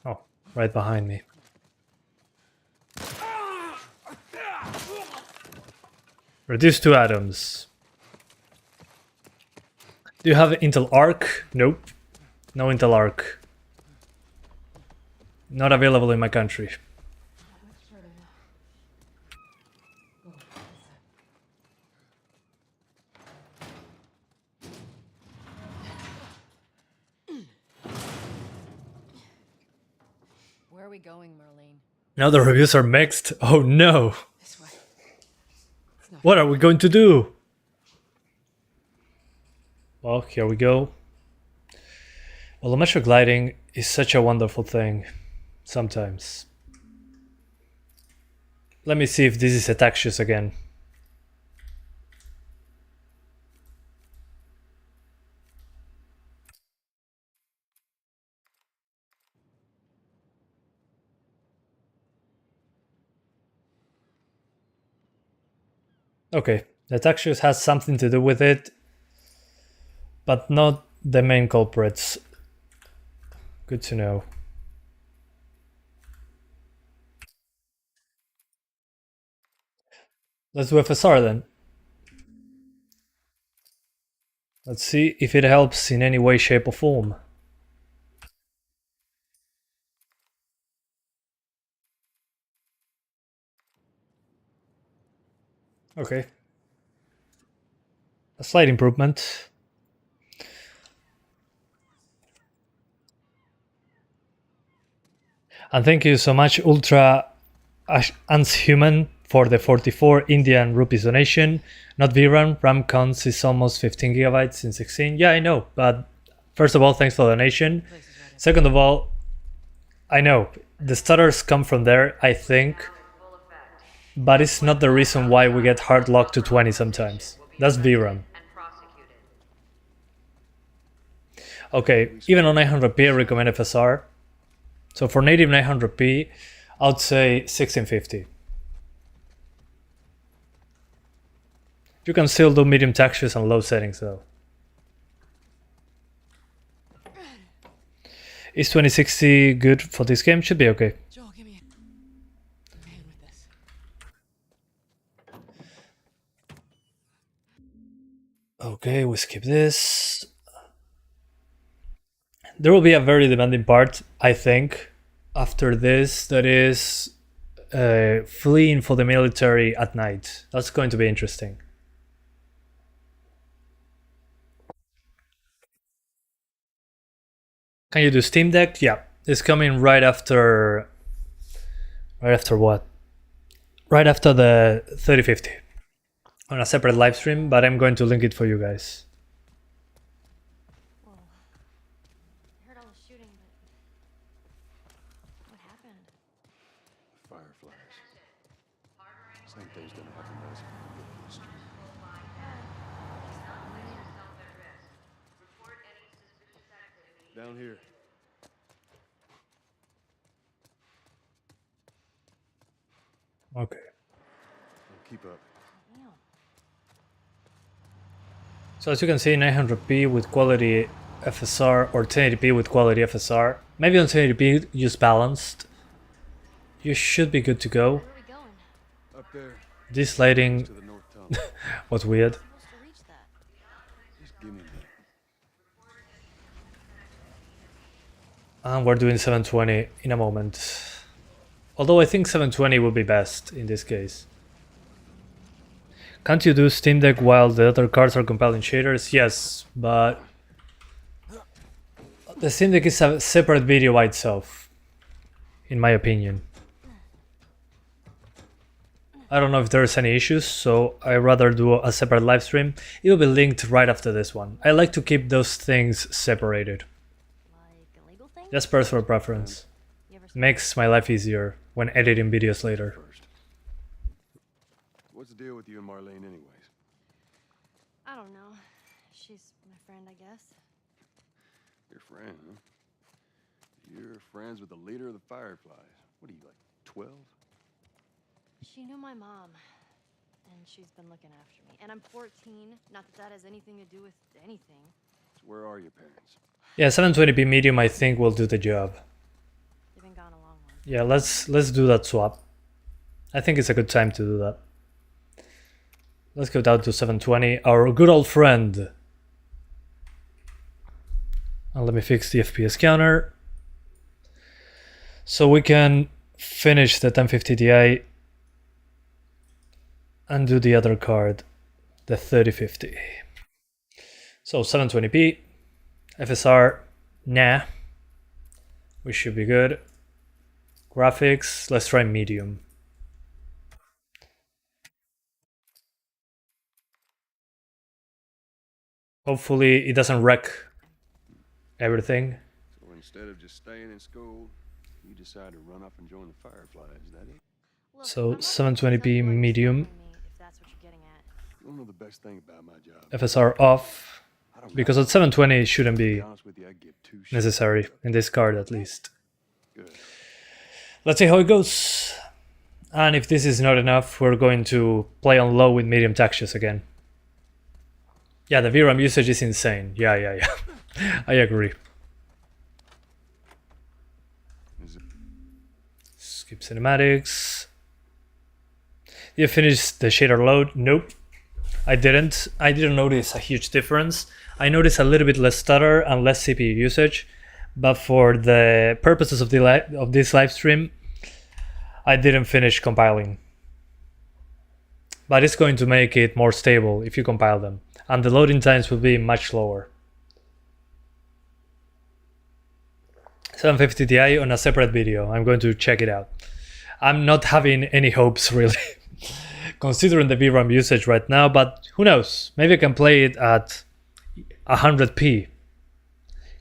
Oh, right behind me. Reduce to atoms. Do you have Intel Arc? Nope. No Intel Arc. Not available in my country. Where are we going, Marlene? Now the reviews are mixed. Oh no! This way. What are we going to do? Well, here we go. Volumetric lighting is such a wonderful thing. Sometimes. Let me see if this is a textures again. Okay, the textures has something to do with it, but not the main culprits. Good to know. Let's do FSR then. Let's see if it helps in any way, shape or form. Okay. A slight improvement. And thank you so much, Ultra Human, for the 44 Indian rupees donation. Not VRAM, RAM counts is almost 15 gigabytes in 16. Yeah, I know, but first of all, thanks for the donation. Second of all, I know, the stutters come from there, I think, but it's not the reason why we get hard locked to 20 sometimes. That's VRAM. Okay, even on 900p I recommend FSR. So for native 900p, I would say 1650. You can still do medium textures and low settings though. Is 2060 good for this game? Should be okay. Joel, give me a hand with this. Okay, we skip this. There will be a very demanding part, I think, after this, that is fleeing for the military at night. That's going to be interesting. Can you do Steam Deck? Yeah, it's coming right after... Right after what? Right after the 3050. On a separate live stream, but I'm going to link it for you guys. Whoa. I heard all the shooting, but what happened? Fireflies. Same thing's gonna happen to us if we go to the street. Down here. Okay. Keep up. Damn. So as you can see, 900p with quality FSR or 1080p with quality FSR. Maybe on 1080p use balanced. You should be good to go. Where are we going? Up there. This lighting To the north tunnel. was weird. We're supposed to reach that. Just give me a minute. And we're doing 720 in a moment. Although I think 720 will be best in this case. Can't you do Steam Deck while the other cards are compiling shaders? Yes, but the Steam Deck is a separate video by itself, in my opinion. I don't know if there's any issues, so I rather do a separate live stream. It will be linked right after this one. I like to keep those things separated. Like illegal thing? Just personal preference. You ever Makes my life easier when editing videos later. First. What's the deal with you and Marlene anyways? I don't know. She's my friend, I guess. Your friend, huh? You're friends with the leader of the Fireflies. What are you, like, 12? She knew my mom, and she's been looking after me. And I'm 14. Not that that has anything to do with anything. So where are your parents? Yeah, 720p medium I think will do the job. They've been gone a long one. Yeah, let's do that swap. I think it's a good time to do that. Let's go down to 720, our good old friend. And let me fix the FPS counter. So we can finish the 1050 Ti and do the other card, the 3050. So 720p, FSR, nah. We should be good. Graphics, let's try medium. Hopefully it doesn't wreck everything. So instead of just staying in school, you decide to run off and join the Fireflies, is that it? Look, So I'm not 720p exactly like medium. stalking me, if that's what you're getting at. You don't know the best thing about my job. FSR off, I don't because know. at 720 it shouldn't To be be honest with you, I give two shits. necessary in this card at least. Good. Let's see how it goes. And if this is not enough, we're going to play on low with medium textures again. Yeah, the VRAM usage is insane. Yeah. I agree. Is it Skip cinematics. You finished the shader load? Nope. I didn't. I didn't notice a huge difference. I noticed a little bit less stutter and less CPU usage, but for the purposes of this live stream, I didn't finish compiling. But it's going to make it more stable if you compile them, and the loading times will be much lower. 750 Ti on a separate video. I'm going to check it out. I'm not having any hopes really, considering the VRAM usage right now, but who knows? Maybe I can play it at 100p.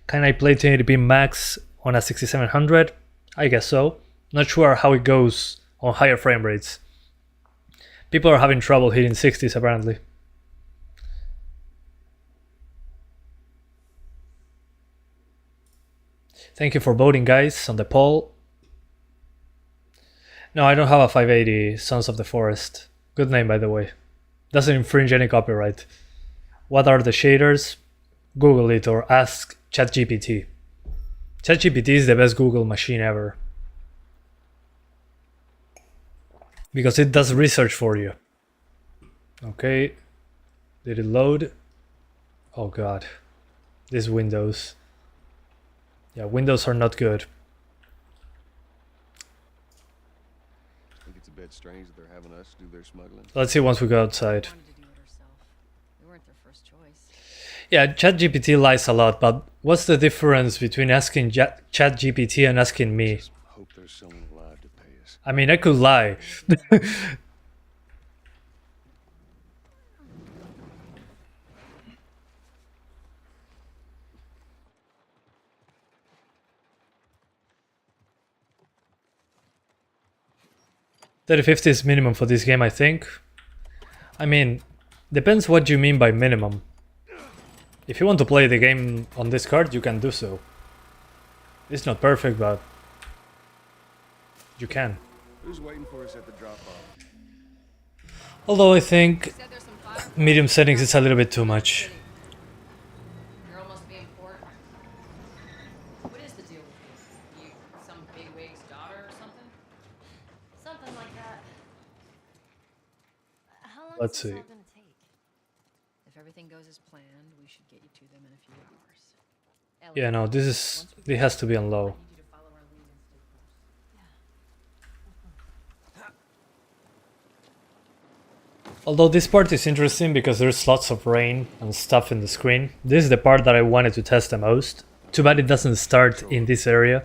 Can I play 1080p max on a 6700? I guess so. Not sure how it goes on higher frame rates. People are having trouble hitting 60s apparently. Thank you for voting, guys, on the poll. No, I don't have a 580 Sons of the Forest. Good name, by the way. Doesn't infringe any copyright. What are the shaders? Google it or ask ChatGPT. ChatGPT is the best Google machine ever. Because it does research for you. Okay. Did it load? Oh god. These windows. Yeah, windows are not good. I think it's a bit strange that they're having us do their smuggling. Let's see once we go outside. Wanted to do it herself. We weren't their first choice. Yeah, ChatGPT lies a lot, but what's the difference between asking ChatGPT and asking me? Just hope there's someone alive to pay us. I mean, I could lie. $3050 is minimum for this game, I think. I mean, depends what you mean by minimum. If you want to play the game on this card, you can do so. It's not perfect, but you can. Who's waiting for us at the drop-off? Although I think medium settings is a little bit too much. Girl must be important. What is the deal with you? You some bigwig's daughter or something? Something like that. How long Let's is this see. all gonna take? If everything goes as planned, we should get you to them in a few hours. Yeah, no, this has to be on low. I need you to follow our lead and stay close. Although this part is interesting because there's lots of rain and stuff in the screen. This is the part that I wanted to test the most. Too bad it doesn't start in this area.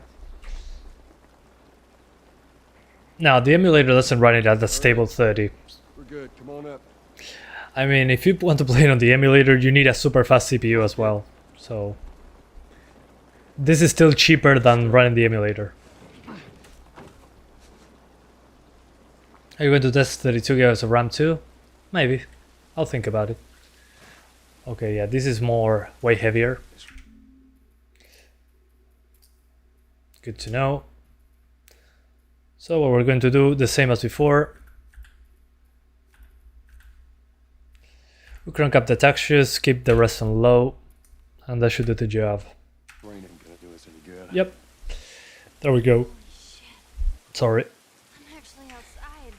Now, the emulator doesn't run it at a stable 30. We're good. Come on up. I mean, if you want to play it on the emulator, you need a super fast CPU as well. So, this is still cheaper than running the emulator. Are you going to test 32 GB of RAM too? Maybe. I'll think about it. Okay, yeah, this is way heavier. Good to know. So what we're going to do, the same as before. We crank up the textures, keep the rest on low, and that should do the job. Rain ain't gonna do us any good. Yep. There we go. Sorry. I'm actually outside.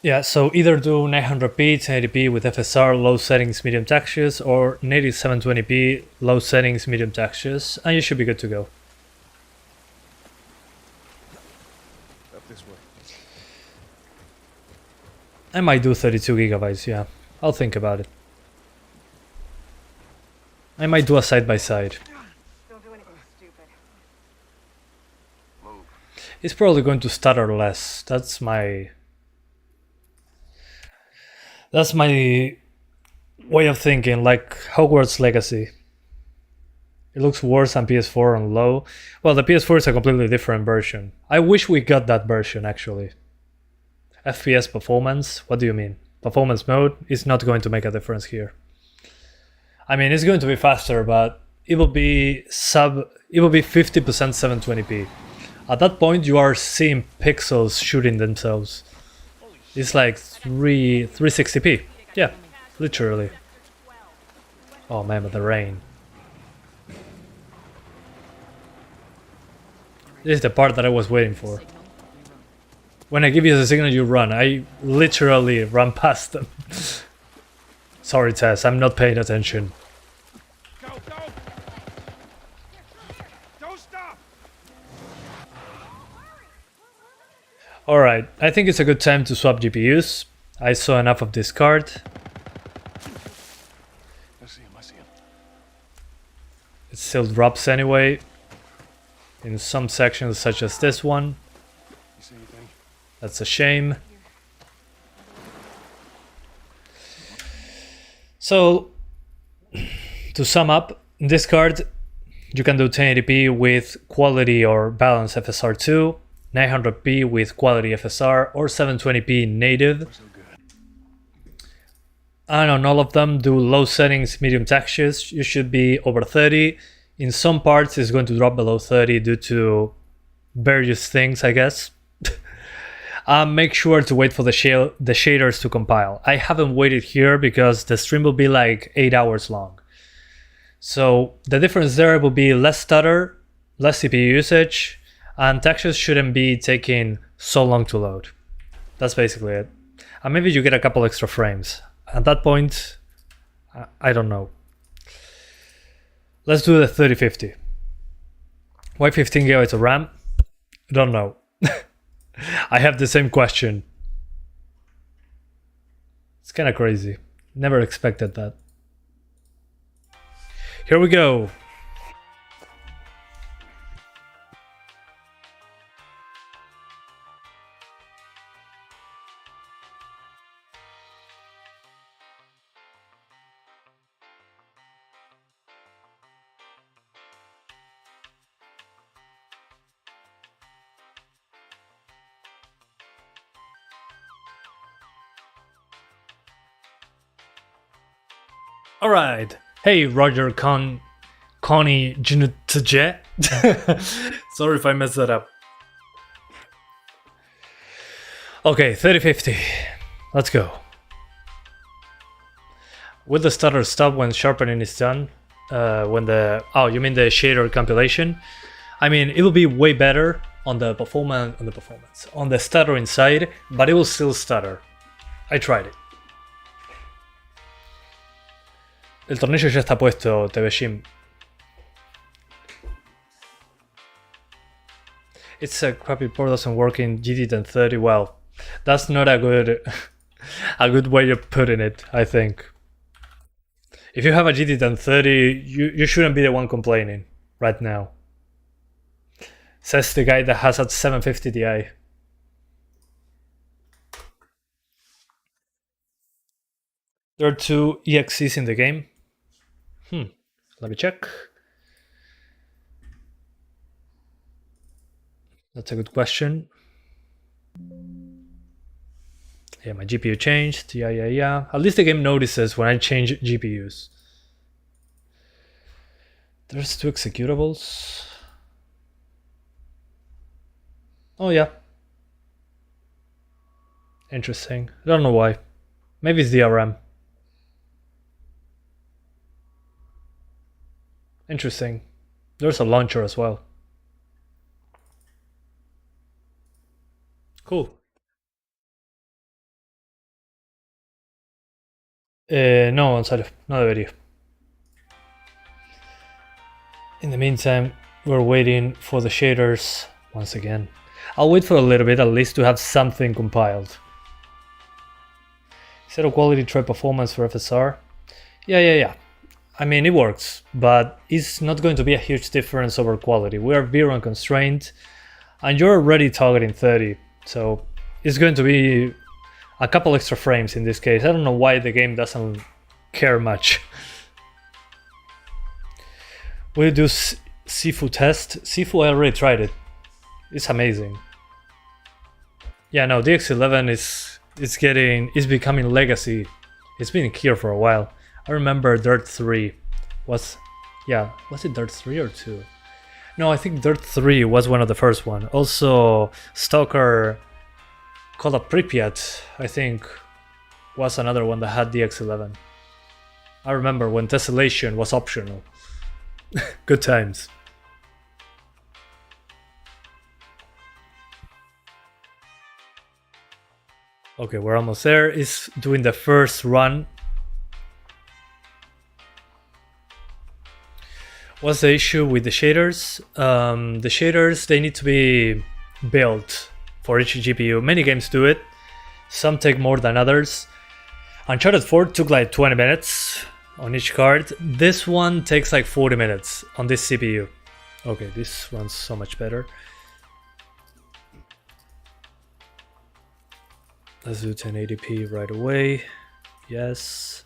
Yeah, so either do 900p, 1080p with FSR, low settings, medium textures, or native 720p, low settings, medium textures, and you should be good to go. Up this way. I might do 32 gigabytes, yeah. I'll think about it. I might do a side-by-side. Don't do anything stupid. Move. It's probably going to stutter less. That's my way of thinking, like Hogwarts Legacy. It looks worse than PS4 on low. Well, the PS4 is a completely different version. I wish we got that version, actually. FPS performance? What do you mean? Performance mode is not going to make a difference here. I mean, it's going to be faster, but it will be 50% 720p. At that point, you are seeing pixels shooting themselves. It's like 360p. Yeah, literally. Oh man, but the rain. This is the part that I was waiting for. When I give you the signal, you run. I literally run past them. Sorry, Tess, I'm not paying attention. Go, go! Don't stop! Alright, I think it's a good time to swap GPUs. I saw enough of this card. still drops anyway in some sections such as this one. You see anything? That's a shame. So, to sum up, in this card you can do 1080p with quality or balanced FSR2, 900p with quality FSR, or 720p native. And on all of them, do low settings, medium textures. You should be over 30. In some parts, it's going to drop below 30 due to various things, I guess. Make sure to wait for the shaders to compile. I haven't waited here because the stream will be like 8 hours long. So the difference there will be less stutter, less CPU usage, and textures shouldn't be taking so long to load. That's basically it. And maybe you get a couple extra frames. At that point, I don't know. Let's do the 3050. Why 15 GB of RAM? Don't know. I have the same question. It's kind of crazy. Never expected that. Here we go. All right. Hey, Roger Connie Junutje. Sorry if I messed that up. Okay, 3050. Let's go. Will the stutter stop when sharpening is done? Oh, you mean the shader compilation? I mean, it will be way better on the on the stuttering side, but it will still stutter. I tried it. El tornillo ya está puesto, TVShim. It's a crappy port doesn't work in GT1030. Well, that's not a good way of putting it, I think. If you have a GT1030, you shouldn't be the one complaining right now. Says the guy that has a 750 Ti. There are 2 EXCs in the game. Let me check. That's a good question. Yeah, my GPU changed. Yeah. At least the game notices when I change GPUs. There's 2 executables. Oh yeah. Interesting. I don't know why. Maybe it's DRM. Interesting. There's a launcher as well. Cool. No, en serio, no debería. In the meantime, we're waiting for the shaders once again. I'll wait for a little bit at least to have something compiled. Zero quality try performance for FSR. Yeah. I mean, it works, but it's not going to be a huge difference over quality. We are VRAM constrained, and you're already targeting 30, so it's going to be a couple extra frames in this case. I don't know why the game doesn't care much. We'll do Sifu test. Sifu, I already tried it. It's amazing. Yeah, no, DX11 is becoming legacy. It's been here for a while. I remember Dirt 3 was it Dirt 3 or 2? No, I think Dirt 3 was one of the first one. Also, Stalker called up Pripyat, I think, was another one that had DX11. I remember when tessellation was optional. Good times. Okay, we're almost there. It's doing the first run. What's the issue with the shaders? The shaders, they need to be built for each GPU. Many games do it. Some take more than others. Uncharted 4 took like 20 minutes. on each card. This one takes like 40 minutes on this CPU. Okay, this one's so much better. Let's do 1080p right away. Yes.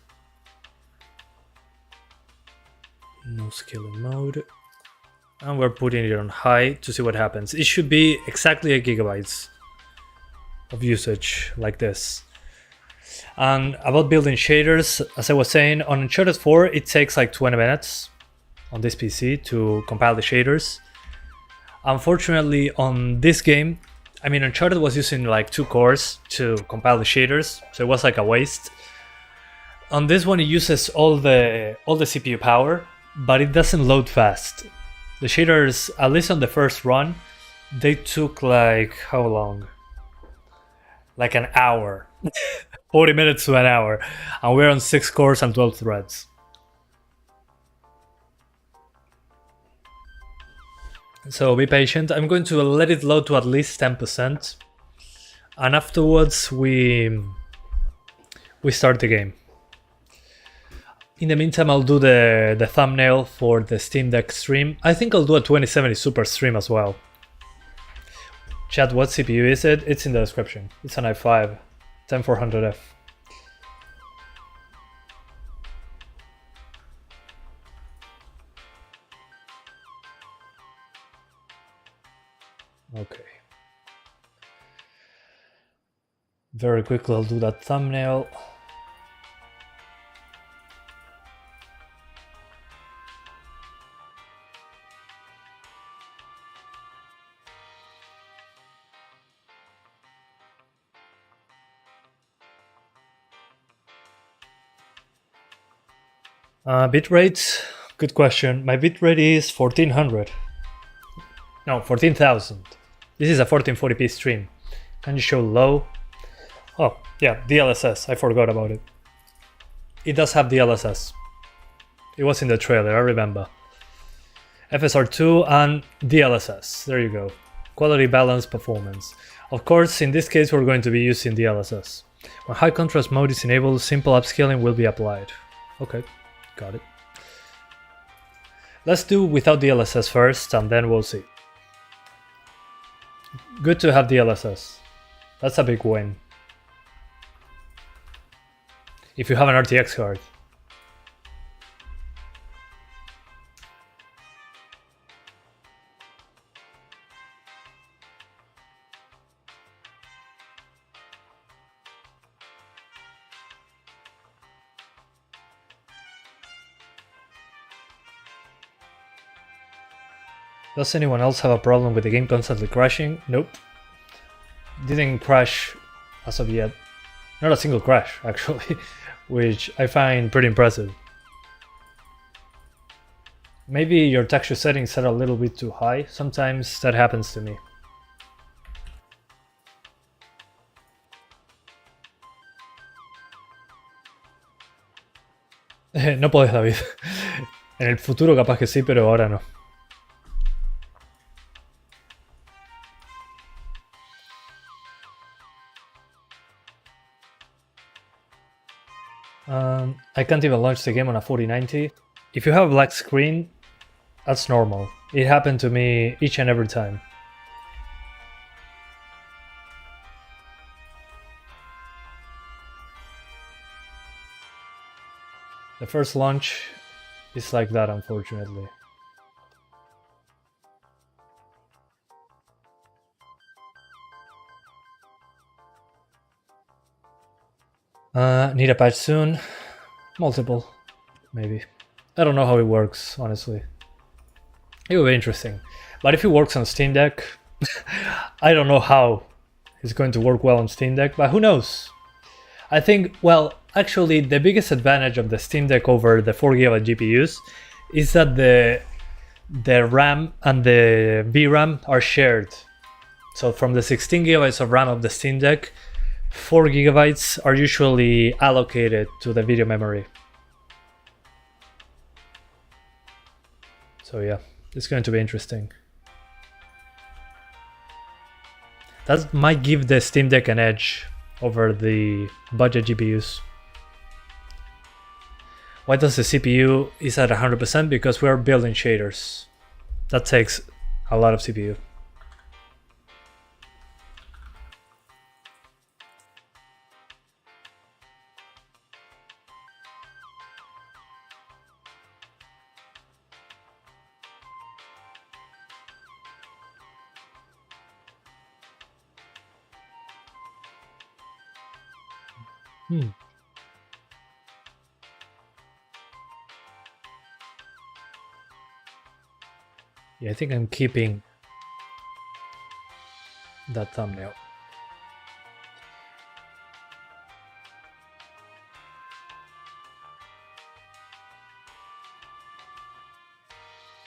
No scaling mode. And we're putting it on high to see what happens. It should be exactly a gigabytes of usage like this. And about building shaders, as I was saying, on Uncharted 4 it takes like 20 minutes on this PC to compile the shaders. Unfortunately on this game, I mean Uncharted was using like 2 cores to compile the shaders, so it was like a waste. On this one it uses all the CPU power, but it doesn't load fast. The shaders, at least on the first run, they took like, how long? Like an hour. 40 minutes to an hour. And we're on 6 cores and 12 threads. So be patient. I'm going to let it load to at least 10%. And afterwards we start the game. In the meantime, I'll do the thumbnail for the Steam Deck stream. I think I'll do a 2070 Super stream as well. Chat, what CPU is it? It's in the description. It's an i5 10400F. Okay. Very quickly I'll do that thumbnail. Bitrate, good question. My bitrate is 1400. No, 14,000. This is a 1440p stream. Can you show low? Oh, yeah, DLSS. I forgot about it. It does have DLSS. It was in the trailer, I remember. FSR2 and DLSS. There you go. Quality, balance, performance. Of course, in this case, we're going to be using DLSS. When high contrast mode is enabled, simple upscaling will be applied. Okay. Got it. Let's do without DLSS first, and then we'll see. Good to have DLSS. That's a big win. If you have an RTX card. Does anyone else have a problem with the game constantly crashing? Nope. Didn't crash as of yet. Not a single crash, actually, which I find pretty impressive. Maybe your texture settings are a little bit too high. Sometimes that happens to me. No podés, David. En el futuro capaz que sí, pero ahora no. I can't even launch the game on a 4090. If you have a black screen, that's normal. It happened to me each and every time. The first launch is like that, unfortunately. Need a patch soon. Multiple, maybe. I don't know how it works, honestly. It will be interesting. But if it works on Steam Deck, I don't know how it's going to work well on Steam Deck, but who knows? I think, well, actually the biggest advantage of the Steam Deck over the 4GB GPUs is that the RAM and the VRAM are shared. So from the 16GB of RAM of the Steam Deck, 4GB are usually allocated to the video memory. So yeah, it's going to be interesting. That might give the Steam Deck an edge over the budget GPUs. Why does the CPU is at 100%? Because we are building shaders. That takes a lot of CPU. Yeah, I think I'm keeping that thumbnail.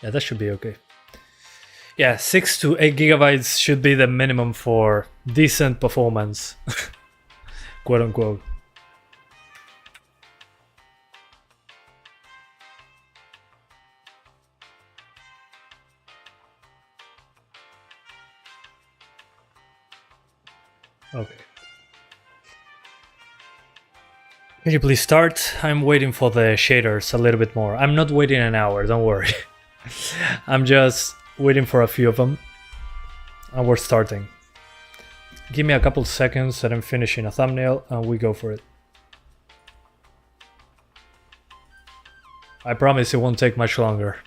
Yeah, that should be okay. Yeah, 6 to 8 gigabytes should be the minimum for decent performance, quote unquote. Okay. Can you please start? I'm waiting for the shaders a little bit more. I'm not waiting an hour, don't worry. I'm just waiting for a few of them. And we're starting. Give me a couple seconds and I'm finishing a thumbnail and we go for it. I promise it won't take much longer.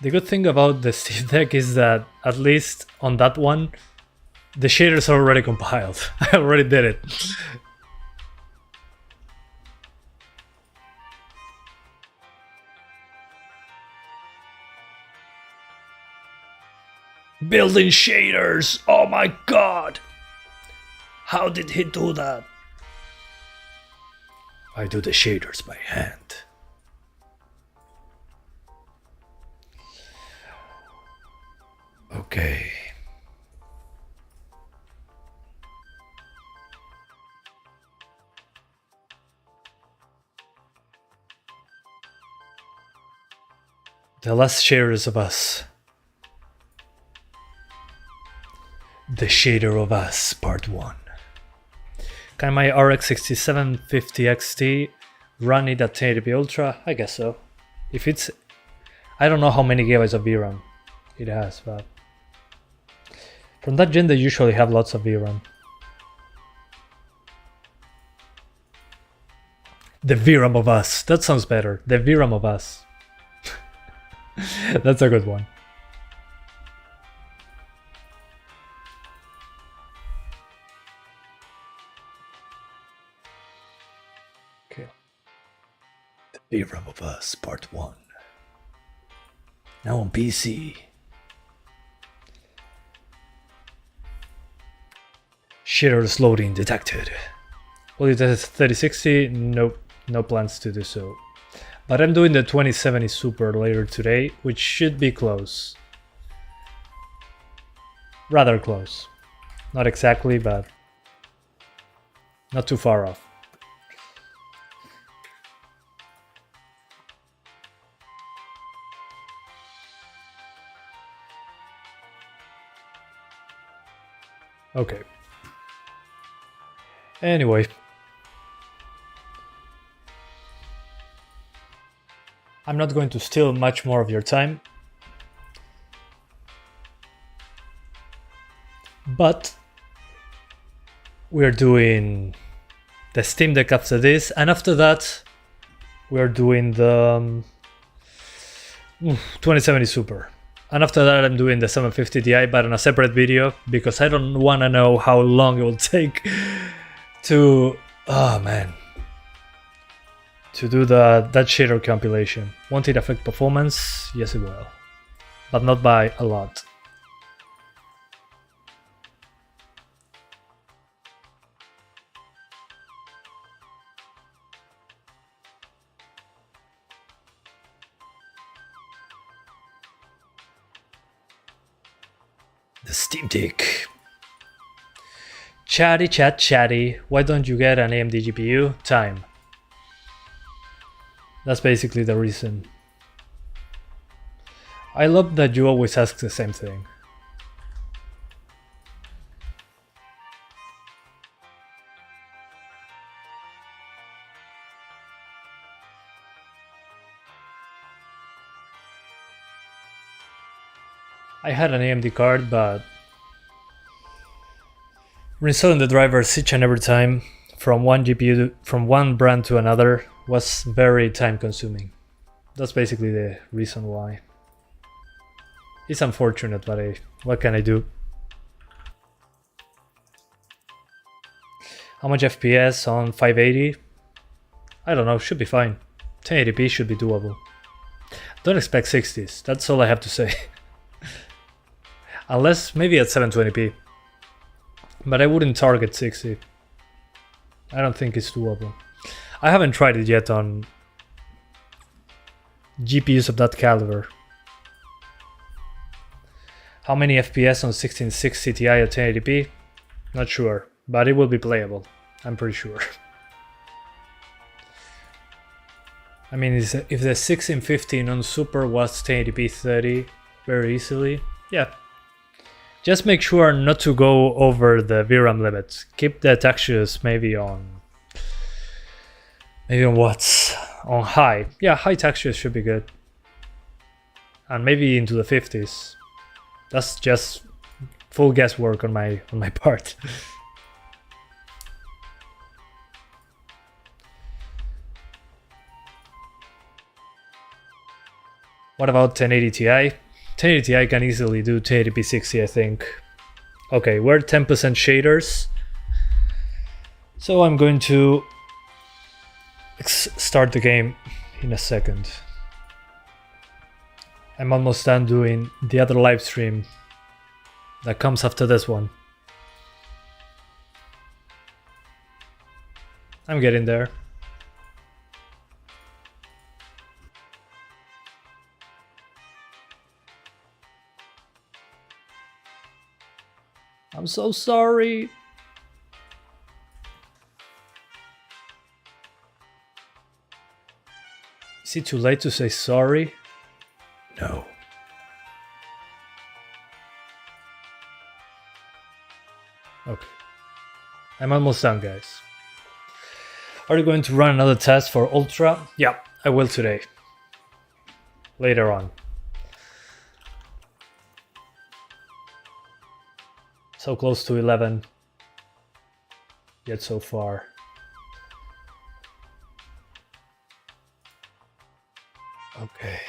The good thing about the Steam Deck is that, at least on that one, the shaders are already compiled. I already did it. Building shaders! Oh my god! How did he do that? I do the shaders by hand. Okay. The last shaders of us. The shader of us, part 1. Can my RX 6750 XT run it at 1080p Ultra? I guess so. If it's... I don't know how many gigabytes of VRAM it has, but... From that gen they usually have lots of VRAM. The VRAM of us. That sounds better. The VRAM of us. That's a good one. Okay. The VRAM of us, part 1. Now on PC. Shaders loading detected. Will it test 3060? Nope, no plans to do so. But I'm doing the 2070 Super later today, which should be close. Rather close. Not exactly, but not too far off. Okay. Anyway. I'm not going to steal much more of your time. But we're doing the Steam Deck after this, and after that we're doing the 2070 Super. And after that I'm doing the 750 Ti, but on a separate video, because I don't want to know how long it will take to... Oh man. To do that shader compilation. Won't it affect performance? Yes it will. But not by a lot. The Steam Deck. Chatty chat chatty. Why don't you get an AMD GPU? Time. That's basically the reason. I love that you always ask the same thing. I had an AMD card, but reinstalling the drivers each and every time from one GPU, from one brand to another, was very time consuming. That's basically the reason why. It's unfortunate, but what can I do? How much FPS on 580? I don't know, should be fine. 1080p should be doable. Don't expect 60s, that's all I have to say. Unless maybe at 720p. But I wouldn't target 60. I don't think it's doable. I haven't tried it yet on GPUs of that caliber. How many FPS on 166 Ti at 1080p? Not sure, but it will be playable. I'm pretty sure. I mean, if the 1615 on Super was 1080p 30 very easily, yeah. Just make sure not to go over the VRAM limits. Keep the textures maybe on what's on high. Yeah, high textures should be good. And maybe into the 50s. That's just full guesswork on my part. What about 1080 Ti? 1080 Ti can easily do 1080p 60, I think. Okay, we're 10% shaders. So I'm going to start the game in a second. I'm almost done doing the other live stream that comes after this one. I'm getting there. I'm so sorry. Is it too late to say sorry? No. Okay. I'm almost done, guys. Are you going to run another test for Ultra? Yeah, I will today. Later on. So close to 11. Yet so far. Okay.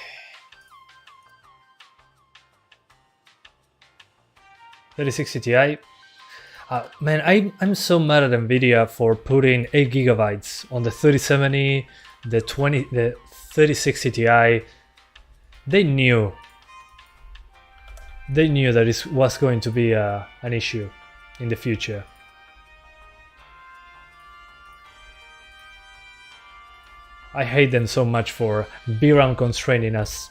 $3060 Ti. Man, I'm so mad at Nvidia for putting 8 gigabytes on the 3070, the 3060 Ti. They knew that it was going to be an issue in the future. I hate them so much for VRAM constraining us.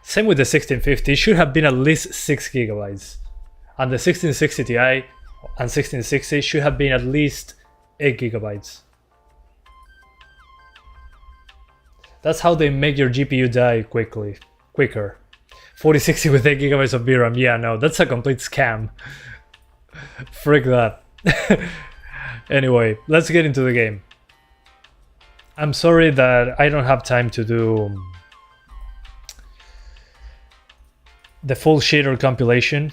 Same with the 1650, it should have been at least 6 gigabytes. And the 1660 Ti and 1660 should have been at least 8 gigabytes. That's how they make your GPU die quicker. 4060 with 8 gigabytes of VRAM, yeah, no, that's a complete scam. Frick that. Anyway, let's get into the game. I'm sorry that I don't have time to do the full shader compilation.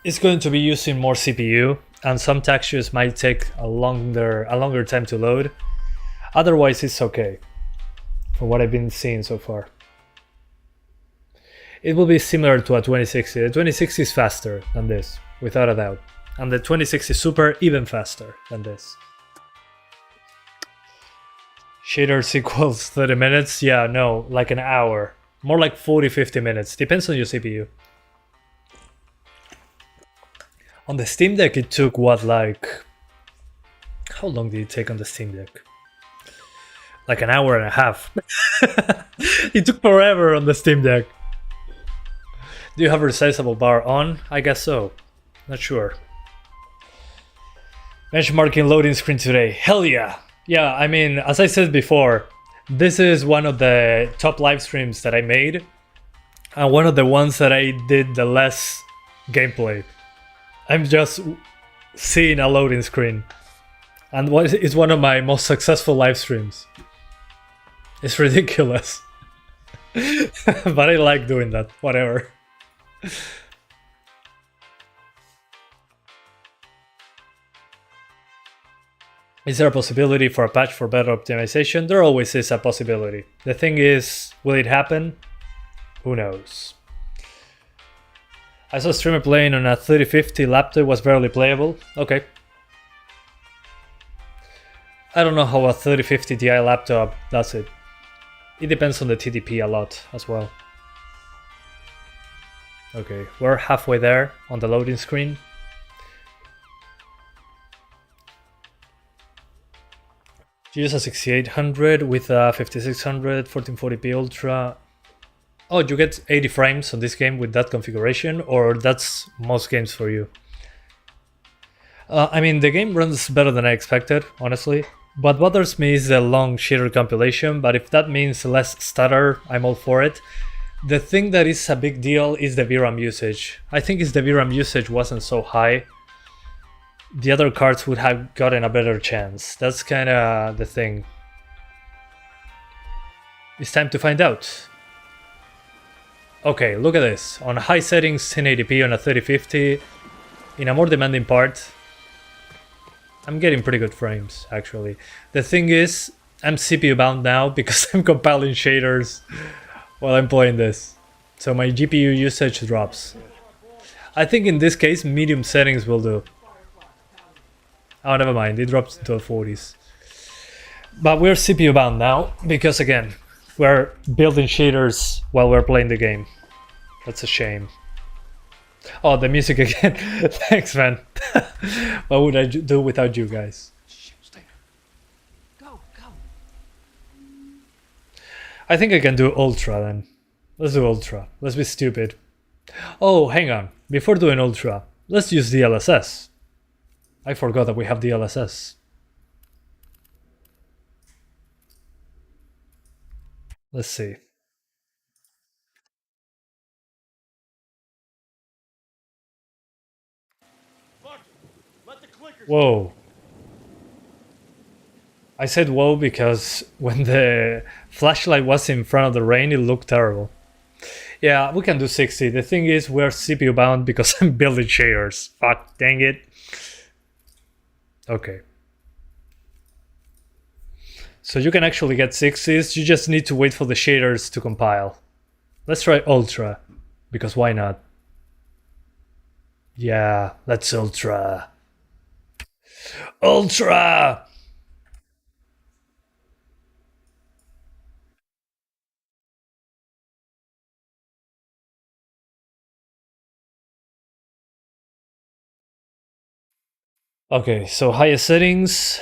It's going to be using more CPU, and some textures might take a longer time to load. Otherwise, it's okay, from what I've been seeing so far. It will be similar to a 2060. The 2060 is faster than this, without a doubt. And the 2060 Super even faster than this. Shaders equals 30 minutes? Yeah, no, like an hour. More like 40-50 minutes, depends on your CPU. On the Steam Deck it took what, like... How long did it take on the Steam Deck? Like an hour and a half. It took forever on the Steam Deck. Do you have resizable bar on? I guess so. Not sure. Benchmarking loading screen today. Hell yeah! Yeah, I mean, as I said before, this is one of the top live streams that I made. and one of the ones that I did the less gameplay. I'm just seeing a loading screen. And it's one of my most successful live streams. It's ridiculous. But I like doing that, whatever. Is there a possibility for a patch for better optimization? There always is a possibility. The thing is, will it happen? Who knows? I saw a streamer playing on a 3050 laptop, was barely playable. Okay. I don't know how a 3050 Ti laptop does it. It depends on the TDP a lot as well. Okay, we're halfway there on the loading screen. You use a 6800 with a 5600 1440p Ultra. Oh, you get 80 frames on this game with that configuration, or that's most games for you? I mean, the game runs better than I expected, honestly. What bothers me is the long shader compilation, but if that means less stutter, I'm all for it. The thing that is a big deal is the VRAM usage. I think if the VRAM usage wasn't so high, the other cards would have gotten a better chance. That's kinda the thing. It's time to find out. Okay, look at this. On high settings, 1080p on a 3050, in a more demanding part, I'm getting pretty good frames, actually. The thing is, I'm CPU bound now because I'm compiling shaders while I'm playing this. So my GPU usage drops. I think in this case, medium settings will do. Oh, never mind, it drops to the 40s. But we're CPU bound now, because again, we're building shaders while we're playing the game. That's a shame. Oh, the music again. Thanks, man. What would I do without you guys? Go. I think I can do Ultra then. Let's do Ultra. Let's be stupid. Oh, hang on. Before doing Ultra, let's use DLSS. I forgot that we have DLSS. Let's see. Whoa. I said whoa because when the flashlight was in front of the rain, it looked terrible. Yeah, we can do 60. The thing is, we're CPU bound because I'm building shaders. Fuck, dang it. Okay. So you can actually get 60s, you just need to wait for the shaders to compile. Let's try Ultra, because why not? Yeah, let's Ultra. Ultra! Okay, so highest settings.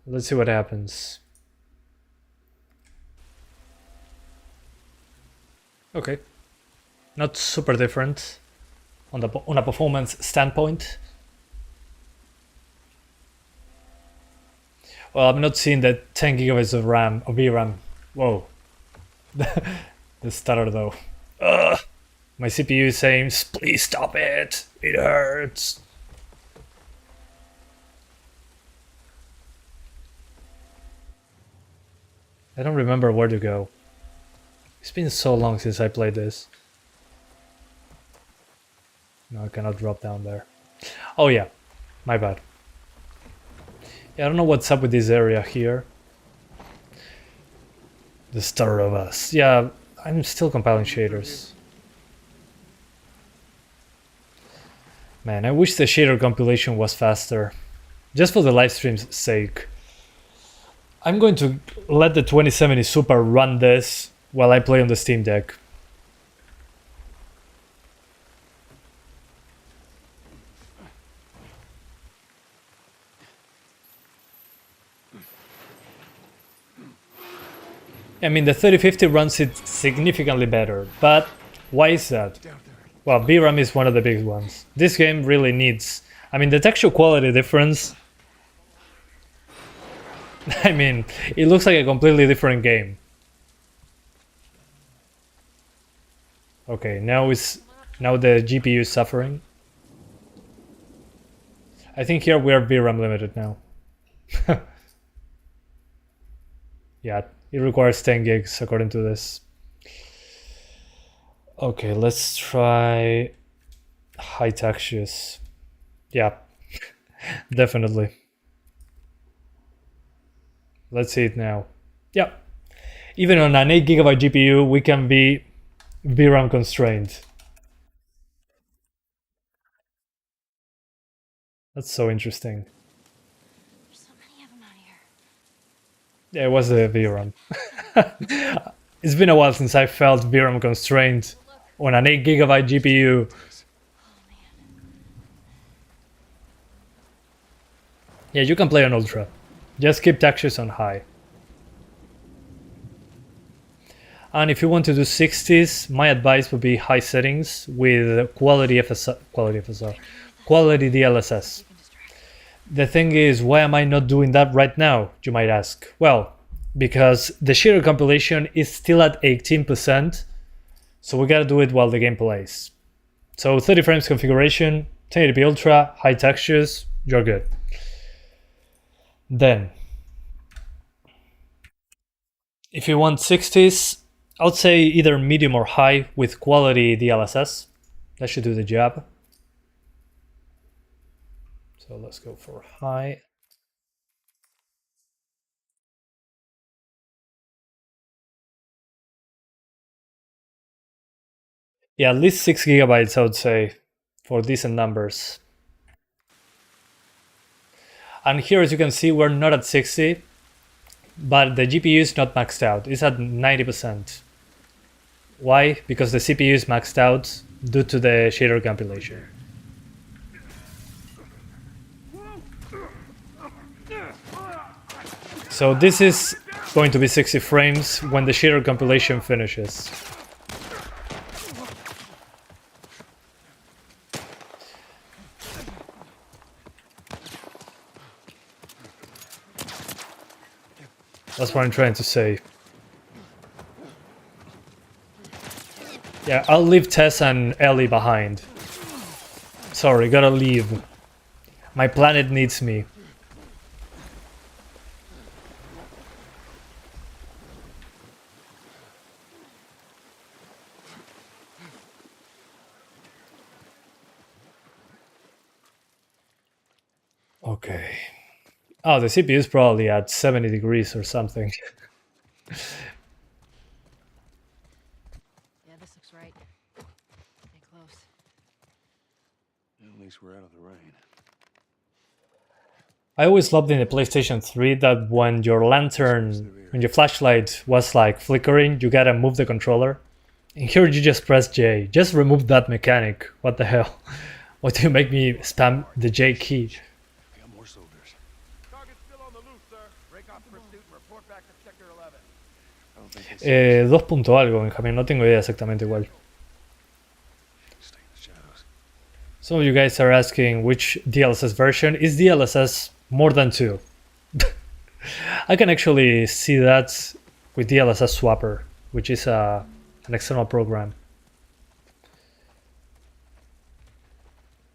Let's see what happens. Okay. Not super different on a performance standpoint. Well, I'm not seeing that 10 gigabytes of RAM, of VRAM. Whoa. The stutter though. Ugh. My CPU is saying, please stop it. It hurts. I don't remember where to go. It's been so long since I played this. No, I cannot drop down there. Oh yeah, my bad. Yeah, I don't know what's up with this area here. The stutter of us. Yeah, I'm still compiling shaders. Man, I wish the shader compilation was faster. Just for the live stream's sake. I'm going to let the 2070 Super run this while I play on the Steam Deck. I mean, the 3050 runs it significantly better, but why is that? Well, VRAM is one of the big ones. This game really needs... I mean, the texture quality difference... I mean, it looks like a completely different game. Okay, now the GPU is suffering. I think here we are VRAM limited now. Yeah, it requires 10 gigs according to this. Okay, let's try high textures. Yeah, definitely. Let's see it now. Yeah, even on an 8GB GPU, we can be VRAM constrained. That's so interesting. There's so many of them out here. Yeah, it was the VRAM. It's been a while since I felt VRAM constrained on an 8GB GPU. Yeah, you can play on Ultra. Just keep textures on high. And if you want to do 60s, my advice would be high settings with quality DLSS. The thing is, why am I not doing that right now, you might ask? Well, because the shader compilation is still at 18%, so we gotta do it while the game plays. So 30 frames configuration, 1080p Ultra, high textures, you're good. Then, if you want 60s, I would say either medium or high with quality DLSS. That should do the job. So let's go for high. Yeah, at least 6GB I would say for decent numbers. And here, as you can see, we're not at 60, but the GPU is not maxed out. It's at 90%. Why? Because the CPU is maxed out due to the shader compilation. So this is going to be 60 frames when the shader compilation finishes. That's what I'm trying to say. Yeah, I'll leave Tess and Ellie behind. Sorry, gotta leave. My planet needs me. Okay. Oh, the CPU is probably at 70 degrees or something. Yeah, this looks right. Stay close. At least we're out of the rain. I always loved in the PlayStation 3 that when your flashlight was like flickering, you gotta move the controller. And here you just press J. Just remove that mechanic. What the hell? Why do you make me spam the J key? I got more soldiers. Target's still on the loose, sir. Break off pursuit and report back to Sector 11. I don't think they 2 punto algo, Benjamín. No tengo idea exactamente igual. stay in the shadows. Some of you guys are asking which DLSS version. Is DLSS more than 2? I can actually see that with DLSS Swapper, which is an external program.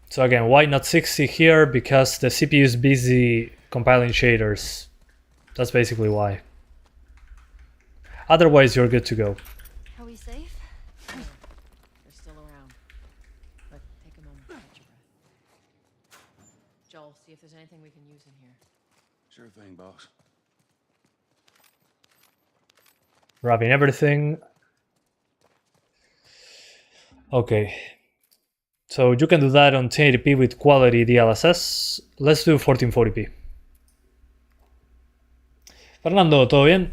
So again, why not 60 here? Because the CPU is busy compiling shaders. That's basically why. Otherwise, you're good to go. Are we safe? They're still around. But take a moment to catch your breath. Joel, see if there's anything we can use in here. Sure thing, boss. Grabbing everything. Okay. So you can do that on 1080p with quality DLSS. Let's do 1440p. Fernando, ¿todo bien?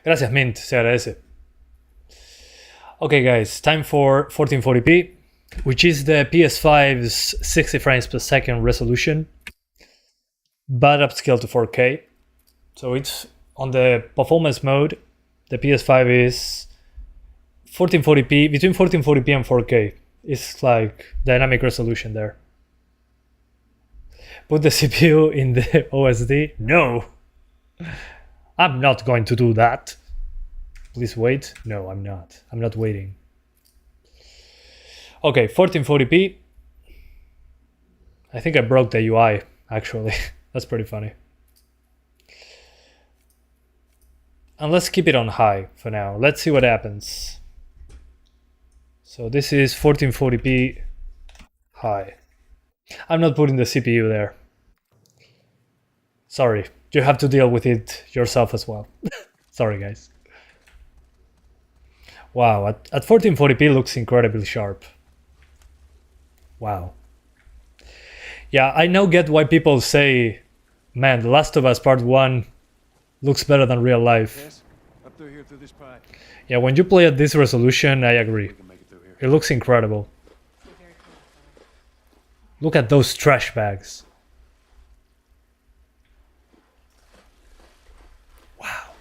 Gracias, Mint, se agradece. Okay, guys, time for 1440p, which is the PS5's 60 frames per second resolution, but upscaled to 4K. So it's on the performance mode. The PS5 is 1440p, between 1440p and 4K. It's like dynamic resolution there. Put the CPU in the OSD? No! I'm not going to do that. Please wait. No, I'm not. I'm not waiting. Okay, 1440p. I think I broke the UI, actually. That's pretty funny. And let's keep it on high for now. Let's see what happens. So this is 1440p high. I'm not putting the CPU there. Sorry, you have to deal with it yourself as well. Sorry, guys. Wow, at 1440p looks incredibly sharp. Wow. Yeah, I now get why people say, man, The Last of Us Part 1 looks better than real life. Yes, up through here through this pipe. Yeah, when you play at this resolution, I agree. We can make it through here. It looks incredible. Stay very close, fella. Look at those trash bags. Wow.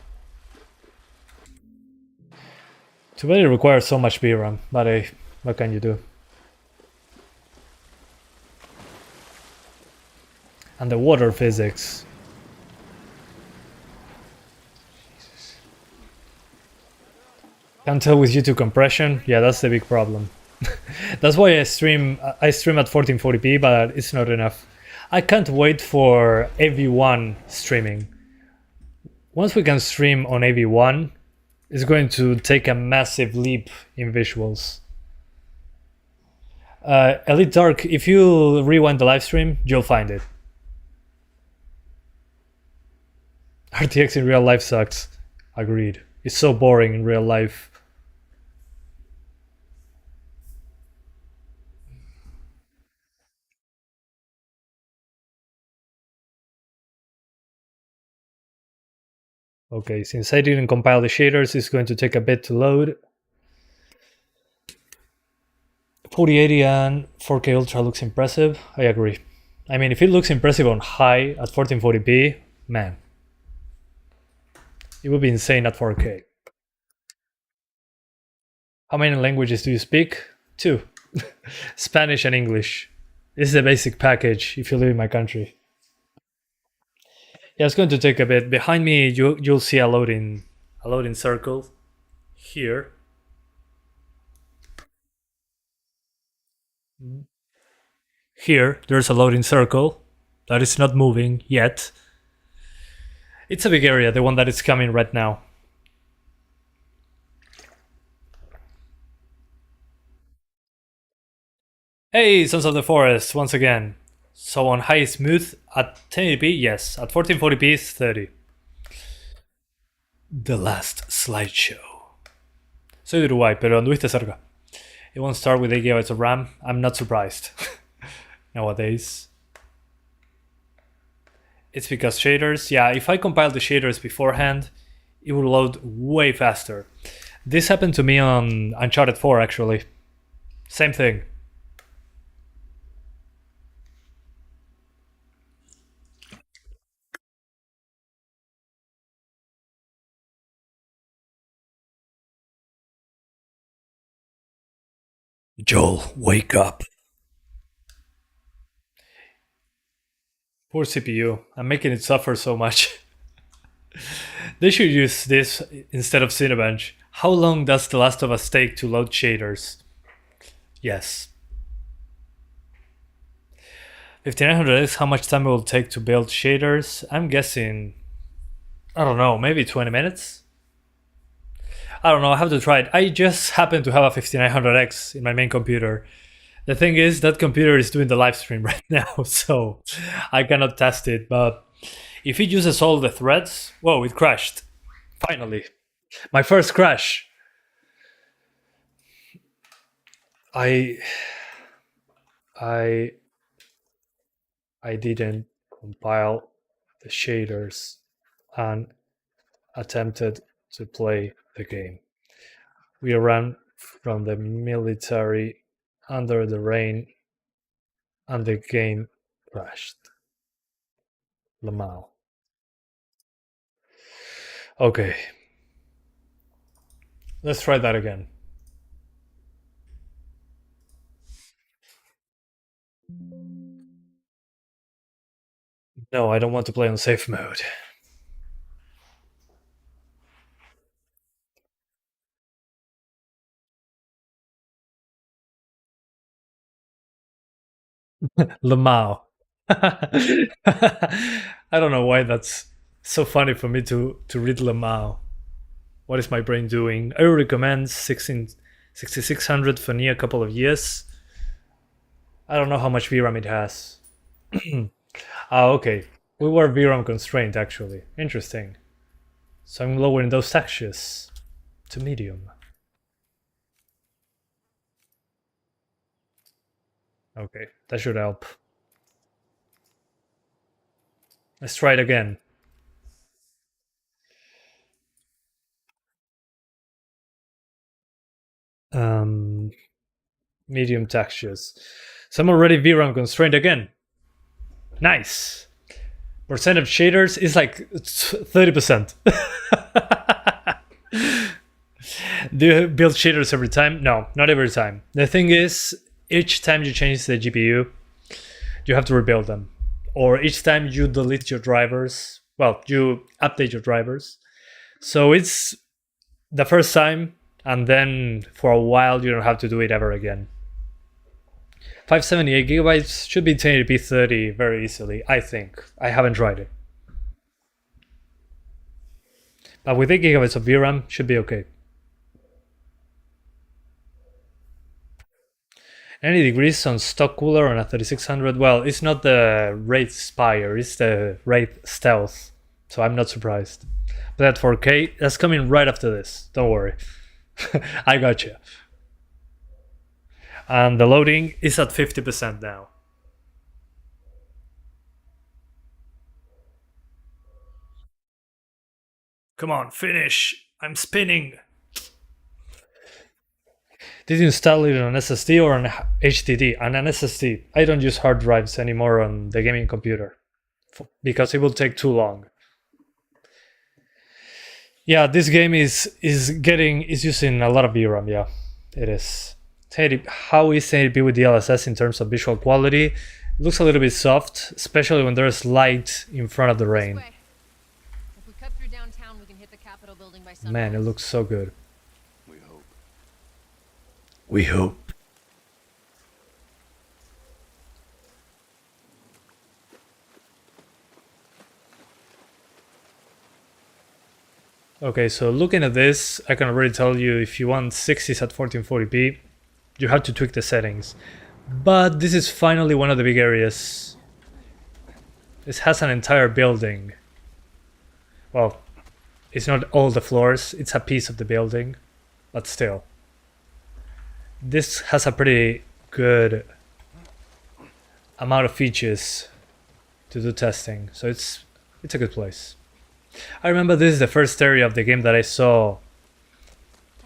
Too bad it requires so much VRAM, but hey, what can you do? And the water physics. Can't tell with YouTube compression. Yeah, that's the big problem. That's why I stream at 1440p, but it's not enough. I can't wait for AV1 streaming. Once we can stream on AV1, it's going to take a massive leap in visuals. Elite Dark, if you rewind the live stream, you'll find it. RTX in real life sucks. Agreed. It's so boring in real life. Okay, since I didn't compile the shaders, it's going to take a bit to load. 4080 and 4K Ultra looks impressive. I agree. I mean, if it looks impressive on high at 1440p, man, it would be insane at 4K. How many languages do you speak? 2. Spanish and English. This is a basic package if you live in my country. Yeah, it's going to take a bit. Behind me, you'll see a loading circle here. Here, there's a loading circle that is not moving yet. It's a big area, the one that is coming right now. Hey, Sons of the Forest, once again. So on high smooth, at 1080p, yes. At 1440p, it's 30. The last slideshow. Soy de Uruguay, pero anduviste cerca. It won't start with 8 GB of RAM. I'm not surprised. Nowadays. It's because shaders, yeah, if I compile the shaders beforehand, it would load way faster. This happened to me on Uncharted 4, actually. Same thing. Joel, wake up. Poor CPU. I'm making it suffer so much. They should use this instead of Cinebench. How long does The Last of Us take to load shaders? Yes. 5900X, how much time it will take to build shaders? I'm guessing, I don't know, maybe 20 minutes? I don't know, I have to try it. I just happen to have a 5900X in my main computer. The thing is, that computer is doing the live stream right now, so I cannot test it, but if it uses all the threads... Whoa, it crashed. Finally. My first crash. I didn't compile the shaders and attempted to play the game. We ran from the military under the rain and the game crashed. lmao. Okay. Let's try that again. No, I don't want to play on safe mode. lmao. I don't know why that's so funny for me to read lmao. What is my brain doing? I recommend 6600 for near a couple of years. I don't know how much VRAM it has. Okay. We were VRAM constrained actually. Interesting. So I'm lowering those textures to medium. Okay, that should help. Let's try it again. Medium textures. So I'm already VRAM constrained again. Nice. Percent of shaders is like 30%. Do you build shaders every time? No, not every time. The thing is, each time you change the GPU, you have to rebuild them. Or each time you delete your drivers, well, you update your drivers. So it's the first time, and then for a while you don't have to do it ever again. 578 gigabytes should be 1080p 30 very easily, I think. I haven't tried it. But with 8 gigabytes of VRAM, should be okay. Any degrees on stock cooler on a 3600? Well, it's not the Wraith Spire, it's the Wraith Stealth. So I'm not surprised. But at 4K, that's coming right after this. Don't worry. I got you. And the loading is at 50% now. Come on, finish! I'm spinning! Did you install it on an SSD or an HDD? On an SSD. I don't use hard drives anymore on the gaming computer because it will take too long. Yeah, this game is using a lot of VRAM. Yeah, it is. How is 1080p with DLSS in terms of visual quality? It looks a little bit soft, especially when there's light in front of the rain. If we cut through downtown, we can hit the Capitol building by sunrise. Man, it looks so good. We hope. We hope. Okay, so looking at this, I can already tell you if you want 60s at 1440p, you have to tweak the settings. But this is finally one of the big areas. This has an entire building. Well, it's not all the floors, it's a piece of the building, but still. This has a pretty good amount of features to do testing, so it's a good place. I remember this is the first area of the game that I saw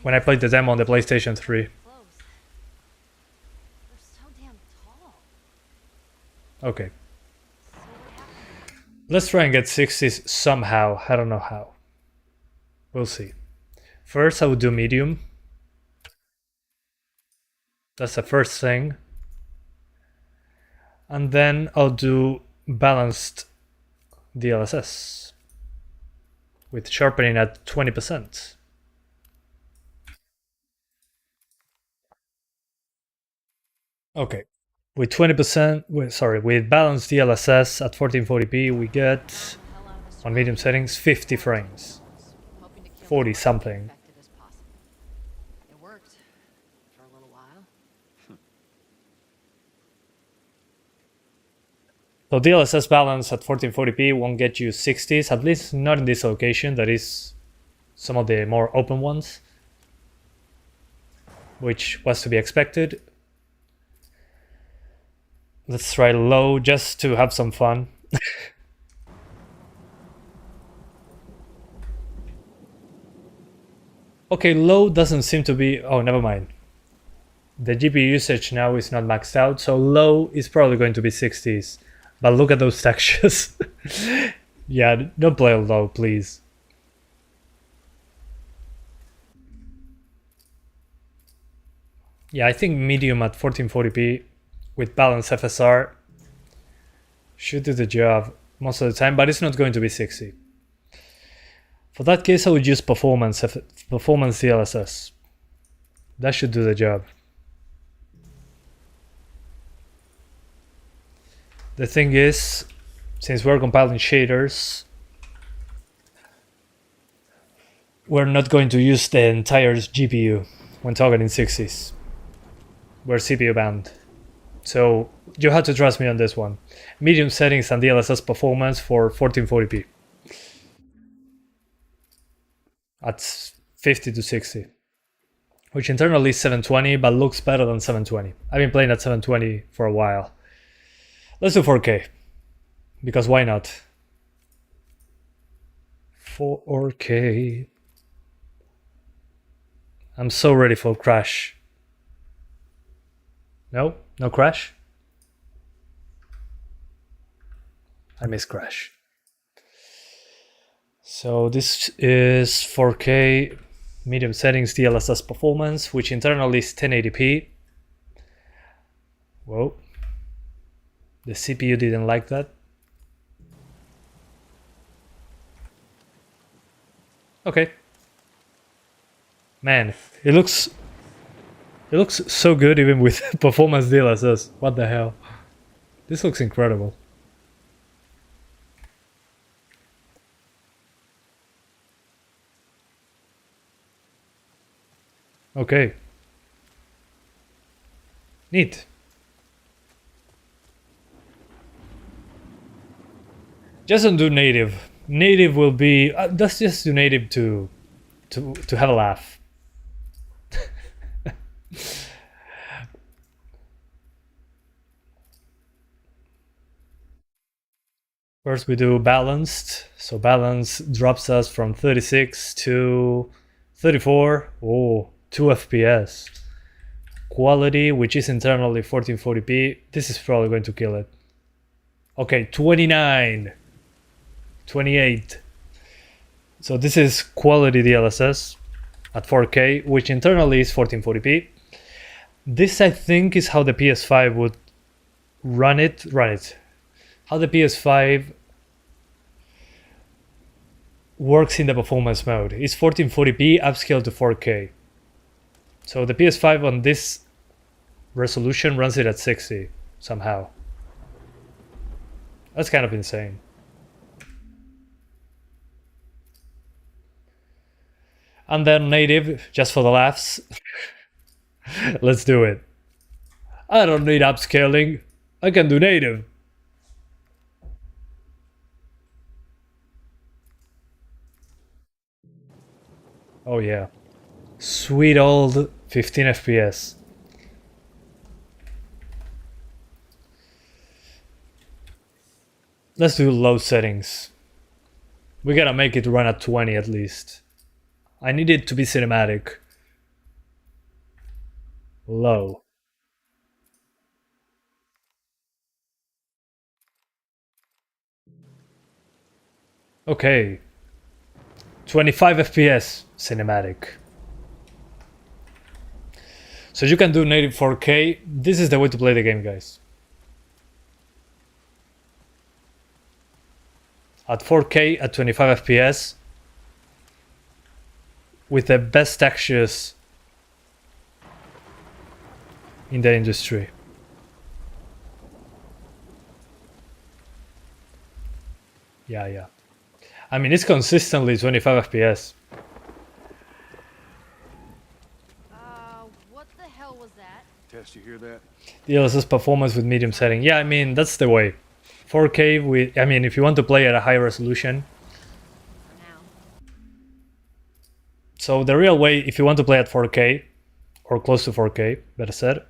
when I played the demo on the PlayStation 3. Okay. Let's try and get 60s somehow. I don't know how. We'll see. First, I would do medium. That's the first thing. And then I'll do balanced DLSS with sharpening at 20%. Okay. With 20%, with balanced DLSS at 1440p, we get, on medium settings, 50 frames. 40 something. It worked for a little while. So DLSS balance at 1440p won't get you 60s, at least not in this location, that is some of the more open ones, which was to be expected. Let's try low just to have some fun. Okay, low doesn't seem to be... Oh, never mind. The GPU usage now is not maxed out, so low is probably going to be 60s. But look at those textures. Yeah, don't play low, please. Yeah, I think medium at 1440p with balanced FSR should do the job most of the time, but it's not going to be 60. For that case, I would use performance DLSS. That should do the job. The thing is, since we're compiling shaders, we're not going to use the entire GPU when talking in 60s. We're CPU bound. So you have to trust me on this one. Medium settings and DLSS performance for 1440p. At 50 to 60. Which internally is 720, but looks better than 720. I've been playing at 720 for a while. Let's do 4K. Because why not? 4K. I'm so ready for crash. No? No crash? I miss crash. So this is 4K medium settings DLSS performance, which internally is 1080p. Whoa. The CPU didn't like that. Okay. Man, it looks so good even with performance DLSS. What the hell? This looks incredible. Okay. Neat. Just don't do native. Native will be... let's just do native to have a laugh. First we do balanced. So balance drops us from 36 to 34. Oh, 2 FPS. Quality, which is internally 1440p. This is probably going to kill it. Okay, 29. 28. So this is quality DLSS at 4K, which internally is 1440p. This, I think, is how the PS5 would run it. How the PS5 works in the performance mode. It's 1440p upscaled to 4K. So the PS5 on this resolution runs it at 60 somehow. That's kind of insane. And then native, just for the laughs. Let's do it. I don't need upscaling. I can do native. Oh yeah. Sweet old 15 FPS. Let's do low settings. We gotta make it run at 20 at least. I need it to be cinematic. Low. Okay. 25 FPS cinematic. So you can do native 4K. This is the way to play the game, guys. At 4K at 25 FPS with the best textures in the industry. Yeah. I mean, it's consistently 25 FPS. What the hell was that? Tess, you hear that? DLSS performance with medium setting. Yeah, I mean, that's the way. 4K with, I mean, if you want to play at a high resolution. So the real way, if you want to play at 4K, or close to 4K, better said,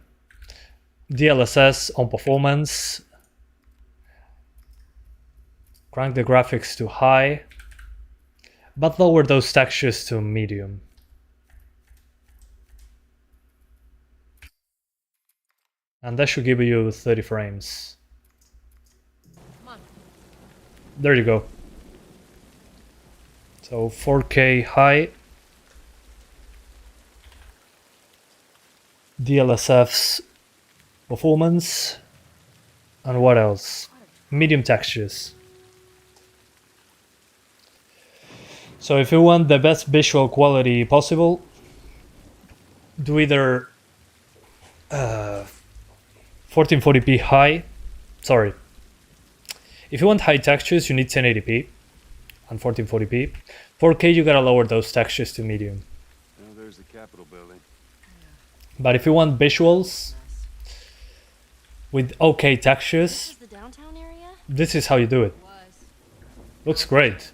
DLSS on performance, crank the graphics to high, but lower those textures to medium. And that should give you 30 frames. There you go. So 4K high. DLSS performance. And what else? Medium textures. So if you want the best visual quality possible, do either 1440p high, sorry, If you want high textures, you need 1080p and 1440p. 4K, you gotta lower those textures to medium. Oh, there's the Capitol building. But if you want visuals with okay textures, This is the downtown area? this is how you do it. Looks great.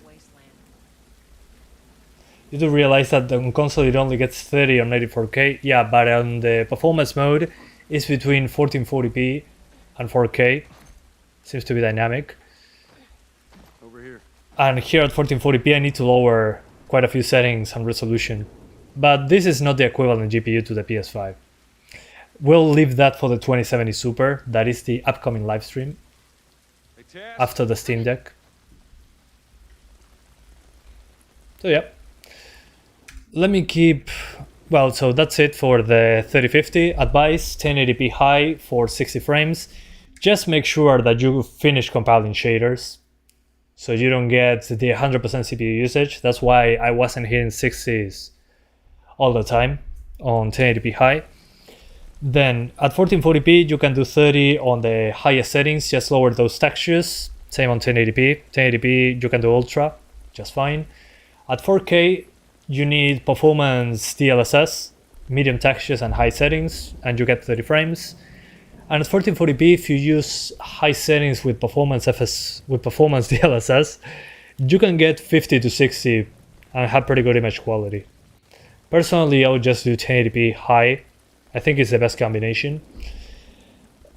You do realize that on console it only gets 30 on 84K. Yeah, but on the performance mode, it's between 1440p and 4K. Seems to be dynamic. Over here. And here at 1440p, I need to lower quite a few settings and resolution. But this is not the equivalent GPU to the PS5. We'll leave that for the 2070 Super. That is the upcoming livestream Hey, Taz. after the Steam Deck. So yeah. Let me keep... Well, so that's it for the 3050. Advice, 1080p high for 60 frames. Just make sure that you finish compiling shaders, so you don't get the 100% CPU usage. That's why I wasn't hitting 60s all the time on 1080p high. Then at 1440p, you can do 30 on the highest settings, just lower those textures. Same on 1080p. 1080p, you can do ultra, just fine. At 4K, you need performance DLSS, medium textures and high settings, and you get 30 frames. And at 1440p, if you use high settings with performance DLSS, you can get 50 to 60 and have pretty good image quality. Personally, I would just do 1080p high. I think it's the best combination.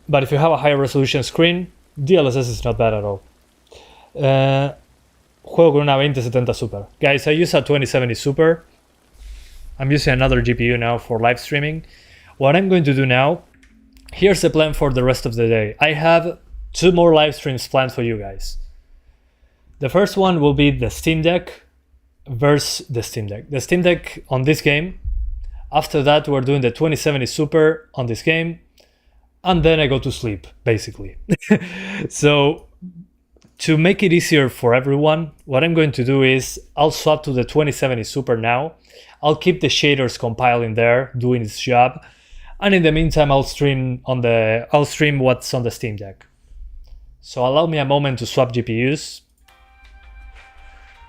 But if you have a higher resolution screen, DLSS is not bad at all. Juego con una 2070 Super. Guys, I use a 2070 Super. I'm using another GPU now for live streaming. What I'm going to do now, here's the plan for the rest of the day. I have 2 more live streams planned for you guys. The first one will be the Steam Deck versus the Steam Deck. The Steam Deck on this game. After that, we're doing the 2070 Super on this game. And then I go to sleep, basically. So, to make it easier for everyone, what I'm going to do is I'll swap to the 2070 Super now. I'll keep the shaders compiling there, doing its job. And in the meantime, I'll stream what's on the Steam Deck. So allow me a moment to swap GPUs.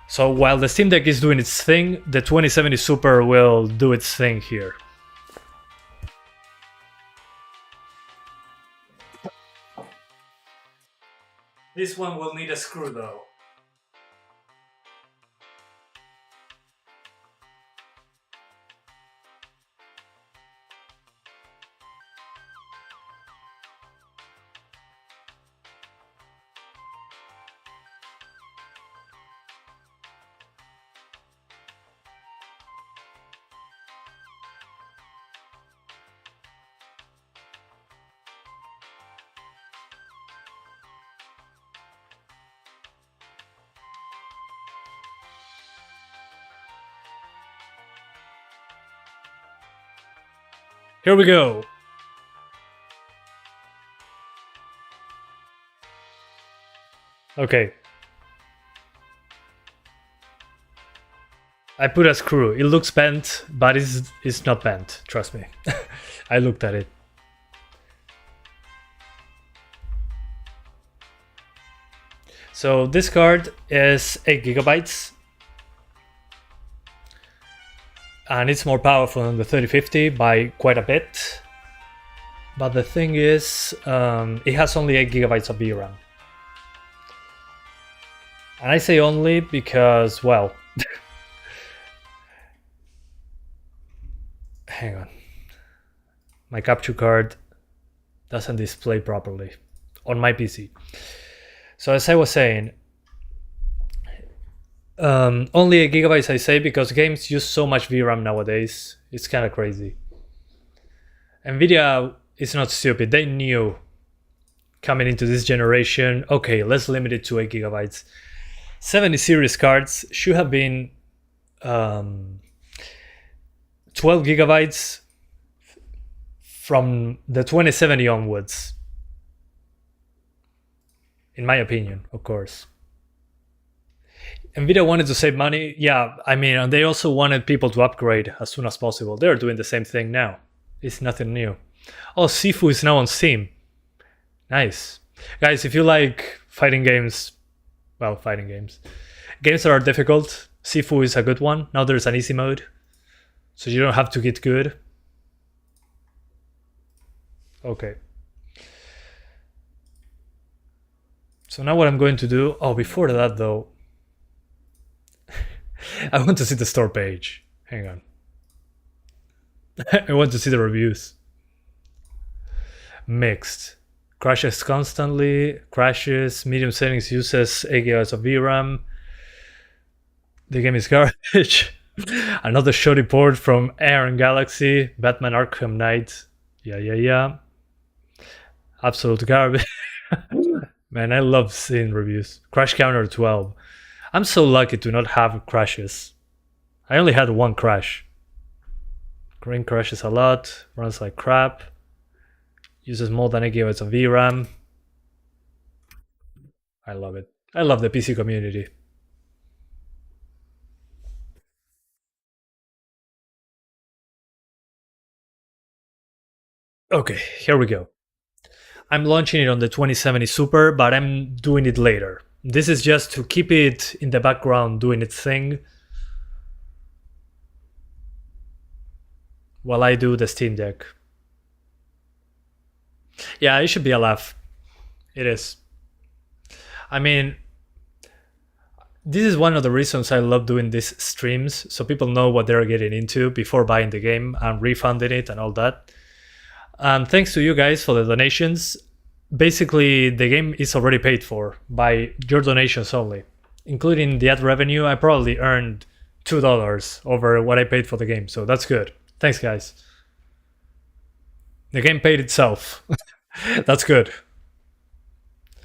So while the Steam Deck is doing its thing, the 2070 Super will do its thing here. This one will need a screw though. Here we go. Okay. I put a screw. It looks bent, but it's not bent. Trust me. I looked at it. So this card is 8 gigabytes. And it's more powerful than the 3050 by quite a bit. But the thing is, it has only 8 gigabytes of VRAM. And I say only because, well, hang on. My capture card doesn't display properly on my PC. So as I was saying, only 8 gigabytes I say because games use so much VRAM nowadays. It's kind of crazy. Nvidia is not stupid. They knew coming into this generation, okay, let's limit it to 8 gigabytes. 70 series cards should have been 12 gigabytes from the 2070 onwards. In my opinion, of course. Nvidia wanted to save money. Yeah, I mean, and they also wanted people to upgrade as soon as possible. They're doing the same thing now. It's nothing new. Oh, Sifu is now on Steam. Nice. Guys, if you like fighting games, well, fighting games, games that are difficult, Sifu is a good one. Now there's an easy mode, so you don't have to get good. Okay. So now what I'm going to do, oh, before that though, I want to see the store page. Hang on. I want to see the reviews. Mixed. Crashes constantly, crashes, medium settings uses 8 GB of VRAM. The game is garbage. Another shoddy port from Iron Galaxy, Batman Arkham Knight. Yeah. Absolute garbage. Man, I love seeing reviews. Crash counter 12. I'm so lucky to not have crashes. I only had one crash. Green crashes a lot, runs like crap, uses more than 8 GB of VRAM. I love it. I love the PC community. Okay, here we go. I'm launching it on the 2070 Super, but I'm doing it later. This is just to keep it in the background doing its thing while I do the Steam Deck. Yeah, it should be a laugh. It is. I mean, this is one of the reasons I love doing these streams, so people know what they're getting into before buying the game and refunding it and all that. And thanks to you guys for the donations. Basically, the game is already paid for by your donations only. Including the ad revenue, I probably earned $2 over what I paid for the game, so that's good. Thanks, guys. The game paid itself. That's good.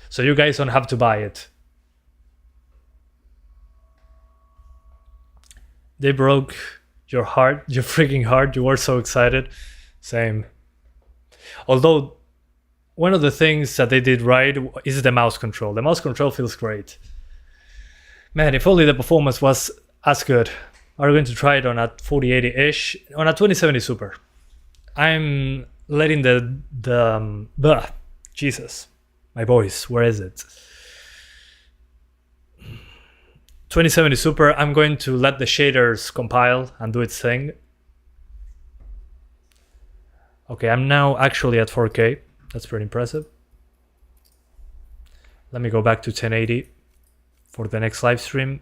So you guys don't have to buy it. They broke your heart, your freaking heart. You were so excited. Same. Although, one of the things that they did right is the mouse control. The mouse control feels great. Man, if only the performance was as good. Are going to try it on a 4080-ish, on a 2070 Super. I'm letting Jesus, my voice, where is it? 2070 Super, I'm going to let the shaders compile and do its thing. Okay, I'm now actually at 4K. That's pretty impressive. Let me go back to 1080 for the next live stream.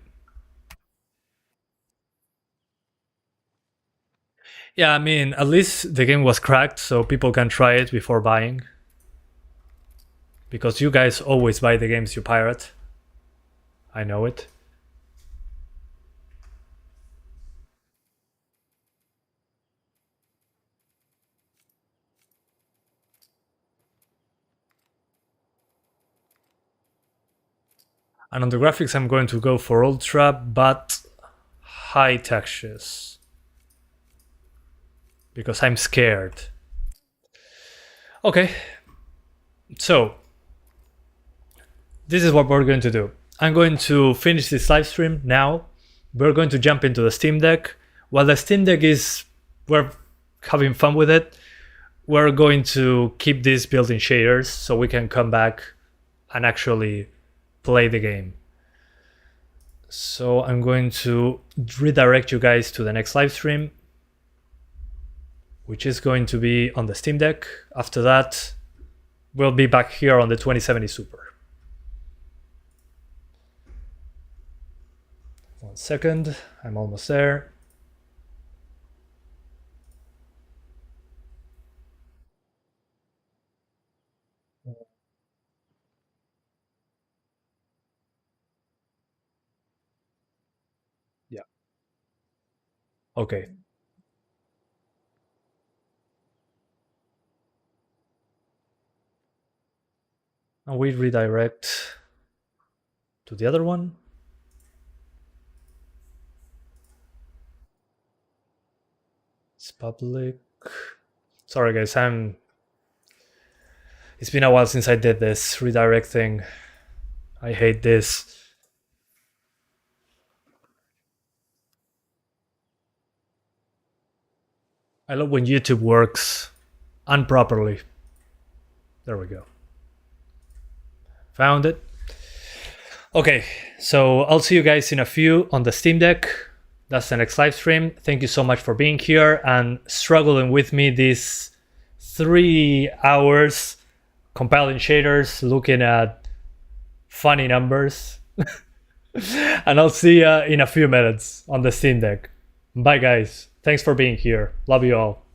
Yeah, I mean, at least the game was cracked, so people can try it before buying. Because you guys always buy the games you pirate. I know it. And on the graphics, I'm going to go for ultra, but high textures. Because I'm scared. Okay. So, this is what we're going to do. I'm going to finish this live stream now. We're going to jump into the Steam Deck. While the Steam Deck we're having fun with it, we're going to keep these built-in shaders so we can come back and actually play the game. So I'm going to redirect you guys to the next live stream, which is going to be on the Steam Deck. After that, we'll be back here on the 2070 Super. 1 second, I'm almost there. Yeah. Okay. And we redirect to the other one. It's public. Sorry guys, it's been a while since I did this redirect thing. I hate this. I love when YouTube works improperly. There we go. Found it. Okay, so I'll see you guys in a few on the Steam Deck. That's the next live stream. Thank you so much for being here and struggling with me these 3 hours compiling shaders, looking at funny numbers. And I'll see you in a few minutes on the Steam Deck. Bye guys. Thanks for being here. Love you all.